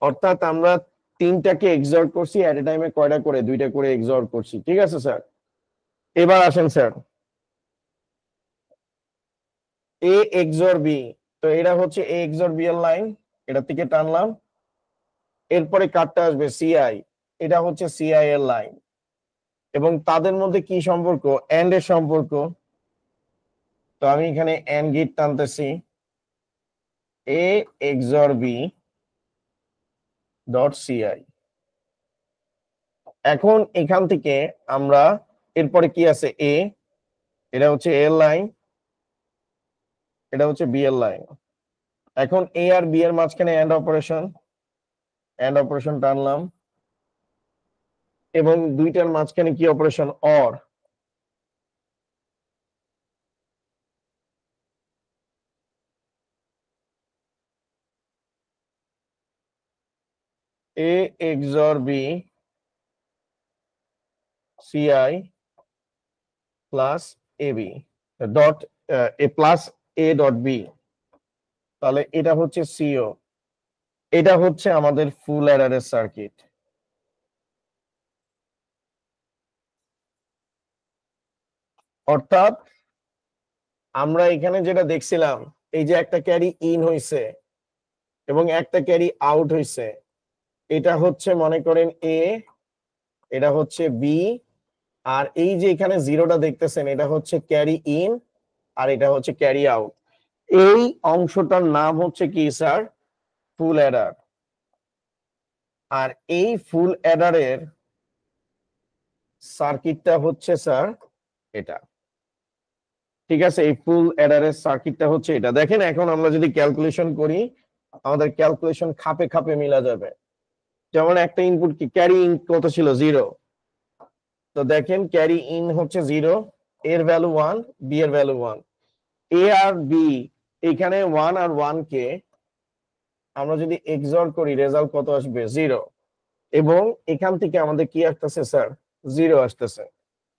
অর্থাৎ আমরা তিনটাকে এক্সর করছি এট এ টাইমে কয়টা করে? দুইটা করে এক্সর করছি। ঠিক আছে স্যার, এবার আসেন স্যার এ এক্সর বি। তো এটা হচ্ছে এ এক্সর বি এর লাইন, এটা থেকে টানলাম। এরপরে কাটটা আসবে সিআই, এটা হচ্ছে সিআই এর লাইন, এবং তাদের মধ্যে কি সম্পর্ক? এন্ড এর সম্পর্ক। তো আমি এখানে এন্ড গেট টানতেছি, A XOR B dot CI. এখন এখান থেকে আমরা, এরপরে কি আছে? এ, এটা হচ্ছে এ এর লাইন, এটা হচ্ছে বি এর লাইন। এখন এ আর বি এর মাঝখানে এন্ড অপারেশন, এন্ড অপারেশন টানলাম, এবং দুইটার মাঝখানে কি অপারেশন? Or. A XOR B CI plus AB dot A plus A dot B, তাহলে এটা হচ্ছে CO, এটা হচ্ছে আমাদের ফুল অ্যাডারের সার্কিট। অর্থাৎ আমরা এখানে যেটা দেখছিলাম, এই যে একটা ক্যারি ইন হইছে এবং একটা ক্যারি আউট হইছে, এটা হচ্ছে মনে করেন A, এটা হচ্ছে B, আর এই যে এখানে জিরোটা দেখতেছেন এটা হচ্ছে ক্যারি ইন আর এটা হচ্ছে ক্যারি আউট। এই অংশটার নাম হচ্ছে কি স্যার? ফুল অ্যাডার। আর এই ফুল অ্যাডারের সার্কিটটা হচ্ছে স্যার এটা। ঠিক আছে, এই ফুল অ্যাডারের সার্কিটটা হচ্ছে এটা। দেখেন এখন আমরা যদি ক্যালকুলেশন করি, আমাদের ক্যালকুলেশন খাপে খাপে মিলা যাবে। যেমন একটা ইনপুট কি ক্যারি ইন কত ছিল? 0। তো দেখেন ক্যারি ইন হচ্ছে 0, এর ভ্যালু 1, বি এর ভ্যালু 1। এ আর বি এখানে 1 আর 1 কে আমরা যদি এক্সঅর করি রেজাল্ট কত আসবে? 0। এবং এখান থেকে আমাদের কি আসতেছে স্যার? 0 আসতেছে।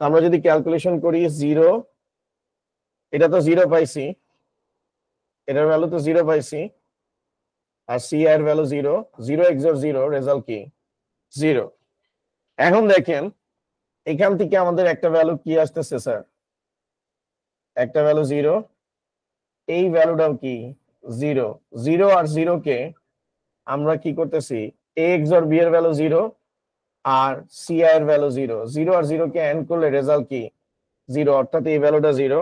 আমরা যদি ক্যালকুলেশন করি 0, এটা তো 0 পাইছি, এটার ভ্যালু তো 0 পাইছি, আর সি এর ভ্যালু 0, 0 এক্সঅর 0 রেজাল্ট কি? 0। এখন দেখেন এখান থেকে আমাদের একটা ভ্যালু কি আসতেছে স্যার? একটা ভ্যালু 0, এই ভ্যালুটাও কি 0। 0 আর 0 কে আমরা কি করতেছি? a XOR b এর ভ্যালু 0 আর c এর ভ্যালু 0। 0 আর 0 কে এন্ড করলে রেজাল্ট কি? 0, অর্থাৎ এই ভ্যালুটা 0।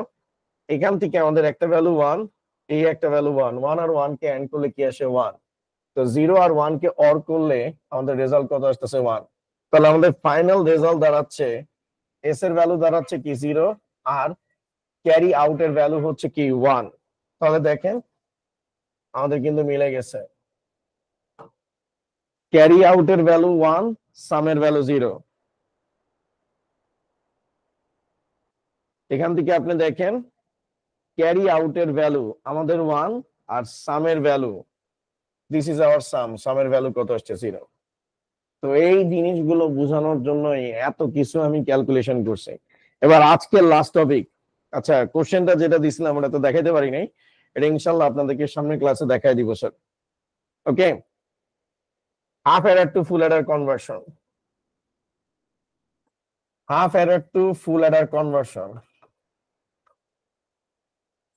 এখান থেকে আমাদের একটা ভ্যালু 1, এই একটা ভ্যালু 1, 1 আর 1 কে এন্ড করলে কি আসে? 1। তো 0 আর 1 কে অর করলে আমাদের রেজাল্ট কত আসতেছে? 1। তাহলে আমাদের ফাইনাল রেজাল্ট দাঁড়াচ্ছে, s এর ভ্যালু দাঁড়াচ্ছে কি? 0, আর ক্যারি আউট এর ভ্যালু হচ্ছে কি? 1। তাহলে দেখেন আমাদের কিন্তু মিলে গেছে। ক্যারি আউট এর ভ্যালু 1, সামের ভ্যালু 0। এখান থেকে আপনি দেখেন ক্যারি আউট এর ভ্যালু আমাদের 1 আর সামের value, this is our sum, সামের ভ্যালু কত আসছে? 0। তো এই জিনিসগুলো বোঝানোর জন্য এত কিছু আমি ক্যালকুলেশন করছি। এবার আজকের লাস্ট টপিক। আচ্ছা, কোশ্চেনটা যেটা দিছিলাম ওটা তো দেখাইতে পারি নাই, এটা ইনশাআল্লাহ আপনাদেরকে সামনের ক্লাসে দেখাই দিব sir. Okay, half adder to full adder conversion. Half adder to full adder conversion.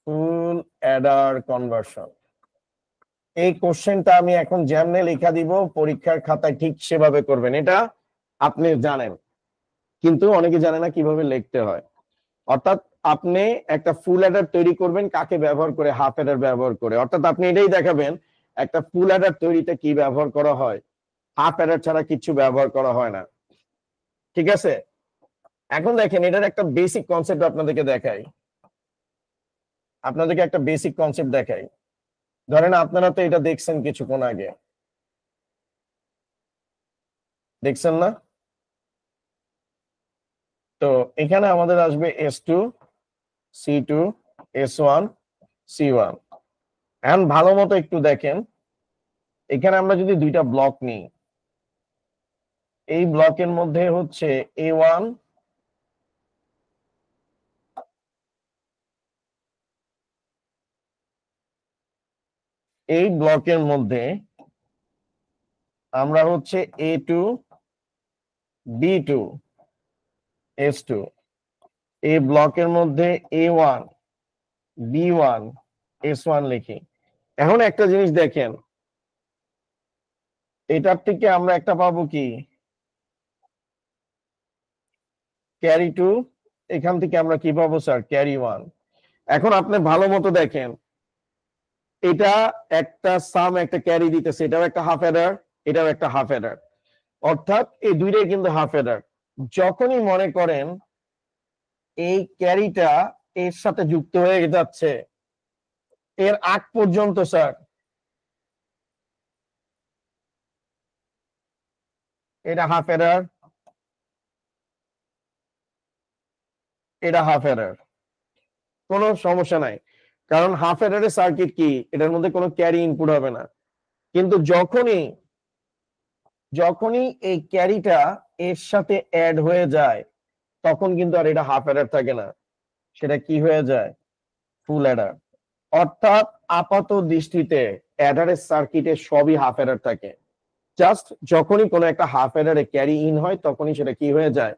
Full adder conversion, এই কোশ্চেনটা আমি এখন যেমনে লেখা দিব পরীক্ষার খাতায় ঠিক সেভাবে করবেন, এটা আপনি জানেন, কিন্তু অনেকে জানে না কিভাবে লিখতে হয়। অর্থাৎ আপনি একটা ফুল অ্যাডার তৈরি করবেন কাকে ব্যবহার করে? হাফ অ্যাডার ব্যবহার করে। অর্থাৎ আপনি এটাই দেখাবেন একটা ফুল অ্যাডার তৈরিতে কি ব্যবহার করা হয়, হাফ অ্যাডার ছাড়া কিছু ব্যবহার করা হয় না। ঠিক আছে, এখন দেখেন এটার একটা বেসিক কনসেপ্ট আপনাদেরকে দেখাই, আপনাদেরকে একটা বেসিক কনসেপ্ট দেখাই। ধরেন আপনারা তো এটা দেখছেন কিছুক্ষণ আগে, দেখছেন না? তো এখানে আমাদের আসবে S2, C2, S1, C1। এখন ভালো মতো একটু দেখেন, এখানে আমরা যদি দুইটা ব্লক নিই, এই ব্লকের মধ্যে হচ্ছে A1, এই ব্লকের মধ্যে আমরা হচ্ছে A2, B2, S2, এই ব্লকের মধ্যে A1, B1, S1 লিখি। এখন একটা জিনিস দেখেন, এটার থেকে আমরা একটা পাবো কি? ক্যারি 2, এখান থেকে আমরা কি পাবো স্যার? ক্যারি 1। এখন আপনি ভালো মতো দেখেন, এটা একটা সাম একটা ক্যারি দিতেছে, এটাও একটা হাফ অ্যাডার, এটাও একটা হাফ অ্যাডার, অর্থাৎ এই দুইটাই কিন্তু হাফ অ্যাডার। যখনই মনে করেন এই ক্যারিটা এর সাথে যুক্ত হয়ে যাচ্ছে, এর আগ পর্যন্ত স্যার এটা হাফ অ্যাডার, এটা হাফ অ্যাডার, কোনো সমস্যা নাই, কারণ হাফ অ্যাডারের সার্কিট কি? এটার মধ্যে কোনো ক্যারি ইনপুট হবে না। কিন্তু যখনই যখনই এই ক্যারিটা এর সাথে অ্যাড হয়ে যায়, তখন কিন্তু আর এটা হাফ অ্যাডার থাকে না, সেটা কি হয়ে যায়, ফুল অ্যাডার। অর্থাৎ আপাত দৃষ্টিতে অ্যাডারের সার্কিটে সবই হাফ অ্যাডার থাকে, জাস্ট যখনই কোনো একটা হাফ অ্যাডারে ক্যারি ইন হয় তখনই সেটা কি হয়ে যায়,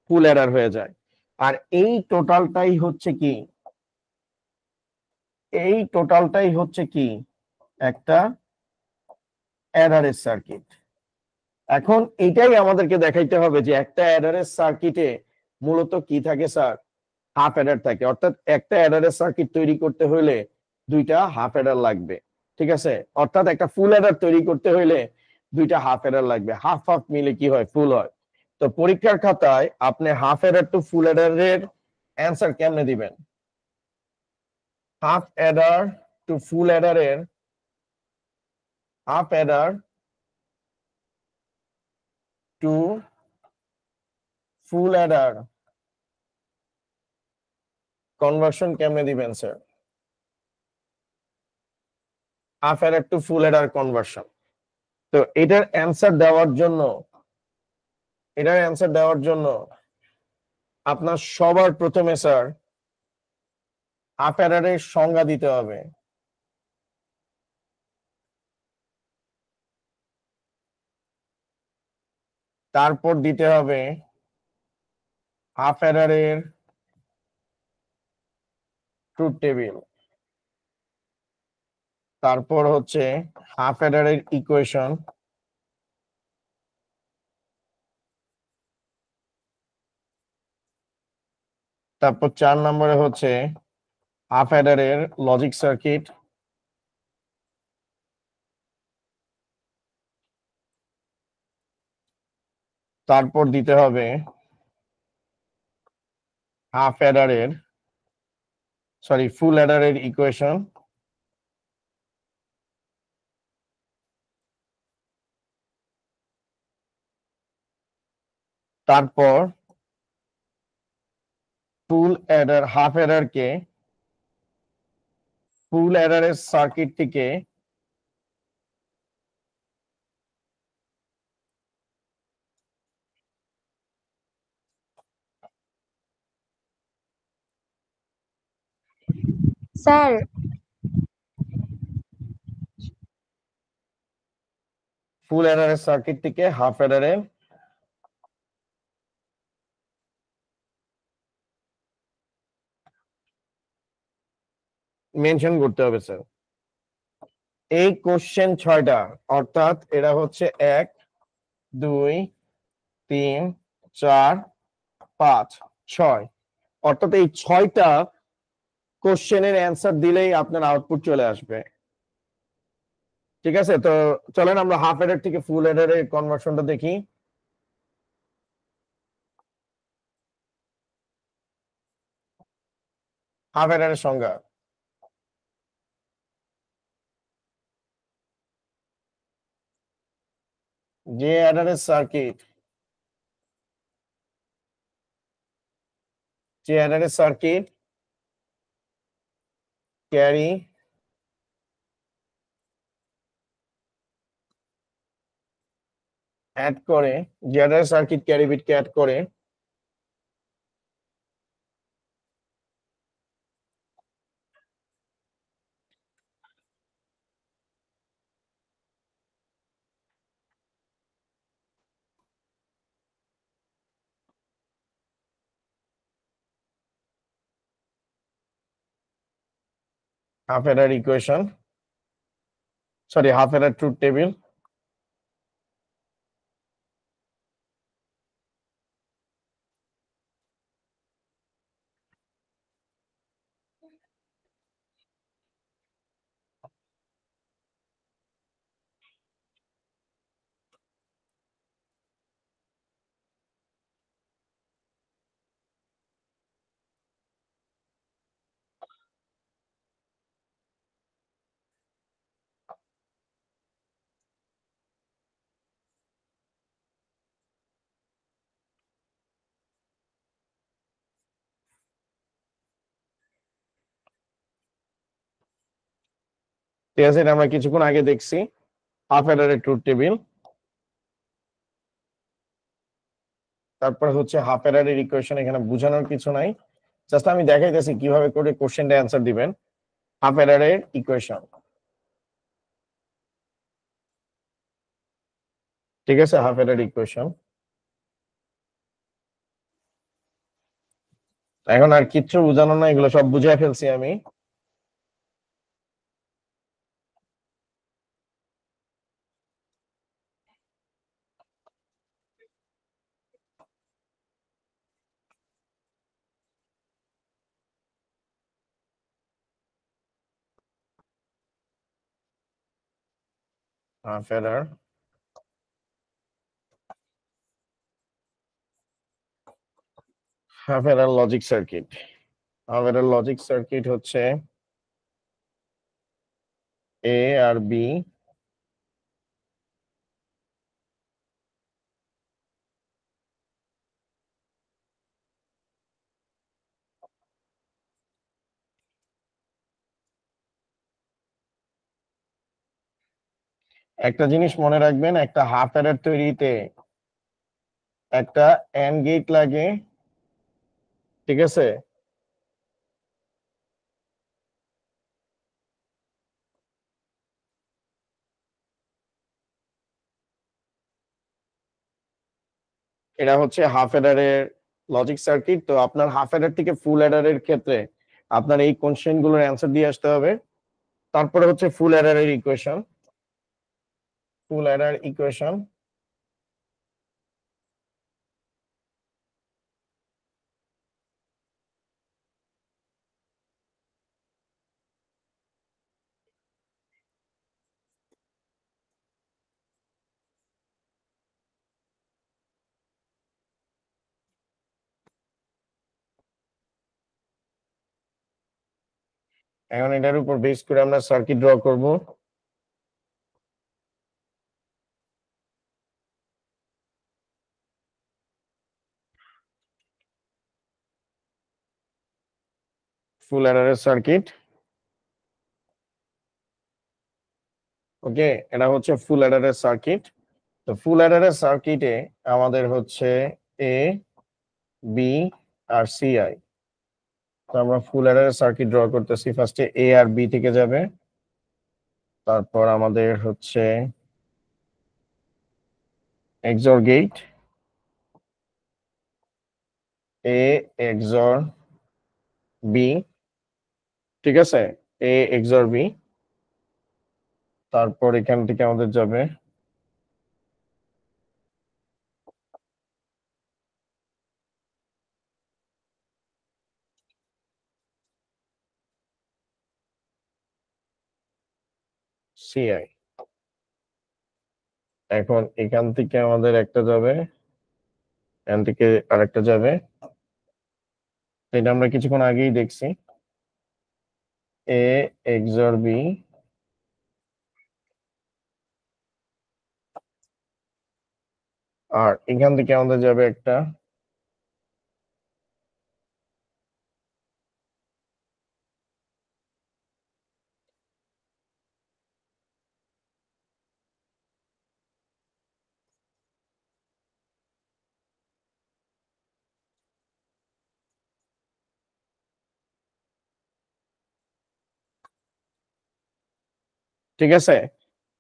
ফুল অ্যাডার হয়ে যায়। আর এই টোটালটাই হচ্ছে কি, এই টোটালটাই হচ্ছে কি একটা অ্যাডারের সার্কিট। এখন এটাই আমাদেরকে দেখাইতে হবে যে একটা অ্যাডারের সার্কিটে মূলত কি থাকে স্যার, হাফ অ্যাডার থাকে। অর্থাৎ একটা অ্যাডারের সার্কিট তৈরি করতে হলে দুইটা হাফ অ্যাডার লাগবে, ঠিক আছে। অর্থাৎ একটা ফুল অ্যাডার তৈরি করতে হলে দুইটা হাফ অ্যাডার লাগবে, হাফ হাফ মিলে কি হয়, ফুল হয়। তো পরীক্ষার খাতায় আপনি হাফ অ্যাডার টু ফুল অ্যাডারের অ্যান্সার কেমনে দিবেন, হাফ অ্যাডার টু ফুল অ্যাডারের, half adder to full adder conversion কেমনে দিবেন sir, half adder to full adder conversion. তো এটার অ্যান্সার দেওয়ার জন্য, এটার অ্যান্সার দেওয়ার জন্য আপনার সবার প্রথমে স্যার হাফ অ্যাডারের সংজ্ঞা দিতে হবে। তারপর দিতে হবে হাফ অ্যাডারের ট্রুথ টেবিল। তারপর হচ্ছে হাফ অ্যাডারের ইকুয়েশন। তারপর 4 নম্বরে হচ্ছে হাফ অ্যাডারের লজিক সার্কিট। তারপর দিতে হবে হাফ অ্যাডারের, সরি ফুল অ্যাডারের ইকুয়েশন। তারপর ফুল অ্যাডার, হাফ অ্যাডারকে ফুল অ্যাডারের সার্কিট থেকে স্যার ফুল অ্যাডারের সার্কিট থেকে হাফ অ্যাডারে মেনশন করতে হবে স্যার। এই কোশ্চেন 6টা, অর্থাৎ এরা হচ্ছে 1 2 3 4 5 6, অর্থাৎ এই 6টা কোশ্চেনের অ্যান্সার দিলেই আপনার আউটপুট চলে আসবে, ঠিক আছে। তো চলেন আমরা হাফ অ্যাডার থেকে ফুল অ্যাডারের কনভার্সনটা দেখি। হাফ অ্যাডারের সংজ্ঞা, যে অ্যাডারের সার্কিট, যে অ্যাডারের সার্কিট ক্যারি অ্যাড করে, যে অ্যাডারের সার্কিট ক্যারি বিটকে অ্যাড করে half Eder equation, sorry half adder truth table. ঠিক আছে, এটা আমরা কিছুক্ষণ আগে দেখছি, হাফ অ্যাডারের ট্রুথ টেবিল। তারপর হচ্ছে হাফ এরারের ইকুয়েশন, এখানে বোঝানোর কিছু নাই, জাস্ট আমি দেখাইতেছি কিভাবে করে কোশ্চেনটা অ্যান্সার দিবেন। হাফ এরারের ইকুয়েশন, ঠিক আছে, হাফ এরার ইকুয়েশন। এখন আর কিচ্ছু বোঝানো না, এগুলো সব বুঝাই ফেলছি আমি। Half error, half error logic circuit. Half error logic circuit হচ্ছে এ আর বি, একটা জিনিস মনে রাখবেন, একটা হাফ এরার তৈরিতে একটা এন্ড গেট লাগে, ঠিক আছে। এটা হচ্ছে হাফ এডারের লজিক সার্কিট। তো আপনার হাফ এডার থেকে ফুল এডারের ক্ষেত্রে আপনার এই কোশ্চেন গুলোর অ্যান্সার দিয়ে আসতে হবে। তারপরে হচ্ছে ফুল এডারের ইকুয়েশন, ফুল এডার ইকুয়েশন, এখন এটার উপর বেস করে আমরা সার্কিট ড্র করব। ফুল এডারের সার্কিট, ওকে, এটা হচ্ছে ফুল এডারের সার্কিট। তো ফুল এডারের সার্কিটে আমাদের হচ্ছে এ, বি আর সি আই। তো আমরা ফুল এডারের সার্কিট ড্র করতেছি, ফার্স্টে এ আর বি থেকে যাবে, তারপর আমাদের হচ্ছে এক্সর গেট, এ এক্সর বি, ঠিক আছে, এ এক্সর বি। তারপর এখান থেকে আমাদের যাবে সিআই। এখন এখান থেকে আমাদের একটা যাবে, এখান থেকে আরেকটা যাবে, এটা আমরা কিছুক্ষণ আগেই দেখছি, এ এক্সর বি, আর এখান থেকে আমাদের যাবে একটা ঠিক আছে।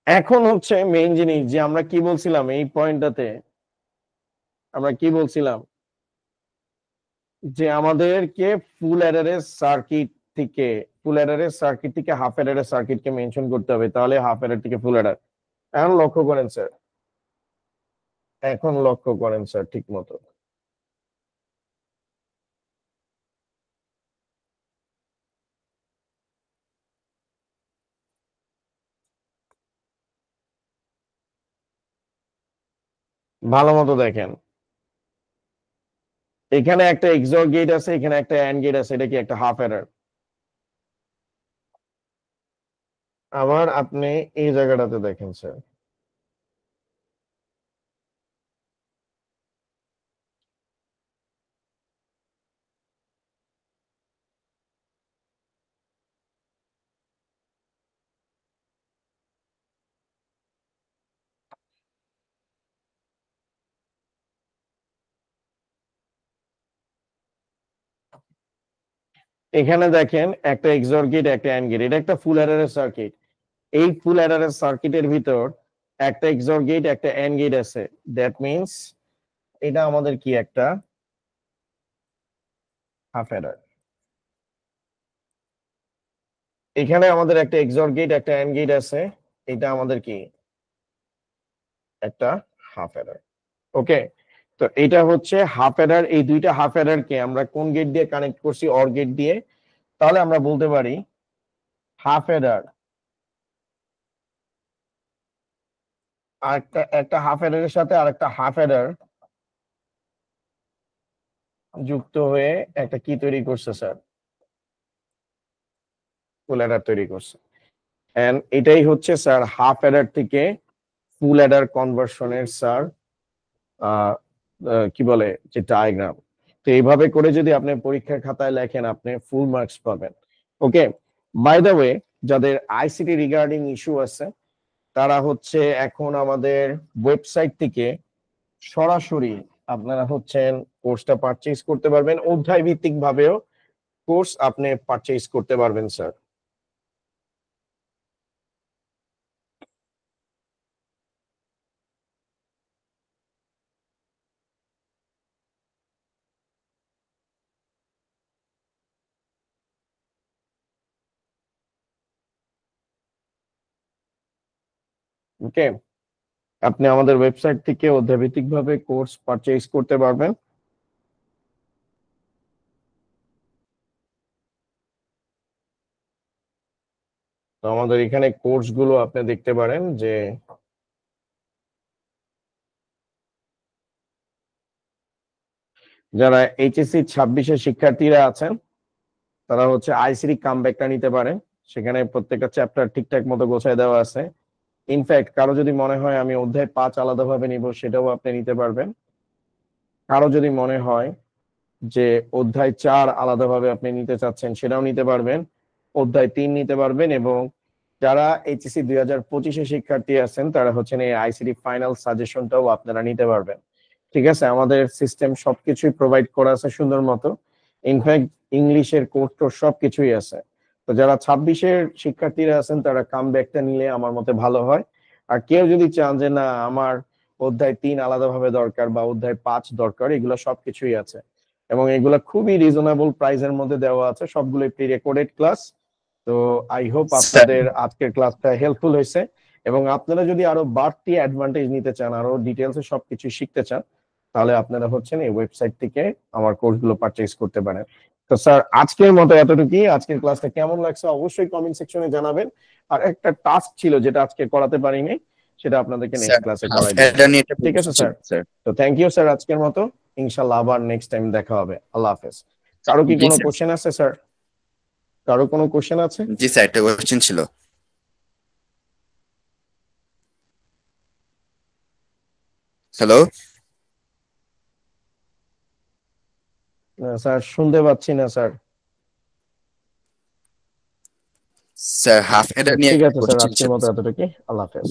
এখন হচ্ছে মেইন জিনিস, যে আমরা কি বলছিলাম এই পয়েন্টটাতে, আমরা কি বলছিলাম যে আমাদেরকে ফুল অ্যাডারের সার্কিট থেকে, ফুল অ্যাডারের সার্কিট থেকে হাফ অ্যাডারের সার্কিটকে মেনশন করতে হবে, তাহলে হাফ অ্যাডার থেকে ফুল অ্যাডার। এখন লক্ষ্য করেন স্যার, এখন লক্ষ্য করেন স্যার ঠিক মতো, ভালো মতো দেখেন, এখানে একটা এক্সর গেট আছে, এখানে একটা অ্যান্ড গেট আছে, এটা কি একটা হাফ অ্যাডার? আবার আপনি এই জায়গাটাতে দেখেন স্যার, এখানে দেখেন একটা এক্সর গেট একটা অ্যান্ড গেট, এটা একটা ফুল অ্যাডারের সার্কিট। এই ফুল অ্যাডারের সার্কিটের ভিতর একটা এক্সর গেট একটা অ্যান্ড গেট আছে, দ্যাট মিন্স এটা আমাদের কি একটা হাফ অ্যাডার। এখানে আমাদের একটা এক্সর গেট একটা অ্যান্ড গেট আছে, এটা আমাদের কি একটা হাফ অ্যাডার। ওকে, তো এটা হচ্ছে হাফ অ্যাডার। এই দুইটা হাফ অ্যাডার কে আমরা কোন গেট দিয়ে কানেক্ট করছি? অর গেট দিয়ে। তাহলে আমরা বলতে পারি হাফ অ্যাডার আর একটা হাফ অ্যাডারের সাথে আরেকটা হাফ অ্যাডার যুক্ত হয়ে একটা কি তৈরি করছে স্যার? ফুল অ্যাডার তৈরি করছে। এন্ড এটাই হচ্ছে স্যার হাফ অ্যাডার থেকে ফুল অ্যাডার কনভার্সনের স্যার কি বলে যে ডায়াগ্রাম। তো এইভাবে করে যদি আপনি পরীক্ষার খাতায় লেখেন আপনি ফুল মার্কস পাবেন। ওকে, বাই দ্য ওয়ে, যাদের আইসিটি রিগার্ডিং ইস্যু আছে তারা হচ্ছে এখন আমাদের ওয়েবসাইট থেকে সরাসরি আপনারা হচ্ছেন কোর্সটা পারচেজ করতে পারবেন, অধ্যায় ভিত্তিক ভাবেও কোর্স আপনি পারচেজ করতে পারবেন স্যার। ওকে, আপনি আমাদের ওয়েবসাইট থেকে অধ্যায়ভিত্তিক ভাবে কোর্স পারচেজ করতে পারবেন। তো আমাদের এখানে কোর্স গুলো আপনি দেখতে পারেন যে যারা এইচএসসি 26-এর শিক্ষার্থীরা আছেন তারা হচ্ছে আইসিটি কামব্যাকটা নিতে পারেন। সেখানে প্রত্যেকটা চ্যাপ্টার ঠিকঠাক মতো গোছায় দেওয়া আছে। ইনফ্যাক্ট কারো যদি মনে হয় আমি অধ্যায় 5 আলাদাভাবে নিব সেটাও আপনি নিতে পারবেন। কারো যদি মনে হয় যে অধ্যায় 4 আলাদাভাবে আপনি নিতে চাচ্ছেন সেটাও নিতে পারবেন, অধ্যায় 3 নিতে পারবেন। এবং যারা এইচএসসি 2025-এর শিক্ষার্থী আছেন তারা হচ্ছেন এই আইসিটি ফাইনাল সাজেশনটাও আপনারা নিতে পারবেন। ঠিক আছে, আমাদের সিস্টেম সবকিছুই প্রোভাইড করা আছে সুন্দর মতো। ইনফ্যাক্ট ইংলিশের কোর্স টোর্স সবকিছুই আছে। তো যারা 26-এর শিক্ষার্থীরা আছেন তারা কামব্যাকটা নিলে আমার মতে ভালো হয়। আর কেউ যদি চান যে না আমার অধ্যায় 3 আলাদাভাবে দরকার বা অধ্যায় 5 দরকার, এগুলো সবকিছুই আছে এবং এগুলো খুবই রিজনেবল প্রাইসের মধ্যে দেওয়া আছে, সবগুলো প্রি রেকর্ডেড ক্লাস। তো আই হোপ আপনাদের আজকের ক্লাসটা হেল্পফুল হয়েছে এবং আপনারা যদি আরো বাড়তি অ্যাডভান্টেজ নিতে চান, আরো ডিটেলসে সবকিছু শিখতে চান, তাহলে আপনারা হচ্ছেন এই ওয়েবসাইট থেকে আমার কোর্সগুলো পারচেজ করতে পারেন। তো স্যার আজকের মতো এতটুকুই। আজকের ক্লাসটা কেমন লাগছে অবশ্যই কমেন্ট সেকশনে জানাবেন। আর একটা টাস্ক ছিল যেটা আজকে করাতে পারিনি, সেটা আপনাদেরকে নেক্সট ক্লাসে করাই দিব। ঠিক আছে স্যার? তো থ্যাংক ইউ স্যার আজকের মতো। ইনশাআল্লাহ আবার নেক্সট টাইম দেখা হবে। আল্লাহ হাফেজ। কারো কি কোনো কোশ্চেন আছে স্যার? কারো কোনো কোশ্চেন আছে? জি স্যার, একটা কোশ্চেন ছিল। হ্যালো স্যার শুনতে পাচ্ছি না স্যার। স্যার, হাফ এডার নিয়ে ঠিক একটা আছে স্যার, কোশ্চেন আজকের ছিল। মতো এতটুকুই। আল্লাহ হাফেজ।